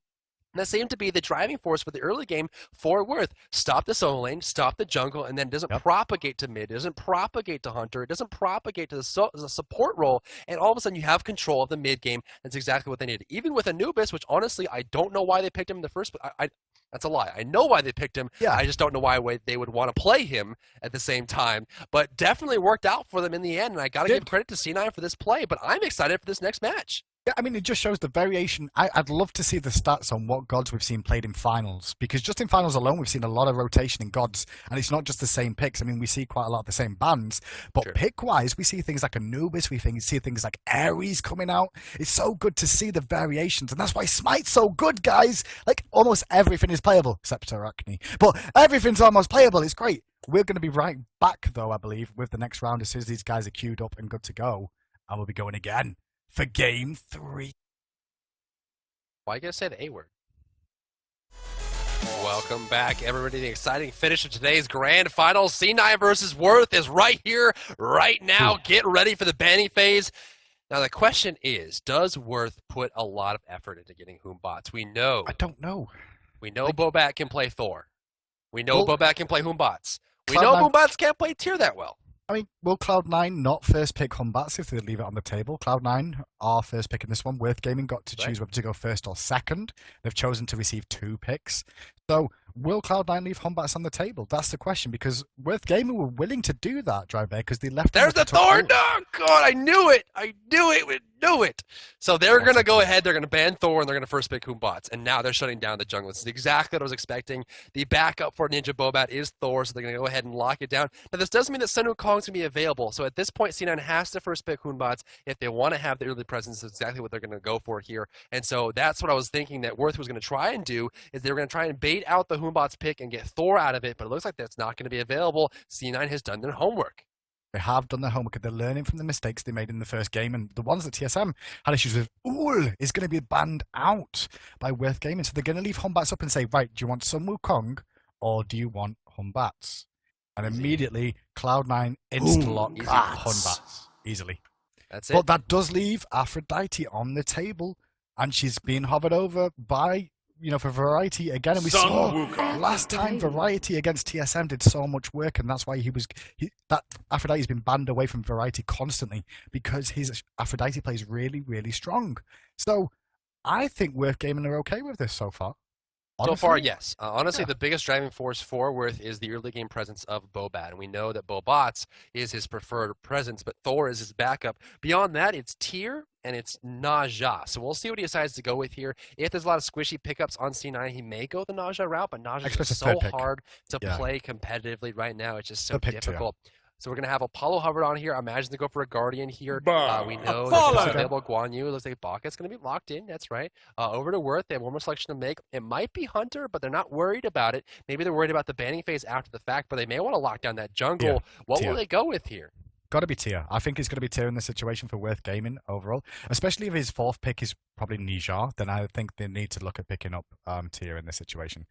And that seemed to be the driving force for the early game for Worth. Stop the solo lane, stop the jungle, and then it doesn't propagate to mid, it doesn't propagate to hunter, it doesn't propagate to the support role, and all of a sudden you have control of the mid game. That's exactly what they needed. Even with Anubis, which honestly, I don't know why they picked him in the first place. That's a lie. I know why they picked him. Yeah. I just don't know why they would want to play him at the same time. But definitely worked out for them in the end, and I got to give credit to C9 for this play, but I'm excited for this next match. Yeah, I mean, it just shows the variation. I'd love to see the stats on what gods we've seen played in finals, because just in finals alone, we've seen a lot of rotation in gods, and it's not just the same picks. I mean, we see quite a lot of the same bands, but pick-wise, we see things like Anubis, see things like HyperX coming out. It's so good to see the variations, and that's why Smite's so good, guys. Like, almost everything is playable, except Arachne, but everything's almost playable. It's great. We're going to be right back, though, I believe, with the next round as soon as these guys are queued up and good to go, and we'll be going again for Game 3. Why you gotta say the A word? Welcome back, everybody. The exciting finish of today's grand final. C9 versus Worth is right here, right now. Get ready for the banning phase. Now, the question is, does Worth put a lot of effort into getting Hoombots? We know. I don't know. We know Bobat can play Thor. We know Bobat can play Hoombots. We know Hoombots can't play tier that well. I mean, will Cloud9 not first pick Hoombots if they leave it on the table? Cloud9 are first pick in this one. Worth Gaming got to choose whether to go first or second. They've chosen to receive 2 picks. So, will Cloud9 leave Hoombots on the table? That's the question, because Worth Gaming were willing to do that, Drive-Bear, because they left... There's the Thor! Oh, God, I knew it! I knew it! We knew it! So they're going to go ahead, they're going to ban Thor, and they're going to first pick Hoombots. And now they're shutting down the jungle. This is exactly what I was expecting. The backup for Ninja Bobat is Thor, so they're going to go ahead and lock it down. Now, this doesn't mean that Sun Wukong's going to be available. So at this point, C9 has to first pick Hoombots if they want to have the early presence. That's exactly what they're going to go for here. And so that's what I was thinking that Worth was going to try and do, is they were going to try and bait out the Hoombots pick and get Thor out of it, but it looks like that's not going to be available. C9 has done their homework. They have done their homework, and they're learning from the mistakes they made in the first game, and the ones that TSM had issues with, is going to be banned out by Worth Gaming. So they're going to leave Hoombots up and say, right, do you want Sun Wukong, or do you want Hoombots? And immediately, Cloud9 insta-lock Hoombots. Easily. That's it. But that does leave Aphrodite on the table, and she's being hovered over by... for Variety again, and we saw last time Variety against TSM did so much work, and that's why that Aphrodite's been banned away from Variety constantly, because his Aphrodite plays really, really strong. So I think Worth Gaming are okay with this so far. Honestly, so far, yes. Honestly, the biggest driving force for Worth is the early game presence of Bobat. And we know that Bobots is his preferred presence, but Thor is his backup. Beyond that, it's Tyr and it's Naja. So we'll see what he decides to go with here. If there's a lot of squishy pickups on C9, he may go the Naja route, but Naja is so hard to play competitively right now. It's just so difficult. So we're going to have Apollo hovered on here. I imagine they go for a Guardian here. We know there's available Guan Yu. It looks like Bakat's going to be locked in. That's right. Over to Worth. They have one more selection to make. It might be Hunter, but they're not worried about it. Maybe they're worried about the banning phase after the fact, but they may want to lock down that jungle. What will they go with here? Got to be Tyr. I think it's going to be Tyr in the situation for Worth Gaming overall. Especially if his 4th pick is probably Nijar, then I think they need to look at picking up Tyr in this situation.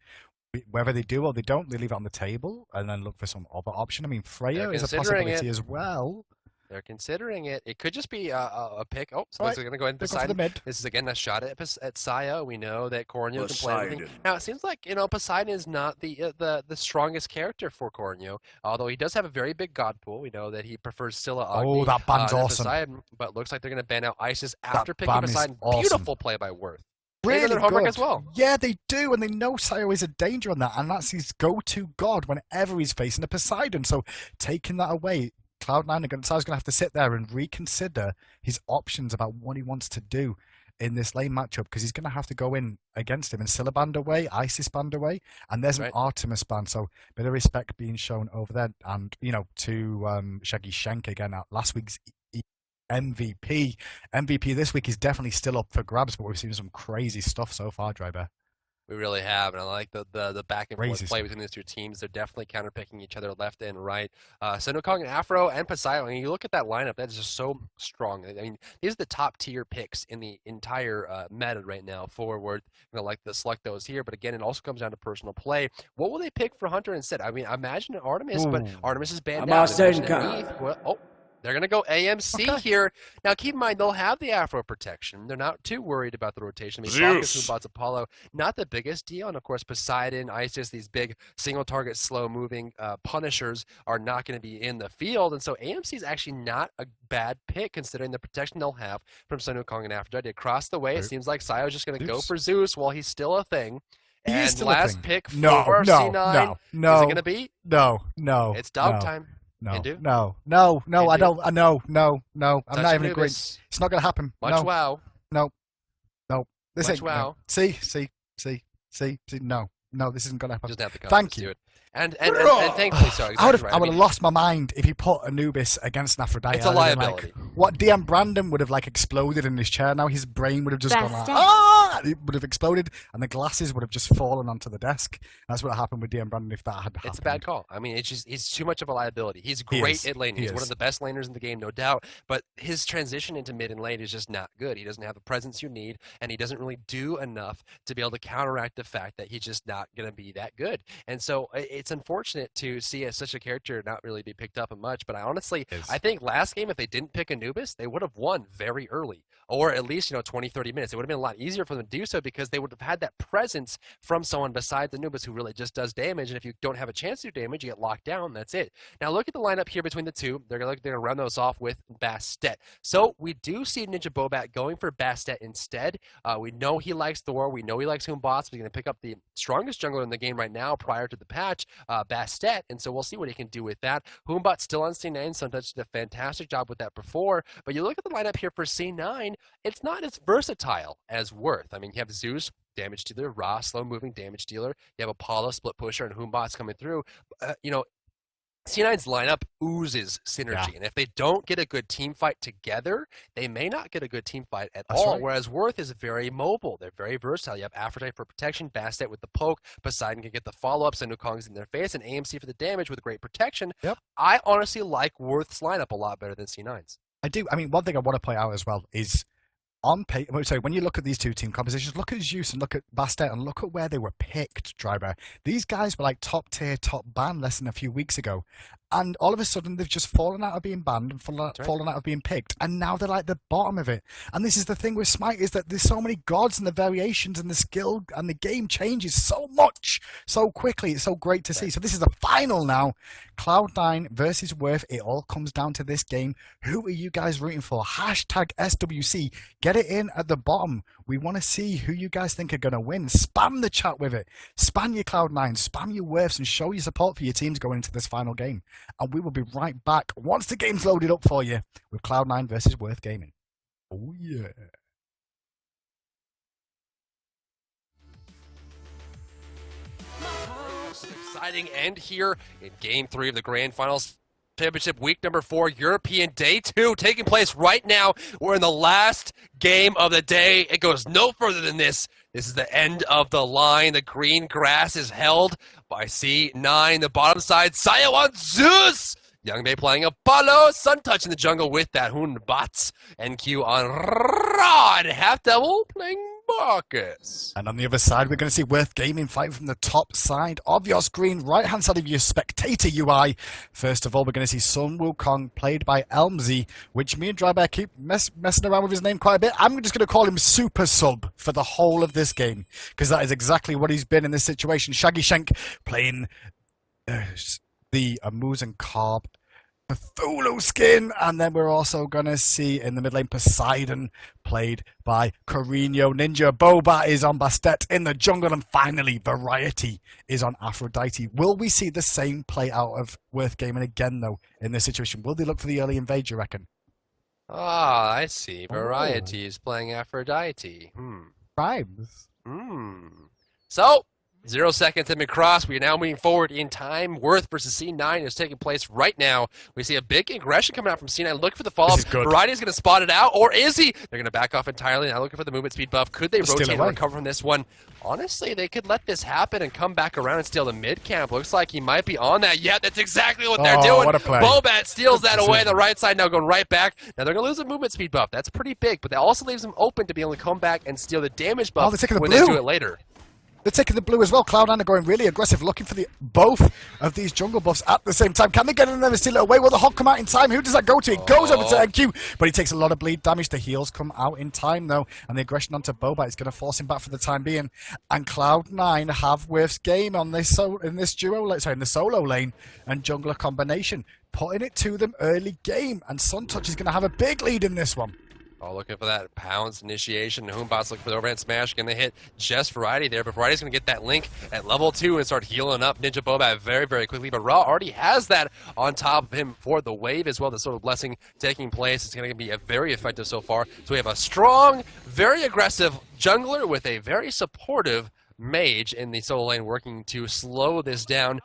Whether they do or they don't, they leave it on the table and then look for some other option. I mean, Freya is a possibility as well. They're considering it. It could just be a pick. Oh, so they're going to go ahead and Poseidon. This is, again, a shot at Saya. We know that Corneo can play everything. Now, it seems like, Poseidon is not the strongest character for Corneo, although he does have a very big god pool. We know that he prefers Scylla Agni. Oh, that ban's awesome. Poseidon, but looks like they're going to ban out Isis after picking Poseidon. Awesome. Beautiful play by Worth. really their homework good as well. Yeah, they do, and they know Sayo is a danger on that, and that's his go-to god whenever he's facing a Poseidon. So taking that away, Cloud9 Sayo's going to have to sit there and reconsider his options about what he wants to do in this lane matchup, because he's going to have to go in against him and Scylla band away, Isis band away, and there's an Artemis band, so a bit of respect being shown over there. And, you know, to Shaggy Shank again, last week's MVP this week is definitely still up for grabs, but we've seen some crazy stuff so far, Drybear. We really have, and I like the back and forth play between these two teams. They're definitely counterpicking each other left and right. So Wukong and Afro and Poseidon, I mean, you look at that lineup, that's just so strong. I mean, these are the top tier picks in the entire meta right now forward. You know, like to select those here, but again, it also comes down to personal play. What will they pick for Hunter instead? I mean, imagine Artemis, but Artemis is banned out. They're going to go AMC here. Now, keep in mind, they'll have the Afro protection. They're not too worried about the rotation. I mean, Bacchus, Moonbots, Apollo, not the biggest deal. And, of course, Poseidon, Isis, these big single-target, slow-moving punishers are not going to be in the field. And so AMC is actually not a bad pick, considering the protection they'll have from Sun Wukong and Aphrodite. Across the way, it seems like Sayo's just going to go for Zeus while he's still a thing. And last pick for C9, is it going to be? No. It's dog time. No, I don't. No. I'm not even agreeing. It's not going to happen. Much wow. No. This ain't wow. See. No, this isn't going to happen. Thank you. And thankfully, sorry. I would have lost my mind if he put Anubis against Aphrodite. It's a liability. What DM Brandon would have exploded in his chair. Now his brain would have just gone It would have exploded, and the glasses would have just fallen onto the desk. That's what happened with DM Brandon if that had happened. It's a bad call. I mean, he's too much of a liability. He's great at laning. He's one of the best laners in the game, no doubt. But his transition into mid and lane is just not good. He doesn't have the presence you need, and he doesn't really do enough to be able to counteract the fact that he's just not going to be that good. And so it's unfortunate to see such a character not really be picked up much, but I think last game, if they didn't pick Anubis, they would have won very early, or at least 20, 30 minutes. It would have been a lot easier for them to do so because they would have had that presence from someone besides Anubis who really just does damage, and if you don't have a chance to do damage, you get locked down. That's it. Now look at the lineup here between the two. They're going to run those off with Bastet. So we do see Ninja Bobat going for Bastet instead. We know he likes Thor. We know he likes Hoombots, but he's going to pick up the strongest jungler in the game right now prior to the patch, Bastet, and so we'll see what he can do with that. Hoombot's still on C9, Suntouch did a fantastic job with that before, but you look at the lineup here for C9, it's not as versatile as Worth. I mean, you have Zeus, damage dealer, Ra, slow-moving damage dealer, you have Apollo, split pusher, and Hoombot's coming through. C9's lineup oozes synergy, and if they don't get a good team fight together, they may not get a good team fight at all. Right. Whereas Worth is very mobile. They're very versatile. You have Aphrodite for protection, Bastet with the poke, Poseidon can get the follow-ups, and Wukong's in their face, and AMC for the damage with great protection. Yep. I honestly like Worth's lineup a lot better than C9's. I do. I mean, one thing I want to point out as well is when you look at these two team compositions, look at Zeus and look at Bastet and look at where they were picked, Drybear. These guys were top tier, top ban less than a few weeks ago. And all of a sudden, they've just fallen out of being banned and fallen out of being picked. And now they're the bottom of it. And this is the thing with Smite, is that there's so many gods and the variations and the skill and the game changes so much, so quickly. It's so great to see. So this is the final now. Cloud9 versus Worth. It all comes down to this game. Who are you guys rooting for? Hashtag SWC. Get it in at the bottom. We want to see who you guys think are going to win. Spam the chat with it. Spam your Cloud9. Spam your Worths and show your support for your teams going into this final game. And we will be right back once the game's loaded up for you with Cloud9 versus Worth Gaming. Oh, yeah. An exciting end here in Game 3 of the Grand Finals Championship, week number 4, European Day 2, taking place right now. We're in the last game of the day. It goes no further than this. This is the end of the line. The green grass is held by C9. The bottom side, Sayo on Zeus. Young Bay playing Apollo. Suntouch in the jungle with that Hoonbots. NQ on Ra. And Half Devil playing Bacchus. And on the other side, we're going to see Worth Gaming fighting from the top side of your screen, right-hand side of your spectator UI. First of all, we're going to see Sun Wukong, played by Elmsy, which me and Drybear keep messing around with his name quite a bit. I'm just going to call him Super Sub for the whole of this game, because that is exactly what he's been in this situation. Shaggy Shank playing the Amuse and Carb Cthulhu skin, and then we're also going to see in the mid lane Poseidon, played by Carino. Ninja Boba is on Bastet in the jungle, and finally Variety is on Aphrodite. Will we see the same play out of Worth Gaming again, though, in this situation? Will they look for the early invade, you reckon? Ah, I see. Variety is playing Aphrodite. Primes. So, 0 seconds have been crossed. We are now moving forward in time. Worth versus C9 is taking place right now. We see a big aggression coming out from C9. Looking for the follow-up. Variety is going to spot it out, or is he? They're going to back off entirely. Now looking for the movement speed buff. Could they rotate and recover from this one? Honestly, they could let this happen and come back around and steal the mid camp. Looks like he might be on that. Yeah, that's exactly what they're doing. What a play. Bobat steals that away on the right side, now going right back. Now they're going to lose the movement speed buff. That's pretty big, but that also leaves them open to be able to come back and steal the damage buff when they do it later. They're taking the blue as well. Cloud9 are going really aggressive, looking for both of these jungle buffs at the same time. Can they get in there and steal it away? Will the Hawk come out in time? Who does that go to? It goes over to NQ, but he takes a lot of bleed damage. The heals come out in time, though, and the aggression onto Bobat is going to force him back for the time being. And Cloud9 have Worth's game on this in this duo, sorry, in the solo lane and jungler combination, putting it to them early game. And Suntouch is going to have a big lead in this one. Oh, looking for that pounce initiation. Humbot's looking for the overhand smash. Going to hit just Variety there, but Variety's going to get that link at level 2 and start healing up Ninja Bobat very, very quickly. But Ra already has that on top of him for the wave as well. The sort of blessing taking place. It's going to be very effective so far. So we have a strong, very aggressive jungler with a very supportive mage in the solo lane working to slow this down.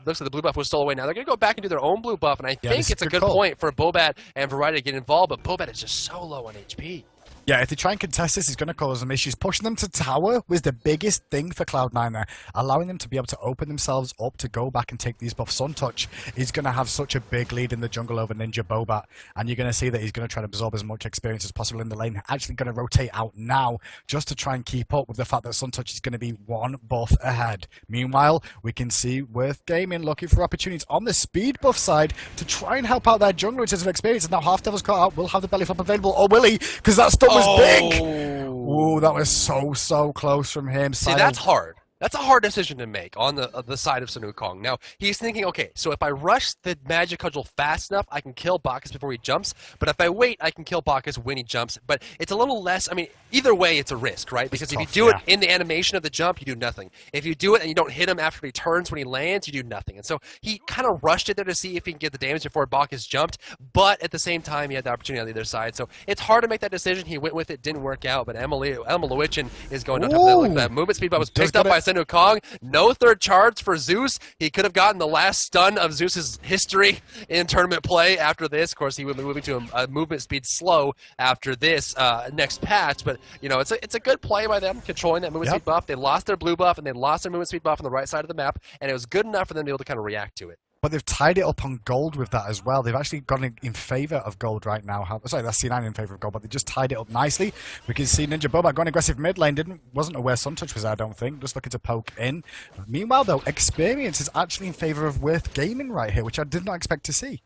Looks like the blue buff was stolen away. Now they're going to go back and do their own blue buff, and I think it's a good point for Bobat and Variety to get involved, but Bobat is just so low on HP. Yeah, if they try and contest this, it's going to cause them issues. Pushing them to tower was the biggest thing for Cloud9 there. Allowing them to be able to open themselves up to go back and take these buffs. Suntouch is going to have such a big lead in the jungle over Ninja Bobat, and you're going to see that he's going to try to absorb as much experience as possible in the lane. Actually going to rotate out now just to try and keep up with the fact that Suntouch is going to be one buff ahead. Meanwhile, we can see Worth Gaming looking for opportunities on the speed buff side to try and help out their jungler in terms of experience. And now Half Devil's caught out, will have the belly flop available, or will he? Because that stun was big. Ooh, that was so close from him. See, that's hard. That's a hard decision to make on the side of Sun Wukong. Now, he's thinking, okay, so if I rush the Magic Cudgel fast enough, I can kill Bacchus before he jumps. But if I wait, I can kill Bacchus when he jumps. But it's a little less, I mean, either way, it's a risk, right? Because if you do it in the animation of the jump, you do nothing. If you do it and you don't hit him after he turns when he lands, you do nothing. And so he kind of rushed it there to see if he can get the damage before Bacchus jumped. But at the same time, he had the opportunity on the other side. So it's hard to make that decision. He went with it, didn't work out. But Emma Lewichin is going on top of that. Look at that movement speed, but was picked up by Sun Wukong. No third charge for Zeus. He could have gotten the last stun of Zeus's history in tournament play after this. Of course, he would be moving to a movement speed slow after this next patch. But, you know, it's a good play by them, controlling that movement speed buff. They lost their blue buff, and they lost their movement speed buff on the right side of the map, and it was good enough for them to be able to kind of react to it. But they've tied it up on gold with that as well. They've actually gone in favor of gold right now. Sorry, that's C9 in favor of gold, but they just tied it up nicely. We can see Ninja Bobat going aggressive mid lane. Wasn't aware Suntouch was there, I don't think. Just looking to poke in. Meanwhile, though, experience is actually in favor of Worth Gaming right here, which I did not expect to see.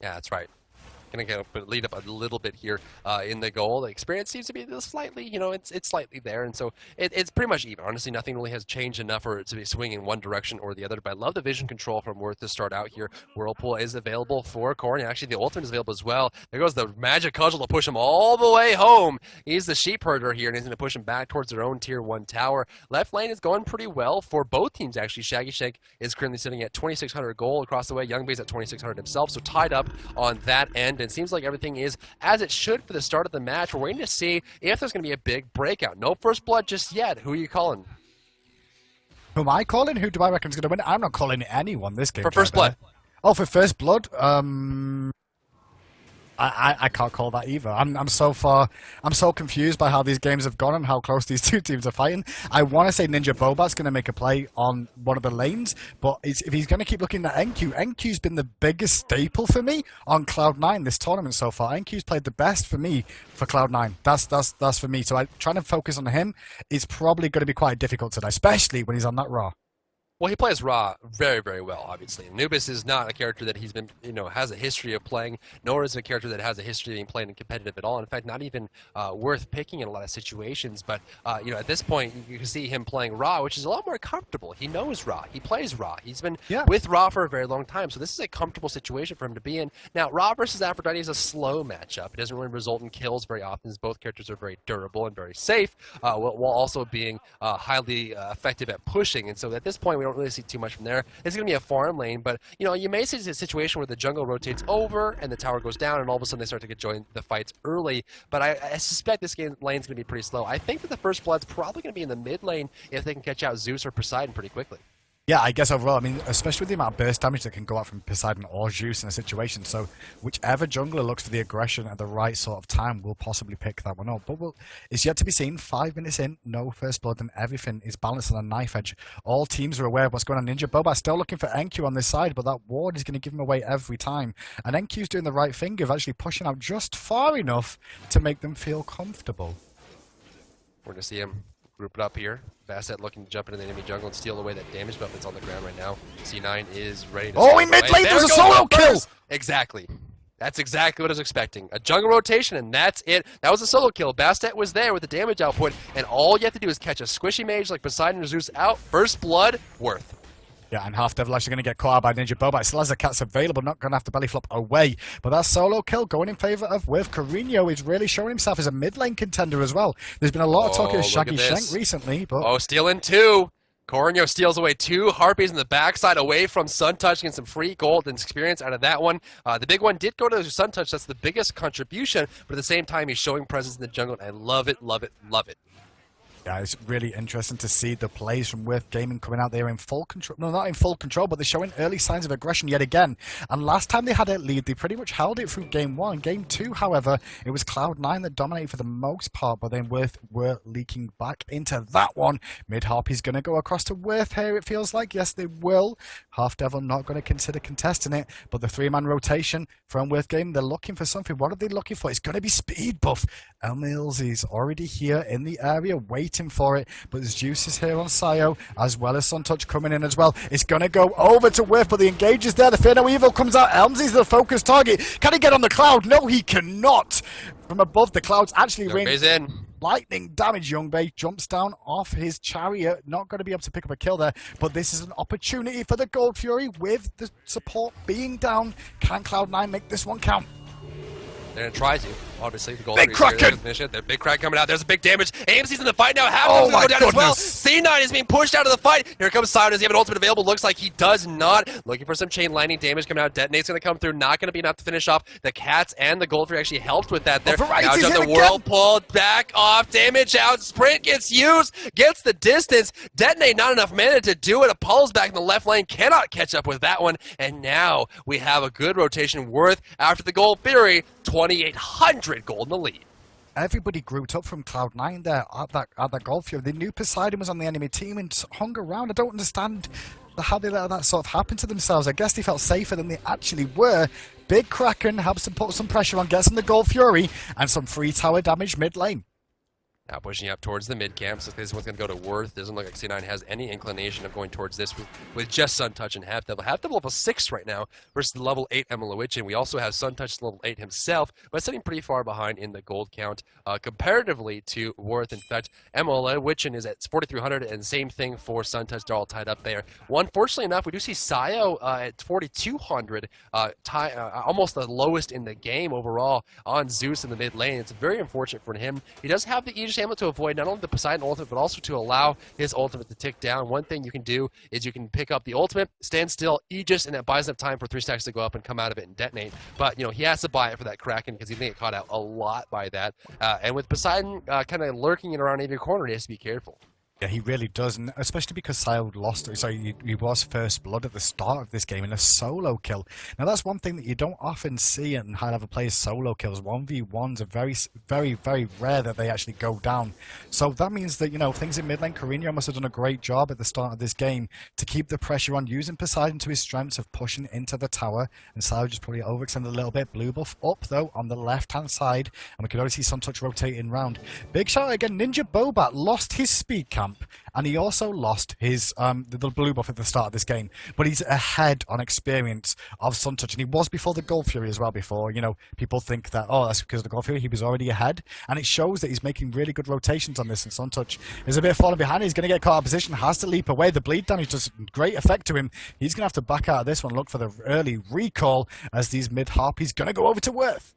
Yeah, that's right. Going to lead up a little bit here in the goal. The experience seems to be slightly, you know, it's slightly there, and so it's pretty much even. Honestly, nothing really has changed enough for it to be swinging in one direction or the other, but I love the vision control from Worth to start out here. Whirlpool is available for Corn, and actually the ultimate is available as well. There goes the Magic Cudgel to push him all the way home. He's the sheep herder here, and he's going to push him back towards their own tier 1 tower. Left lane is going pretty well for both teams, actually. Shaggy Shank is currently sitting at 2,600 gold across the way. Young Bay's at 2,600 himself, so tied up on that end. It seems like everything is as it should for the start of the match. We're waiting to see if there's going to be a big breakout. No first blood just yet. Who are you calling? Who am I calling? Who do I reckon is going to win? I'm not calling anyone this game. For first blood. Oh, for first blood? I can't call that either. I'm so confused by how these games have gone and how close these two teams are fighting. I want to say Ninja Bobat's going to make a play on one of the lanes, but if he's going to keep looking at NQ's been the biggest staple for me on Cloud9 this tournament so far. NQ's played the best for me for Cloud9. That's for me. So trying to focus on him is probably going to be quite difficult today, especially when he's on that Raw. Well, he plays Ra very, very well, obviously. Anubis is not a character that he's been, has a history of playing, nor is it a character that has a history of being played in competitive at all. In fact, not even worth picking in a lot of situations. But, at this point, you can see him playing Ra, which is a lot more comfortable. He knows Ra. He plays Ra. He's been with Ra for a very long time. So this is a comfortable situation for him to be in. Now, Ra versus Aphrodite is a slow matchup. It doesn't really result in kills very often, as both characters are very durable and very safe, while also being highly effective at pushing. And so at this point, we don't really see too much from there. It's going to be a farm lane, but you may see a situation where the jungle rotates over and the tower goes down, and all of a sudden they start to join the fights early. But I suspect this lane's going to be pretty slow. I think that the first blood's probably going to be in the mid lane if they can catch out Zeus or Poseidon pretty quickly. Yeah, I guess overall, I mean, especially with the amount of burst damage that can go out from Poseidon or Zeus in a situation. So whichever jungler looks for the aggression at the right sort of time will possibly pick that one up. But it's yet to be seen. 5 minutes in, no first blood, and everything is balanced on a knife edge. All teams are aware of what's going on. Ninja Boba still looking for NQ on this side, but that ward is going to give him away every time. And NQ's doing the right thing of actually pushing out just far enough to make them feel comfortable. We're going to see him group it up here. Bastet looking to jump into the enemy jungle and steal away that damage buff that's on the ground right now. C9 is ready to... Oh, in mid lane, there's a solo kill! Exactly. That's exactly what I was expecting. A jungle rotation, and that's it. That was a solo kill. Bastet was there with the damage output, and all you have to do is catch a squishy mage like Poseidon or Zeus out. First blood, worth. Yeah, and Half Devil actually going to get caught out by Ninja Boba. Still has the cats available, not going to have to belly flop away. But that solo kill going in favor of Wirth. Carino is really showing himself as a mid lane contender as well. There's been a lot of talk of Shaggy Shank recently. But... Oh, stealing 2. Cornio steals away 2 Harpies in the backside away from Suntouch, getting some free gold and experience out of that one. The big one did go to Suntouch. That's the biggest contribution. But at the same time, he's showing presence in the jungle. And I love it, love it, love it. Yeah, it's really interesting to see the plays from Wirth Gaming coming out there in full control. No, not in full control, but they're showing early signs of aggression yet again. And last time they had a lead, they pretty much held it through Game 1. Game 2, however, it was Cloud9 that dominated for the most part, but then Wirth were leaking back into that one. Mid-Harpy's going to go across to Wirth here, it feels like. Yes, they will. Half Devil not going to consider contesting it, but the 3-man rotation from Wirth Gaming, they're looking for something. What are they looking for? It's going to be speed buff. Emils is already here in the area, waiting for it, but there's juices here on Sayo, as well as Suntouch coming in as well. It's going to go over to Wirth, but the engage is there. The Fear No Evil comes out. Elmsy's the focus target. Can he get on the cloud? No, he cannot. From above, the cloud's actually ringing. Lightning damage. Youngbei jumps down off his chariot. Not going to be able to pick up a kill there, but this is an opportunity for the Gold Fury with the support being down. Can Cloud9 make this one count? They're going to try to, obviously. The goal Big Kraken! Their big crack coming out. There's a big damage. AMC's in the fight now. Half going to go down as well. C9 is being pushed out of the fight. Here comes Simon. Does he have an ultimate available? Looks like he does not. Looking for some chain lightning damage coming out. Detonate's going to come through. Not going to be enough to finish off. The Cats and the Goldfree actually helped with that there. Now the Whirlpool back off. Damage out. Sprint gets used. Gets the distance. Detonate not enough mana to do it. Apollo's back in the left lane. Cannot catch up with that one. And now we have a good rotation. Wirth after the Gold Fury. 2,800 gold in the lead. Everybody grouped up from Cloud9 there at that Gold Fury. They knew Poseidon was on the enemy team and hung around. I don't understand how they let that sort of happen to themselves. I guess they felt safer than they actually were. Big Kraken helps them put some pressure on, gets them the Gold Fury, and some free tower damage mid lane. Now pushing up towards the mid camp, so this one's going to go to Wirth. Doesn't look like C9 has any inclination of going towards this with just Suntouch and Half Devil. Half Devil level 6 right now versus the level 8 Emelowicz, and we also have Suntouch level 8 himself, but sitting pretty far behind in the gold count comparatively to Wirth. In fact, Emelowicz is at 4,300, and same thing for Suntouch. They're all tied up there. Unfortunately enough, we do see Sayo at 4,200, almost the lowest in the game overall on Zeus in the mid lane. It's very unfortunate for him. He does have the Aegis Amulet to avoid not only the Poseidon ultimate, but also to allow his ultimate to tick down. One thing you can do is you can pick up the ultimate, stand still, Aegis, and that buys enough time for 3 stacks to go up and come out of it and detonate. But, he has to buy it for that Kraken because he's going to get caught out a lot by that. And with Poseidon kind of lurking around every corner, he has to be careful. Yeah, he really does, and especially because Sayo lost. Sorry, he was first blood at the start of this game in a solo kill. Now that's one thing that you don't often see in high-level players. Solo kills, 1v1s are very, very, very rare that they actually go down. So that means that things in mid lane. Carino must have done a great job at the start of this game to keep the pressure on, using Poseidon to his strengths of pushing into the tower. And Sayo just probably overextended a little bit. Blue buff up though on the left-hand side, and we could already see Suntouch rotating round. Big shout out again. Ninja Bobat lost his speed camp camp, and he also lost his the blue buff at the start of this game. But he's ahead on experience of Suntouch, and he was before the Gold Fury as well. Before, you know, people think that, oh, that's because of the Gold Fury. He was already ahead, and it shows that he's making really good rotations on this. And Suntouch is a bit falling behind. He's going to get caught out of position, has to leap away. The bleed damage does great effect to him. He's going to have to back out of this one, look for the early recall as these mid harpies going to go over to Worth.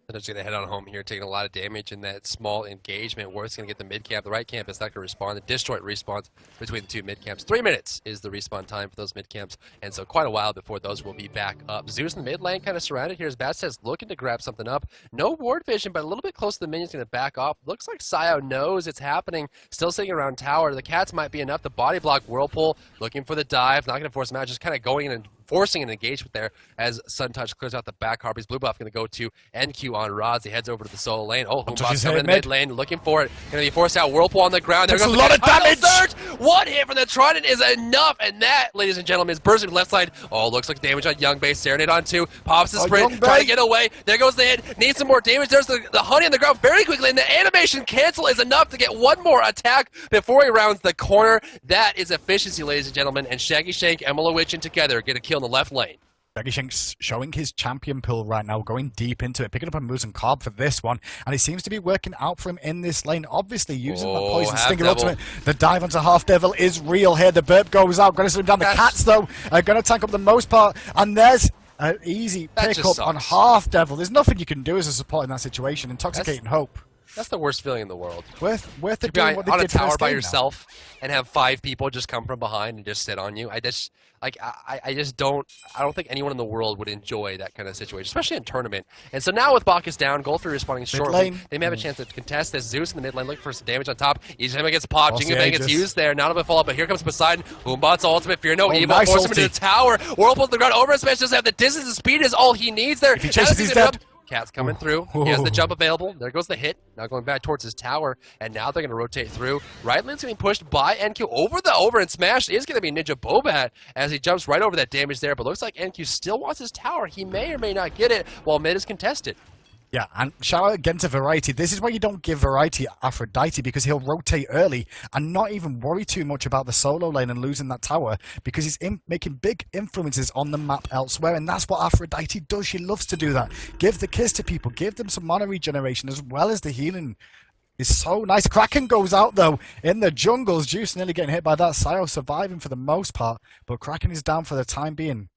They're just going to head on home here, taking a lot of damage in that small engagement. Worth's going to get the mid camp. The right camp is not going to respond. The disjoint respawns between the two mid camps. 3 minutes is the respawn time for those mid camps, and so quite a while before those will be back up. Zeus in the mid lane kind of surrounded here as Bat says, looking to grab something up. No ward vision, but a little bit close to the minion's going to back off. Looks like Sayo knows it's happening. Still sitting around tower. The cats might be enough. The body block Whirlpool looking for the dive. Not going to force him out, just kind of going in and forcing an engagement there as Suntouch clears out the back. Harpy's blue buff going to go to NQ on Rods. He heads over to the solo lane. Oh, Humbot's coming in the mid lane, looking for it. Going to be forced out. Whirlpool on the ground. There goes a lot of damage. Surge. One hit from the Trident is enough, and that, ladies and gentlemen, is bursting left side. Oh, looks like damage on Young Bay. Serenade on 2. Pops the sprint, trying to get away. There goes the hit. Needs some more damage. There's the honey on the ground very quickly, and the animation cancel is enough to get one more attack before he rounds the corner. That is efficiency, ladies and gentlemen, and Shaggy Shank and Malowichin together get a kill in the left lane. Shaggy Shank's showing his champion pool right now, going deep into it, picking up a Moose and Cobb for this one, and he seems to be working out for him in this lane, obviously using the Poison Stinger ultimate. The dive onto Half Devil is real here. The burp goes out, going to slow him down. The cats, though, are going to tank up the most part, and there's an easy pickup on Half Devil. There's nothing you can do as a support in that situation. Intoxicating Hope. That's the worst feeling in the world. Worth it doing what they on did a tower by now. yourself and have 5 people just come from behind and just sit on you. I don't think anyone in the world would enjoy that kind of situation, especially in tournament. And so now with Bacchus down, Goldfree responding shortly, they may have a chance to contest this. Zeus in the mid lane looking for some damage on top. Each time it gets popped, Jingle gets used there. Not a bit follow up, but here comes Poseidon. Boombot's ultimate, fear no evil, force him into the tower. Whirlpool to the ground, over smash doesn't have the distance and speed is all he needs there. If he chases, he's dead. Cat's coming through. He has the jump available. There goes the hit. Now going back towards his tower, and now they're going to rotate through. Right lane's getting pushed by NQ over and smash is going to be Ninja Bobat as he jumps right over that damage there, but looks like NQ still wants his tower. He may or may not get it while mid is contested. Yeah, and shout out again to Variety. This is why you don't give Variety Aphrodite, because he'll rotate early and not even worry too much about the solo lane and losing that tower, because he's making big influences on the map elsewhere, and that's what Aphrodite does. She loves to do that. Give the kiss to people, give them some mana regeneration as well as the healing. It's so nice. Kraken goes out, though, in the jungles. Juice nearly getting hit by that. Sayo surviving for the most part, but Kraken is down for the time being.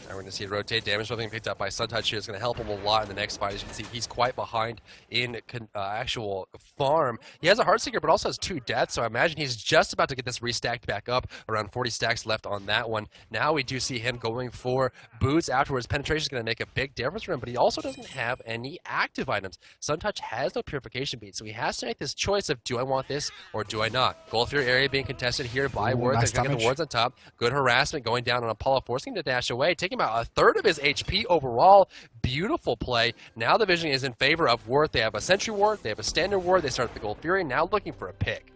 We're going to see rotate damage being picked up by Suntouch here. It's going to help him a lot in the next fight. As you can see, he's quite behind in actual farm. He has a Heartseeker, but also has 2 deaths, so I imagine he's just about to get this restacked back up. Around 40 stacks left on that one. Now we do see him going for boots afterwards. Penetration is going to make a big difference for him, but he also doesn't have any active items. Suntouch has no purification bead, so he has to make this choice of, do I want this or do I not? Gold Fury area being contested here by Worth. They're going to get the wards on top. Good harassment going down on Apollo, forcing him to dash away, taking him out a third of his HP overall. Beautiful play. Now the vision is in favor of Worth. They have a Sentry Ward, they have a Standard Ward, they start the Gold Fury, now looking for a pick.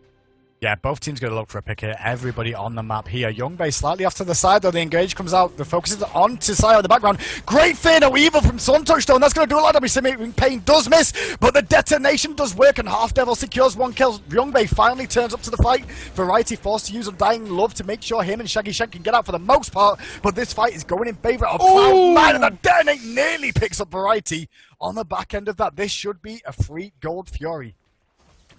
Yeah, both teams going to look for a pick here. Everybody on the map here. Young Bay slightly off to the side, though. The engage comes out. The focus is on to Sayo in the background. Great fear, no evil from Suntouch, though. And that's going to do a lot of damage. Simulating Pain does miss, but the detonation does work, and Half Devil secures 1 kill. Young Bay finally turns up to the fight. Variety forced to use Undying Love to make sure him and Shaggy Shank can get out for the most part, but this fight is going in favor of Cloud9, and the detonate nearly picks up Variety on the back end of that. This should be a free Gold Fury.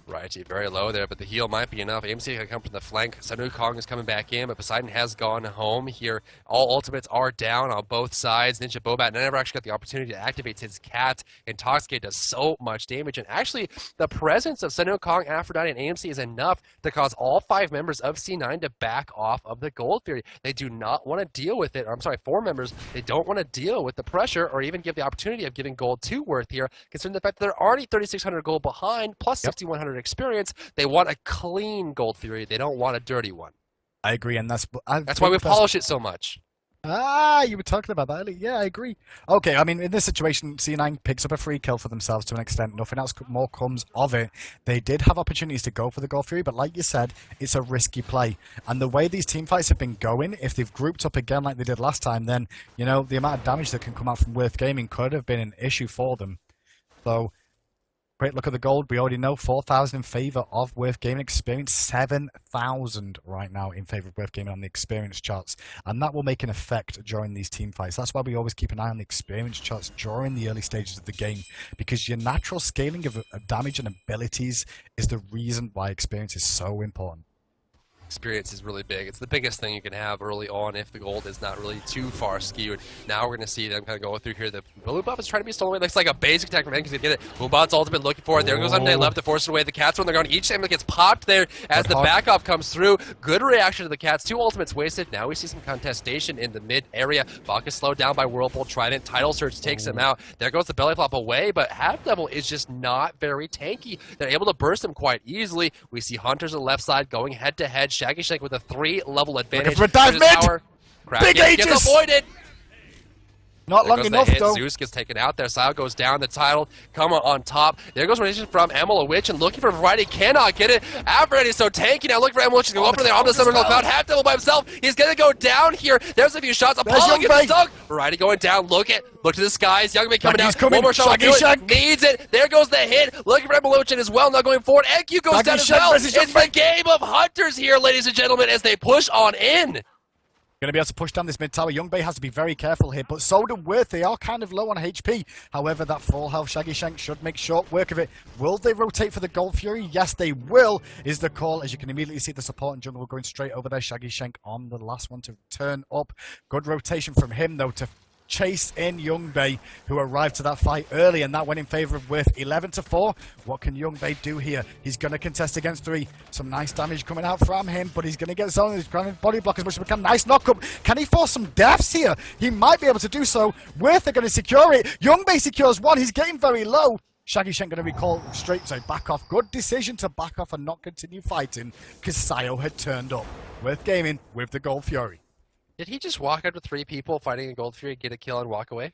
Right, very low there, but the heal might be enough. AMC can come from the flank. Sanu Kong is coming back in, but Poseidon has gone home here. All ultimates are down on both sides. Ninja Bobat never actually got the opportunity to activate his cat. Intoxicate does so much damage, and actually, the presence of Sanu Kong, Aphrodite, and AMC is enough to cause all 5 members of C9 to back off of the Gold Fury. They do not want to deal with it. Or, I'm sorry, 4 members. They don't want to deal with the pressure or even give the opportunity of giving gold to Worth here, considering the fact that they're already 3,600 gold behind, plus 6,100 experience. They want a clean Gold Fury. They don't want a dirty one. I agree, and that's why we polish it so much. You were talking about that. Yeah, I agree. Okay, I mean, in this situation, C9 picks up a free kill for themselves to an extent. Nothing else more comes of it. They did have opportunities to go for the Gold Fury, but like you said, it's a risky play. And the way these team fights have been going, if they've grouped up again like they did last time, then, you know, the amount of damage that can come out from Worth Gaming could have been an issue for them. So Great look at the gold. We already know 4,000 in favor of Worth Gaming Experience, 7,000 right now in favor of Worth Gaming on the experience charts. And that will make an effect during these team fights. That's why we always keep an eye on the experience charts during the early stages of the game, because your natural scaling of damage and abilities is the reason why experience is so important. Experience is really big. It's the biggest thing you can have early on if the gold is not really too far skewed. Now we're going to see them kind of go through here. The blue buff is trying to be stolen away. Looks like a basic attack from Enki to get it. Boobot's ultimate looking for it. There goes on day left to force it away. The Cats on the ground. Each time it gets popped there as the back off comes through. Good reaction to the Cats. 2 ultimates wasted. Now we see some contestation in the mid area. Bach is slowed down by Whirlpool Trident. Tidal Surge takes him out. There goes the belly flop away, but Half Devil is just not very tanky. They're able to burst him quite easily. We see Hunters on the left side going head to head. Shaggy Shank with a 3-level advantage. Looking for a dive mid! Big Aegis! Gets avoided! Not long enough, though. Zeus gets taken out there. Sile goes down. The title come on top. There goes rotation from Emil Witch and looking for variety. Cannot get it. Aphrodite is so tanky now. Looking for Emil Witch to go up there on the Summer Cloud. Half Devil by himself. He's going to go down here. There's a few shots. Apollo gets stuck. Variety going down. Look to the skies. Youngmei coming out. One more shot. Needs it. There goes the hit. Looking for Emil Witch as well. Now going forward. NQ goes down as well. It's the game of Hunters here, ladies and gentlemen, as they push on in. Going to be able to push down this mid tower. Youngmei has to be very careful here, but so do Worth. They are kind of low on HP. However, that full health Shaggy Shank should make short work of it. Will they rotate for the Gold Fury? Yes, they will, is the call. As you can immediately see, the support and jungle going straight over there. Shaggy Shank on the last one to turn up. Good rotation from him, though, to chase in Youngmei, who arrived to that fight early, and that went in favor of Worth. 11-4. What can Youngmei do here? He's going to contest against 3. Some nice damage coming out from him, but he's going to get zoned. He's trying to body block as much as we can. Nice knock up. Can he force some deaths here? He might be able to do so. Worth are going to secure it. Youngmei secures 1. He's getting very low. Shaggy Shank going to recall straight, so back off. Good decision to back off and not continue fighting, because Sayo had turned up. Worth Gaming with the Gold Fury. Did he just walk out with 3 people fighting a Gold Fury, get a kill, and walk away?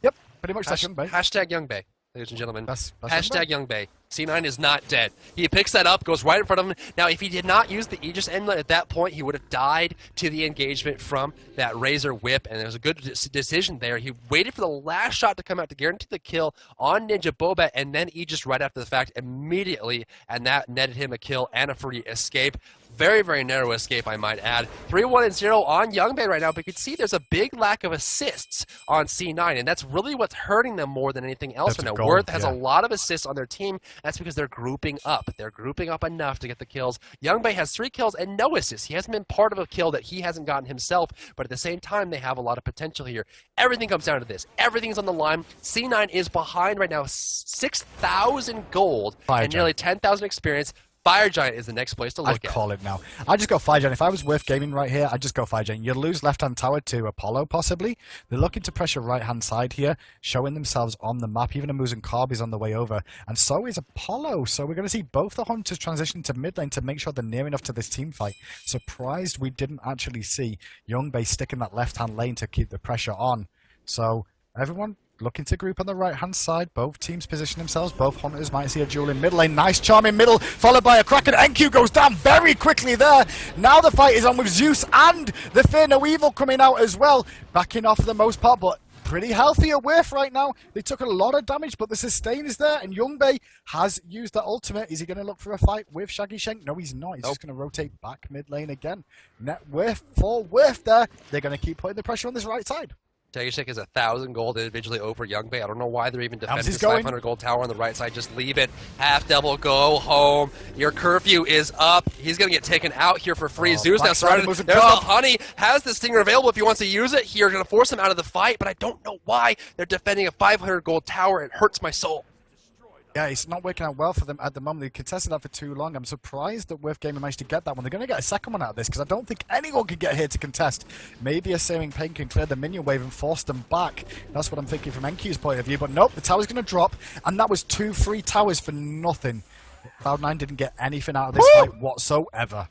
Yep, pretty much that's Youngmei. Hashtag Youngmei, ladies and gentlemen. That's hashtag Youngmei. C9 is not dead. He picks that up, goes right in front of him. Now, if he did not use the Aegis Amulet at that point, he would have died to the engagement from that Razor Whip, and there was a good decision there. He waited for the last shot to come out to guarantee the kill on Ninja Boba, and then Aegis right after the fact immediately, and that netted him a kill and a free escape. Very, very narrow escape, I might add. 3-1-0 on Youngmei right now, but you can see there's a big lack of assists on C9, and that's really what's hurting them more than anything else. Right now, Worth has a lot of assists on their team. That's because they're grouping up. They're grouping up enough to get the kills. Youngmei has 3 kills and no assists. He hasn't been part of a kill that he hasn't gotten himself, but at the same time, they have a lot of potential here. Everything comes down to this. Everything's on the line. C9 is behind right now 6,000 gold and nearly 10,000 experience. Fire Giant is the next place to look at. I'd call it now. I'd just go Fire Giant. If I was Worth Gaming right here, I'd just go Fire Giant. You lose left-hand tower to Apollo, possibly. They're looking to pressure right-hand side here, showing themselves on the map. Even Amuz and Carb is on the way over. And so is Apollo. So we're going to see both the Hunters transition to mid lane to make sure they're near enough to this team fight. Surprised we didn't actually see Youngmei stick in that left-hand lane to keep the pressure on. So everyone looking to group on the right-hand side. Both teams position themselves. Both Hunters might see a duel in mid lane. Nice charm in middle, followed by a Kraken. NQ goes down very quickly there. Now the fight is on with Zeus and the Fear No Evil coming out as well. Backing off for the most part, but pretty healthy at Worth right now. They took a lot of damage, but the sustain is there, and Youngmei has used that ultimate. Is he going to look for a fight with Shaggy Shank? No, he's not. He's just going to rotate back mid lane again. Net Worth for Worth there. They're going to keep putting the pressure on this right side. Shaggy Shank is 1,000 gold individually over Youngmei. I don't know why they're even defending this 500 gold tower on the right side. Just leave it. Half Devil, go home. Your curfew is up. He's going to get taken out here for free. Zeus now surrounded. There's the Honey. Has the Stinger available if he wants to use it here. Going to force him out of the fight, but I don't know why they're defending a 500 gold tower. It hurts my soul. Yeah, it's not working out well for them at the moment. They contested that for too long. I'm surprised that Worth Gaming managed to get that one. They're going to get a second one out of this, because I don't think anyone can get here to contest. Maybe a Searing Pain can clear the minion wave and force them back. That's what I'm thinking from NQ's point of view. But nope, the tower's going to drop, and that was 2 free towers for nothing. Cloud9 didn't get anything out of this fight whatsoever.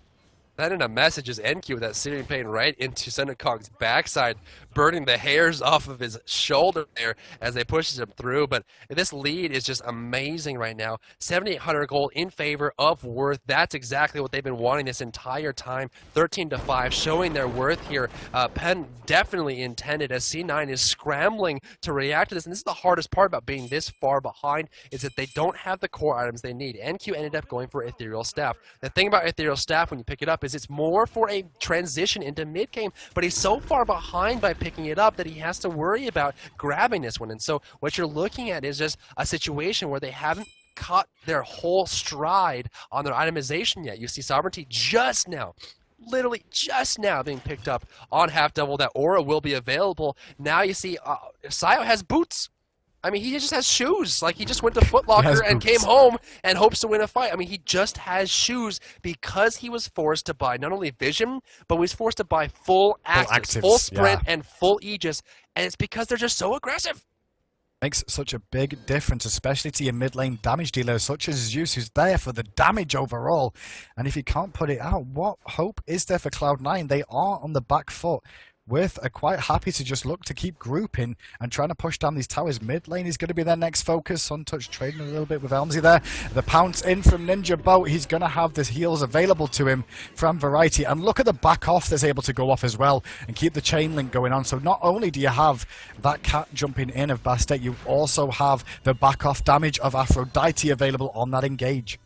sending a message as NQ with that searing pain right into Senekong's backside, burning the hairs off of his shoulder there as they pushes him through. But this lead is just amazing right now. 7,800 gold in favor of Worth. That's exactly what they've been wanting this entire time. 13-5, showing their worth here. Penn definitely intended, as C9 is scrambling to react to this. And this is the hardest part about being this far behind, is that they don't have the core items they need. NQ ended up going for Ethereal Staff. The thing about Ethereal Staff when you pick it up is it's more for a transition into mid-game, but he's so far behind by picking it up that he has to worry about grabbing this one. And so what you're looking at is just a situation where they haven't caught their whole stride on their itemization yet. You see Sovereignty just now, literally just now, being picked up on Half Double. That aura will be available. Now you see Sayo has boots. I mean, he just has shoes. Like, he just went to Foot Locker and came home and hopes to win a fight. I mean, he just has shoes because he was forced to buy not only Vision, but he was forced to buy full actives, full sprint, and full Aegis. And it's because they're just so aggressive. Makes such a big difference, especially to your mid lane damage dealer such as Zeus, who's there for the damage overall. And if you can't put it out, what hope is there for Cloud9? They are on the back foot. Worth are quite happy to just look to keep grouping and trying to push down these towers. Mid lane is going to be their next focus. Suntouch trading a little bit with Elmsy there. The pounce in from Ninja Boat. He's going to have the heals available to him from Variety. And look at the back off that's able to go off as well and keep the chain link going on. So not only do you have that cat jumping in of Bastet, you also have the back off damage of Aphrodite available on that engage.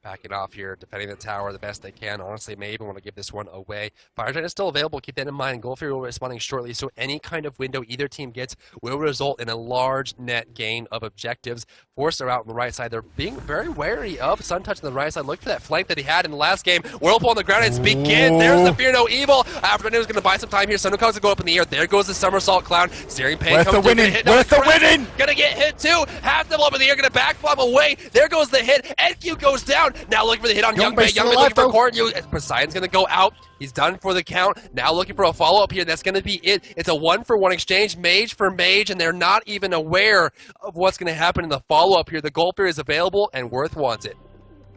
Backing off here, defending the tower the best they can. Honestly, may even want to give this one away. Fire Giant is still available. Keep that in mind. Gold Fury will be responding shortly, so any kind of window either team gets will result in a large net gain of objectives. Force are out on the right side. They're being very wary of Suntouch on the right side. Look for that flank that he had in the last game. Whirlpool on the ground, and it begins. There's the Fear No Evil. Afternoon is going to buy some time here. Sunukong's going to go up in the air. There goes the Somersault Clown. Searing Pain coming through. Worth the winning. Going to get hit too. Half Double up in the air. Going to backflip away. There goes the hit. NQ goes down. Now looking for the hit on Young Bay. Young Bay looking for Corn. Poseidon's going to go out. He's done for the count. Now looking for a follow-up here. That's going to be it. It's a one-for-one exchange, mage for mage, and they're not even aware of what's going to happen in the follow-up here. The Gold Fear is available, and Worth wants it.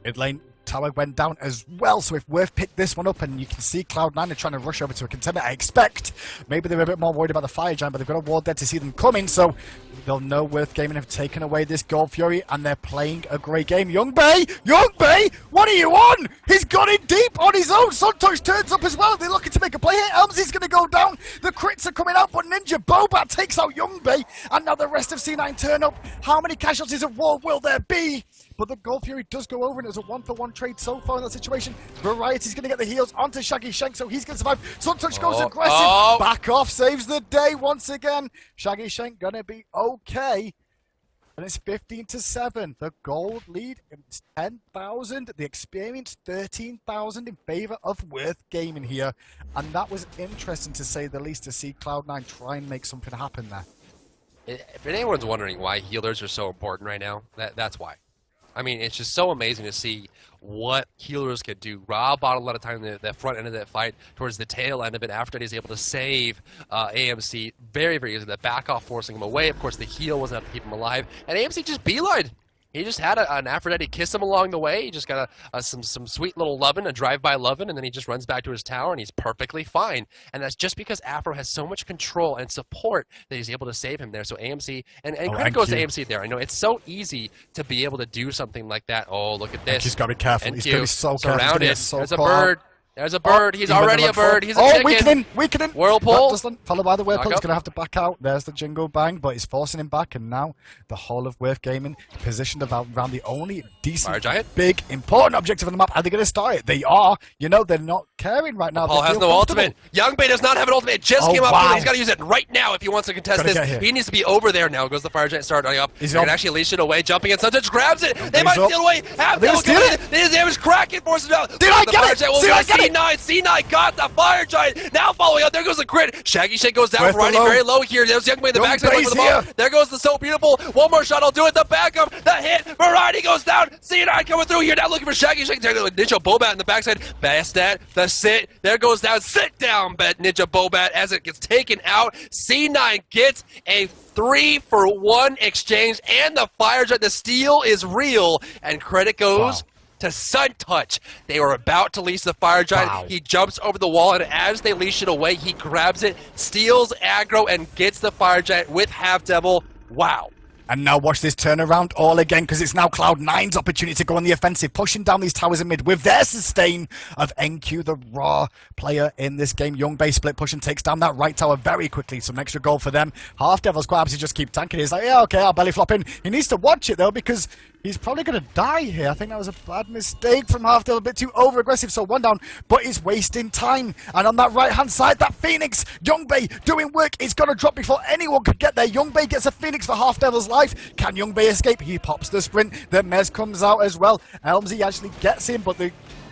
Mid lane tower went down as well, so if Worth picked this one up, and you can see Cloud9 are trying to rush over to a contender, I expect maybe they're a bit more worried about the Fire Giant, but they've got a ward there to see them coming, so they'll know Worth Gaming have taken away this Gold Fury, and they're playing a great game. Young Bay, what are you on? He's got it deep on his own. Suntouch turns up as well. They're looking to make a play here. Elmsy's going to go down. The crits are coming out, but Ninja Bobat takes out Young Bay, and now the rest of C9 turn up. How many casualties of war will there be? But the Gold Fury does go over, and it was a one-for-one trade so far in that situation. Variety's going to get the heals onto Shaggy Shank, so he's going to survive. Suntouch goes aggressive. Back off, saves the day once again. Shaggy Shank going to be okay. And it's 15-7. The gold lead is 10,000. The experience 13,000 in favor of Worth Gaming here. And that was interesting to say the least, to see Cloud9 try and make something happen there. If anyone's wondering why healers are so important right now, that's why. I mean, it's just so amazing to see what healers can do. Rob bought a lot of time in the front end of that fight, towards the tail end of it, after he's able to save AMC very, very easily. The back off forcing him away. Of course, the heal wasn't enough to keep him alive. And AMC just beelined. He just had an Aphrodite kiss him along the way. He just got some sweet little lovin', a drive-by lovin', and then he just runs back to his tower, and he's perfectly fine. And that's just because Afro has so much control and support that he's able to save him there. So AMC, and credit goes to AMC there. I know it's so easy to be able to do something like that. Oh, look at this. He's got to be careful. He's got to be so careful. Surrounded. There's a bird. There's a bird. He's already a bird. He's a chicken. Weakening. Whirlpool. Followed by the Whirlpool. He's going to have to back out. There's the Jingle Bang, but he's forcing him back. And now the whole of Worth Gaming positioned around the only decent, big, important objective on the map. Are they going to start it? They are. You know, they're not caring right now. Paul has no ultimate. Young Bay does not have an ultimate. It just came up. He's got to use it right now if he wants to contest this. He needs to be over there now. Goes the Fire Giant starting up. He's going to actually leash it away. Jumping in. Suntouch grabs it. They might steal away. Half Double coming in. His damage cracking. Forces it out. Did I get it? C9 got the Fire Giant. Now following up. There goes the crit. Shaggy Shake goes down. Variety very low here. There's Young Bay in the backside. For the ball. There goes the So Beautiful. One more shot. I'll do it. The backup. The hit. Variety goes down. C9 coming through here. Now looking for Shaggy Shake. There goes Ninja Bobat in the backside. Bastet. The sit. There goes down. Sit down, Ninja Bobat as it gets taken out. C9 gets a 3-for-1 exchange, and the Fire Giant. The steal is real. And credit goes to Sun Touch. They were about to leash the Fire Giant. Wow. He jumps over the wall, and as they leash it away, he grabs it, steals aggro, and gets the Fire Giant with Half Devil. Wow. And now watch this turnaround all again, because it's now Cloud9's opportunity to go on the offensive, pushing down these towers in mid with their sustain of NQ, the raw player in this game. Youngbei split push and takes down that right tower very quickly. Some extra gold for them. Half Devil's quite happy to just keep tanking it. He's like, yeah, okay, I'll belly flop in. He needs to watch it, though, because he's probably going to die here. I think that was a bad mistake from Half Devil, a bit too over-aggressive, so one down, but he's wasting time. And on that right-hand side, that Phoenix, Youngbei doing work, is going to drop before anyone could get there. Youngbei gets a Phoenix for Half Devil's life. Can Youngbei escape? He pops the sprint. The Mez comes out as well. Elmsy actually gets him, but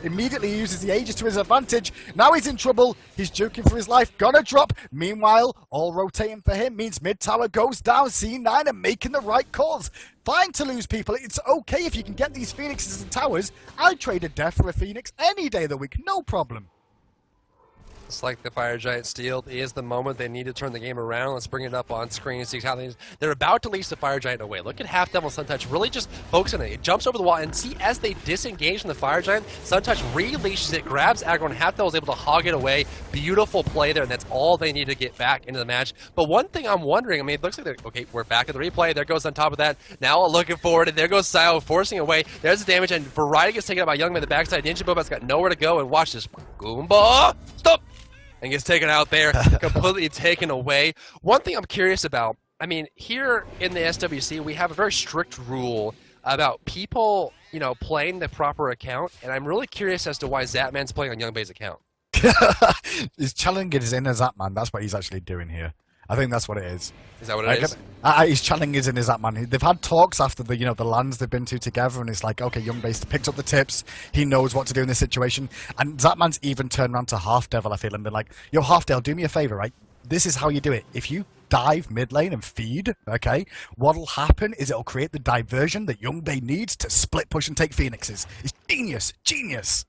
immediately uses the Aegis to his advantage. Now he's in trouble. He's juking for his life. Gonna drop. Meanwhile, all rotating for him means mid tower goes down. C9 and making the right calls. Fine to lose people. It's okay if you can get these Phoenixes and towers. I'd trade a death for a Phoenix any day of the week. No problem. Just like the Fire Giant stealed, is the moment they need to turn the game around. Let's bring it up on screen and see how they're about to leash the Fire Giant away. Look at Half Devil Sun Touch really just focusing on it. It jumps over the wall, and see as they disengage from the Fire Giant, Sun Touch re-leashes it, grabs aggro, and Half Devil is able to hog it away. Beautiful play there, and that's all they need to get back into the match. But one thing I'm wondering, I mean, it looks like okay, we're back at the replay. There goes on top of that. Now looking forward, and there goes Sio forcing away. There's the damage, and Variety gets taken out by Youngman on the backside. Ninja Bobat's got nowhere to go, and watch this. Goomba! Stop! And gets taken out there, completely taken away. One thing I'm curious about, I mean, here in the SWC, we have a very strict rule about people, you know, playing the proper account, and I'm really curious as to why Zapman's playing on Youngbei's account. His challenge is in as Zapman. That's what he's actually doing here. I think that's what it is. Is that what it is? His challenge is in his Zapman. They've had talks after the the lands they've been to together, and it's like, okay, Youngbei picked up the tips. He knows what to do in this situation. And Zapman's even turned around to Half Devil, I feel, and been like, yo, Half Devil, do me a favor, right? This is how you do it. If you dive mid lane and feed, okay, what'll happen is it'll create the diversion that Youngbei needs to split push and take Phoenixes. It's genius. Genius.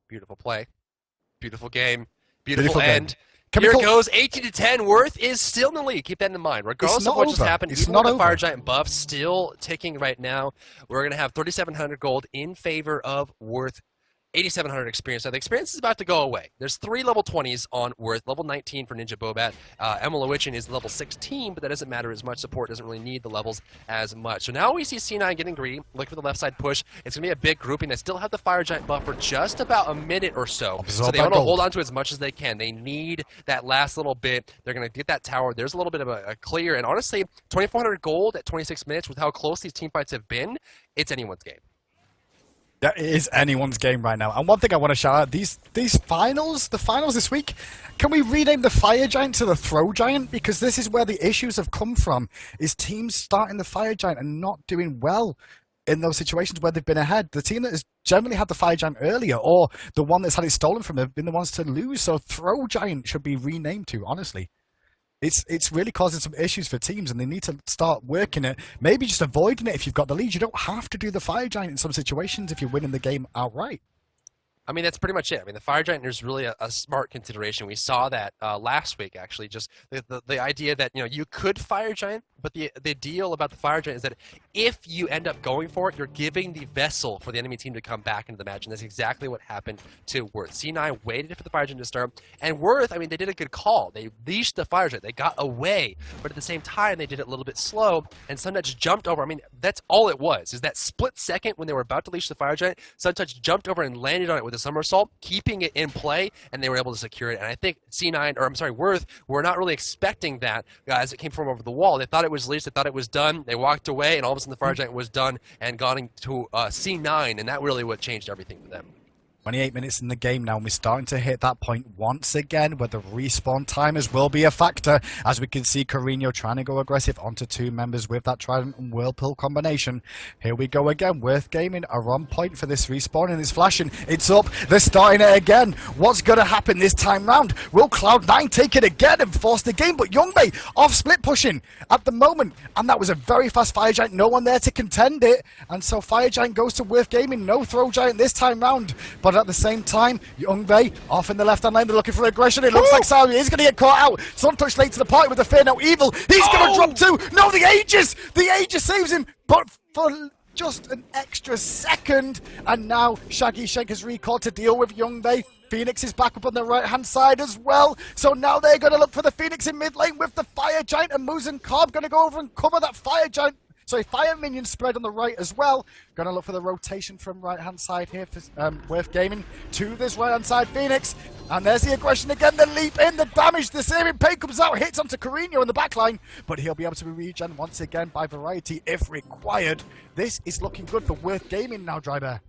Beautiful play. Beautiful game. Beautiful end. Game. Here it goes, 18-10. Worth is still in the lead. Keep that in mind. Regardless of what just happened, even with the Fire Giant buff still ticking right now, we're going to have 3,700 gold in favor of Worth. 8,700 experience. Now, the experience is about to go away. There's 3 level 20s on Worth, level 19 for Ninja Bobat. Emelowichin is level 16, but that doesn't matter as much. Support doesn't really need the levels as much. So now we see C9 getting greedy, looking for the left side push. It's going to be a big grouping. They still have the Fire Giant buff for just about a minute or so. So they want to hold on to as much as they can. They need that last little bit. They're going to get that tower. There's a little bit of a clear. And honestly, 2,400 gold at 26 minutes with how close these team fights have been, it's anyone's game. That is anyone's game right now. And one thing I want to shout out, these finals, the finals this week, can we rename the Fire Giant to the Throw Giant? Because this is where the issues have come from, is teams starting the Fire Giant and not doing well in those situations where they've been ahead. The team that has generally had the Fire Giant earlier, or the one that's had it stolen from them, have been the ones to lose. So Throw Giant should be renamed to, honestly. It's really causing some issues for teams, and they need to start working it. Maybe just avoiding it if you've got the lead. You don't have to do the Fire Giant in some situations if you're winning the game outright. I mean, that's pretty much it. I mean, the Fire Giant is really a smart consideration. We saw that last week, actually, just the idea that, you could Fire Giant, but the deal about the Fire Giant is that if you end up going for it, you're giving the vessel for the enemy team to come back into the match, and that's exactly what happened to Worth. C9 waited for the Fire Giant to start, and Worth, I mean, they did a good call. They leashed the Fire Giant. They got away, but at the same time, they did it a little bit slow, and Suntouch jumped over. I mean, that's all it was, is that split second when they were about to leash the Fire Giant, Suntouch jumped over and landed on it with a somersault, keeping it in play, and they were able to secure it. And I think Worth were not really expecting that as it came from over the wall. They thought it was leashed, they thought it was done, they walked away, and all of a sudden the Fire Giant was done and gone into C9, and that really what changed everything for them. 28 minutes in the game now, and we're starting to hit that point once again where the respawn timers will be a factor, as we can see Carino trying to go aggressive onto 2 members with that Trident and Whirlpool combination. Here we go again. Worth Gaming are on point for this respawn, and it's flashing. It's up. They're starting it again. What's going to happen this time round? Will Cloud9 take it again and force the game? But Youngbei off split pushing at the moment, and that was a very fast Fire Giant. No one there to contend it, and so Fire Giant goes to Worth Gaming. No Throw Giant this time round, but at the same time, Youngbei off in the left-hand lane. They're looking for aggression. It looks like Sally is going to get caught out. Suntouch late to the party with the Fear No Evil. He's going to drop too. No, the Aegis! The Aegis saves him, but for just an extra second. And now Shaggy Shank has recalled to deal with Young Bay. Phoenix is back up on the right-hand side as well. So now they're going to look for the Phoenix in mid lane with the Fire Giant. And Moose and Cobb going to go over and cover that Fire Giant. Sorry, Fire Minion spread on the right as well. Going to look for the rotation from right-hand side here for Worth Gaming to this right-hand side Phoenix. And there's the aggression again, the leap in, the damage, the saving pain comes out, hits onto Carino in the backline. But he'll be able to be regen once again by Variety if required. This is looking good for Worth Gaming now, Drybear.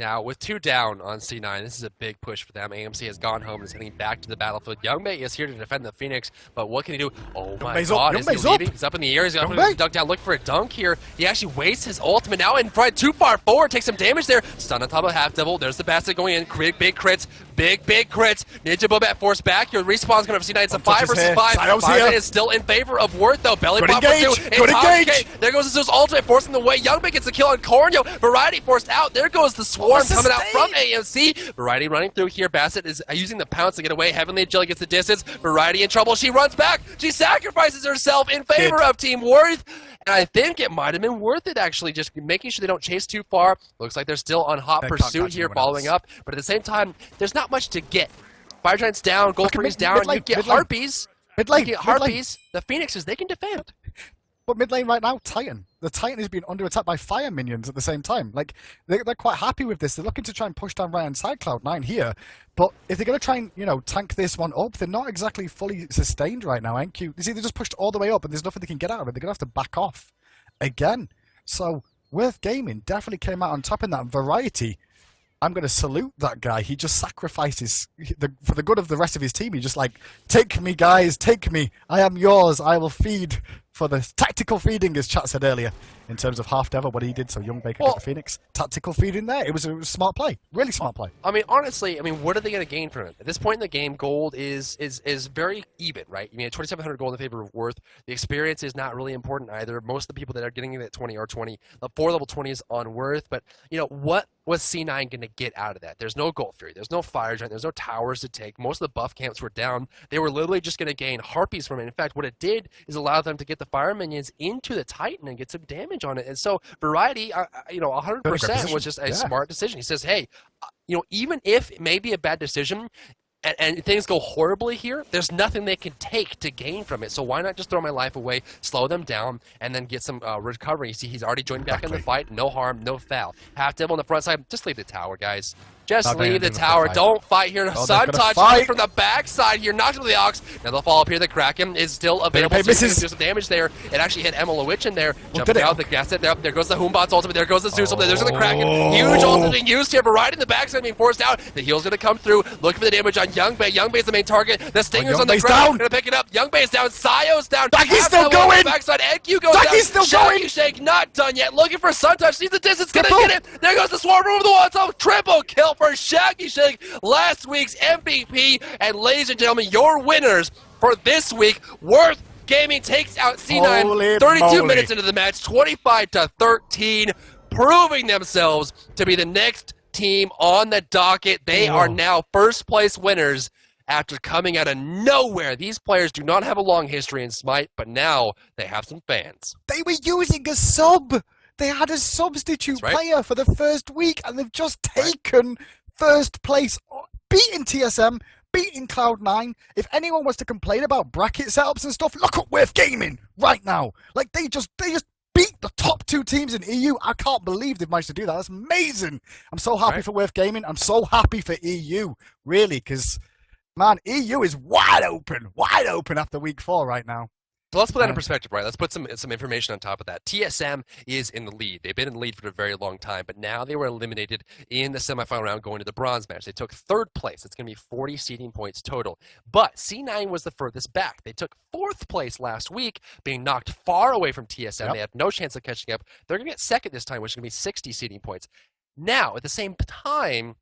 Now, with 2 down on C9, this is a big push for them. AMC has gone home and is heading back to the battlefield. Youngbae is here to defend the Phoenix, but what can he do? Oh my god, is he leaving? He's up in the air. He's going to dunk down, look for a dunk here. He actually wastes his ultimate now in front, too far forward, takes some damage there. Stun on top of Half Devil. There's the basket going in. Big crits. Big crits. Ninja Bobat forced back here. Respawn's going to have C9. It's a 5 versus 5. Fire is still in favor of Worth, though. Belly pop for 2. Good engage. There goes the Zeus ultimate, forcing the way. Youngbae gets the kill on Corneo. Variety forced out. There goes the Swarm coming out from AMC. Variety running through here. Bassett is using the pounce to get away. Heavenly Agility gets the distance. Variety in trouble. She runs back. She sacrifices herself in favor of Team Worth. And I think it might have been worth it, actually, just making sure they don't chase too far. Looks like they're still on hot pursuit here, following up. But at the same time, there's not much to get. Fire Giant's down. Gold Free's down. You get Harpies. You get Harpies. The Phoenixes, they can defend. But mid lane right now, Titan. The Titan is being under attack by Fire Minions at the same time. Like, they're quite happy with this. They're looking to try and push down right hand side Cloud9 here. But if they're going to try and, tank this one up, they're not exactly fully sustained right now. NQ, you see, they just pushed all the way up and there's nothing they can get out of it. They're going to have to back off again. So, Worth Gaming definitely came out on top in that. Variety, I'm going to salute that guy. He just sacrifices for the good of the rest of his team. He just take me, guys, take me. I am yours. I will feed for the tactical feeding, as Chat said earlier, in terms of Half Devil, what he did so Young Baker get the Phoenix. Tactical feeding there. It was a smart play. Really smart play. I mean, honestly, what are they going to gain from it? At this point in the game, gold is very even, right? 2,700 gold in favor of Worth. The experience is not really important either. Most of the people that are getting it at 20 are 20. The 4 level 20s on Worth. But, what was C9 going to get out of that? There's no Gold Fury. There's no Fire Giant. There's no towers to take. Most of the buff camps were down. They were literally just going to gain Harpies from it. In fact, what it did is allow them to get the Fire Minions into the Titan and get some damage on it. And so Variety, 100% was just a smart decision. He says, hey, even if it may be a bad decision, and things go horribly here, there's nothing they can take to gain from it. So why not just throw my life away, slow them down, and then get some recovery? You see, he's already joined back in the fight. No harm, no foul. Half Devil on the front side. Just leave the tower, guys. Just leave the tower. Don't fight here. Sun Touch from the backside here. Knocked into the Ox. Now they'll fall up here. The Kraken is still available. So do some damage there. It actually hit Emma Lewitch in there. Jumping out the gas set. There goes the Hoombot's ultimate. There goes the Zeus ultimate. There's the Kraken. Huge ultimate being used here. Variety in the backside being forced out. The heal's going to come through. Looking for the damage on Youngbae. Youngbae's the main target. The Stinger's on the ground. Going to pick it up. Youngbae's down. Sayo's down. He's still going. Backside. NQ goes down. He's still going. Shake not done yet. Looking for Sun Touch. Sees the distance. Going to get it. There goes the Swarm over the wall. It's a triple kill for Shaggy Shake. Last week's MVP, and ladies and gentlemen, your winners for this week. Worth Gaming takes out C9 32 minutes into the match, 25-13, proving themselves to be the next team on the docket. They are now first place winners after coming out of nowhere. These players do not have a long history in Smite, but now they have some fans. They were using a sub. They had a substitute player for the first week, and they've just taken first place, beating TSM, beating Cloud9. If anyone was to complain about bracket setups and stuff, look at Worth Gaming right now. Like, they just beat the top 2 teams in EU. I can't believe they've managed to do that. That's amazing. I'm so happy for Worth Gaming. I'm so happy for EU, really, because, man, EU is wide open after week 4 right now. So let's put that in perspective, right? Let's put some information on top of that. TSM is in the lead. They've been in the lead for a very long time, but now they were eliminated in the semifinal round going to the bronze match. They took 3rd place. It's going to be 40 seeding points total. But C9 was the furthest back. They took 4th place last week, being knocked far away from TSM. They have no chance of catching up. They're going to get 2nd this time, which is going to be 60 seeding points. Now, at the same time,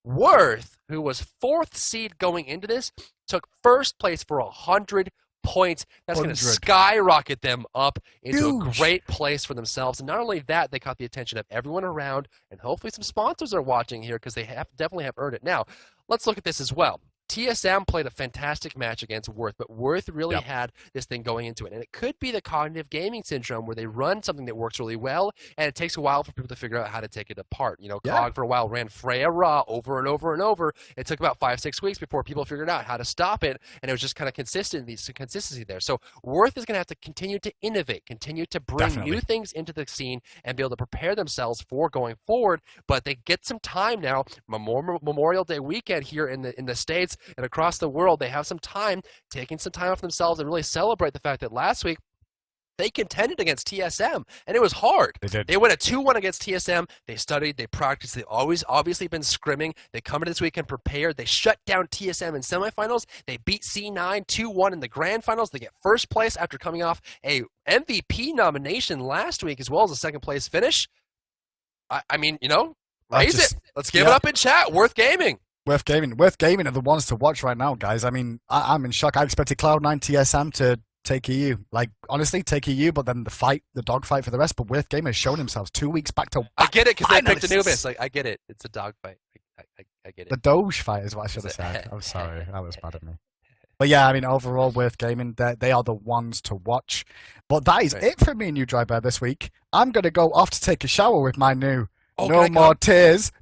Worth, who was 4th seed going into this, took 1st place for 100 points. That's going to skyrocket them up into a great place for themselves. And not only that, they caught the attention of everyone around, and hopefully some sponsors are watching here because they definitely have earned it. Now, let's look at this as well. TSM played a fantastic match against Worth, but Worth really had this thing going into it. And it could be the cognitive gaming syndrome where they run something that works really well, and it takes a while for people to figure out how to take it apart. You know, Cog for a while ran Freya Raw over and over and over. It took about 5-6 weeks before people figured out how to stop it, and it was just kind of consistency there. So Worth is going to have to continue to innovate, continue to bring new things into the scene, and be able to prepare themselves for going forward. But they get some time now. Memorial Day weekend here in the States and across the world, they have some time, taking some time off themselves and really celebrate the fact that last week they contended against TSM, and it was hard. They did. They went a 2-1 against TSM. They studied, they practiced, they've always obviously been scrimming. They come into this weekend prepared. They shut down TSM in semifinals. They beat C9 2-1 in the grand finals. They get first place after coming off a MVP nomination last week, as well as a second place finish. I mean, you know, raise it. Let's give it up in chat. Worth Gaming. Worth Gaming are the ones to watch right now, guys. I mean, I'm in shock. I expected Cloud9 TSM to take EU. Like, honestly, take EU, but then the dogfight for the rest. But Worth Gaming has shown himself 2 weeks back to back. I get it, because they picked Anubis. Like, I get it. It's a dogfight. I get it. The Doge fight is what I should have said. I'm sorry. That was bad of me. But yeah, I mean, overall, Worth Gaming, they are the ones to watch. But that is it for me and you, Dry Bear, this week. I'm going to go off to take a shower with my new No More Tears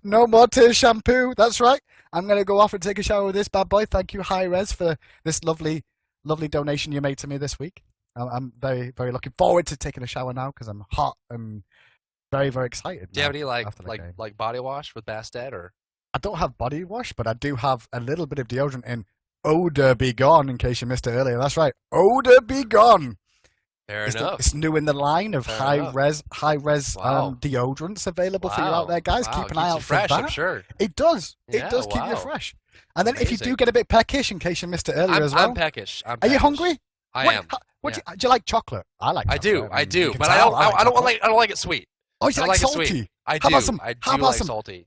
shampoo. That's right. I'm going to go off and take a shower with this bad boy. Thank you, hi-rez, for this lovely donation you made to me this week. I'm very, very looking forward to taking a shower now because I'm hot and very, very excited. Do you have any like body wash with Bastet, or? I don't have body wash, but I do have a little bit of deodorant in Odor Be Gone, in case you missed it earlier. That's right. Odor Be Gone. Fair enough. It's new in the line of hi-rez deodorants available for you out there, guys. Keep an eye out for that. I'm sure. It does. It does keep you fresh. And then if you do get a bit peckish, in case you missed it earlier as well. I'm peckish. Are you hungry? I am. Do you like chocolate? I like chocolate. I do. But I don't like it sweet. Oh, you like salty? I do. I do like salty.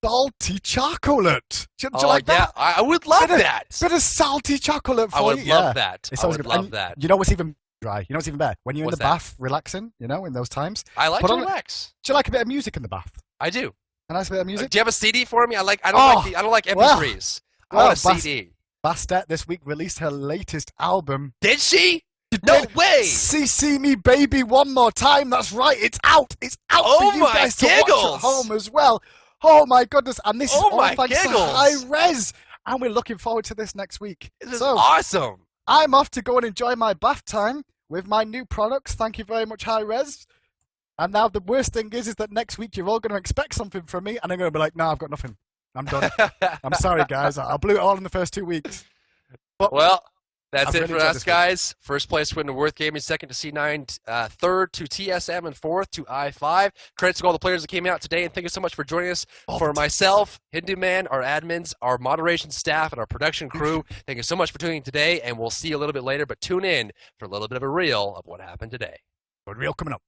Salty chocolate. Do you like that? I would love that. Bit of salty chocolate for you. I would love that. I would love that. You know what's even dry? You know what's even better? When you're in the bath relaxing, you know, in those times. I like to relax. Do you like a bit of music in the bath? I do. A nice bit of music? Do you have a CD for me? I don't like MP3s. I want a CD. Bastet this week released her latest album. Did she? No way! See Me Baby One More Time. That's right. It's out. It's out for you guys to watch at home as well. Oh my goodness. And this is all thanks to hi-rez. And we're looking forward to this next week. This is awesome. I'm off to go and enjoy my bath time with my new products. Thank you very much, hi-rez. And now the worst thing is that next week you're all going to expect something from me, and I'm going to be like, no, I've got nothing. I'm done. I'm sorry, guys. I blew it all in the first 2 weeks. But well, that's it for us, guys. First place win to Worth Gaming, second to C9, third to TSM, and fourth to I5. Credits to all the players that came out today, and thank you so much for joining us. For myself, Hindu Man, our admins, our moderation staff, and our production crew, thank you so much for tuning in today, and we'll see you a little bit later, but tune in for a little bit of a reel of what happened today. Good reel coming up.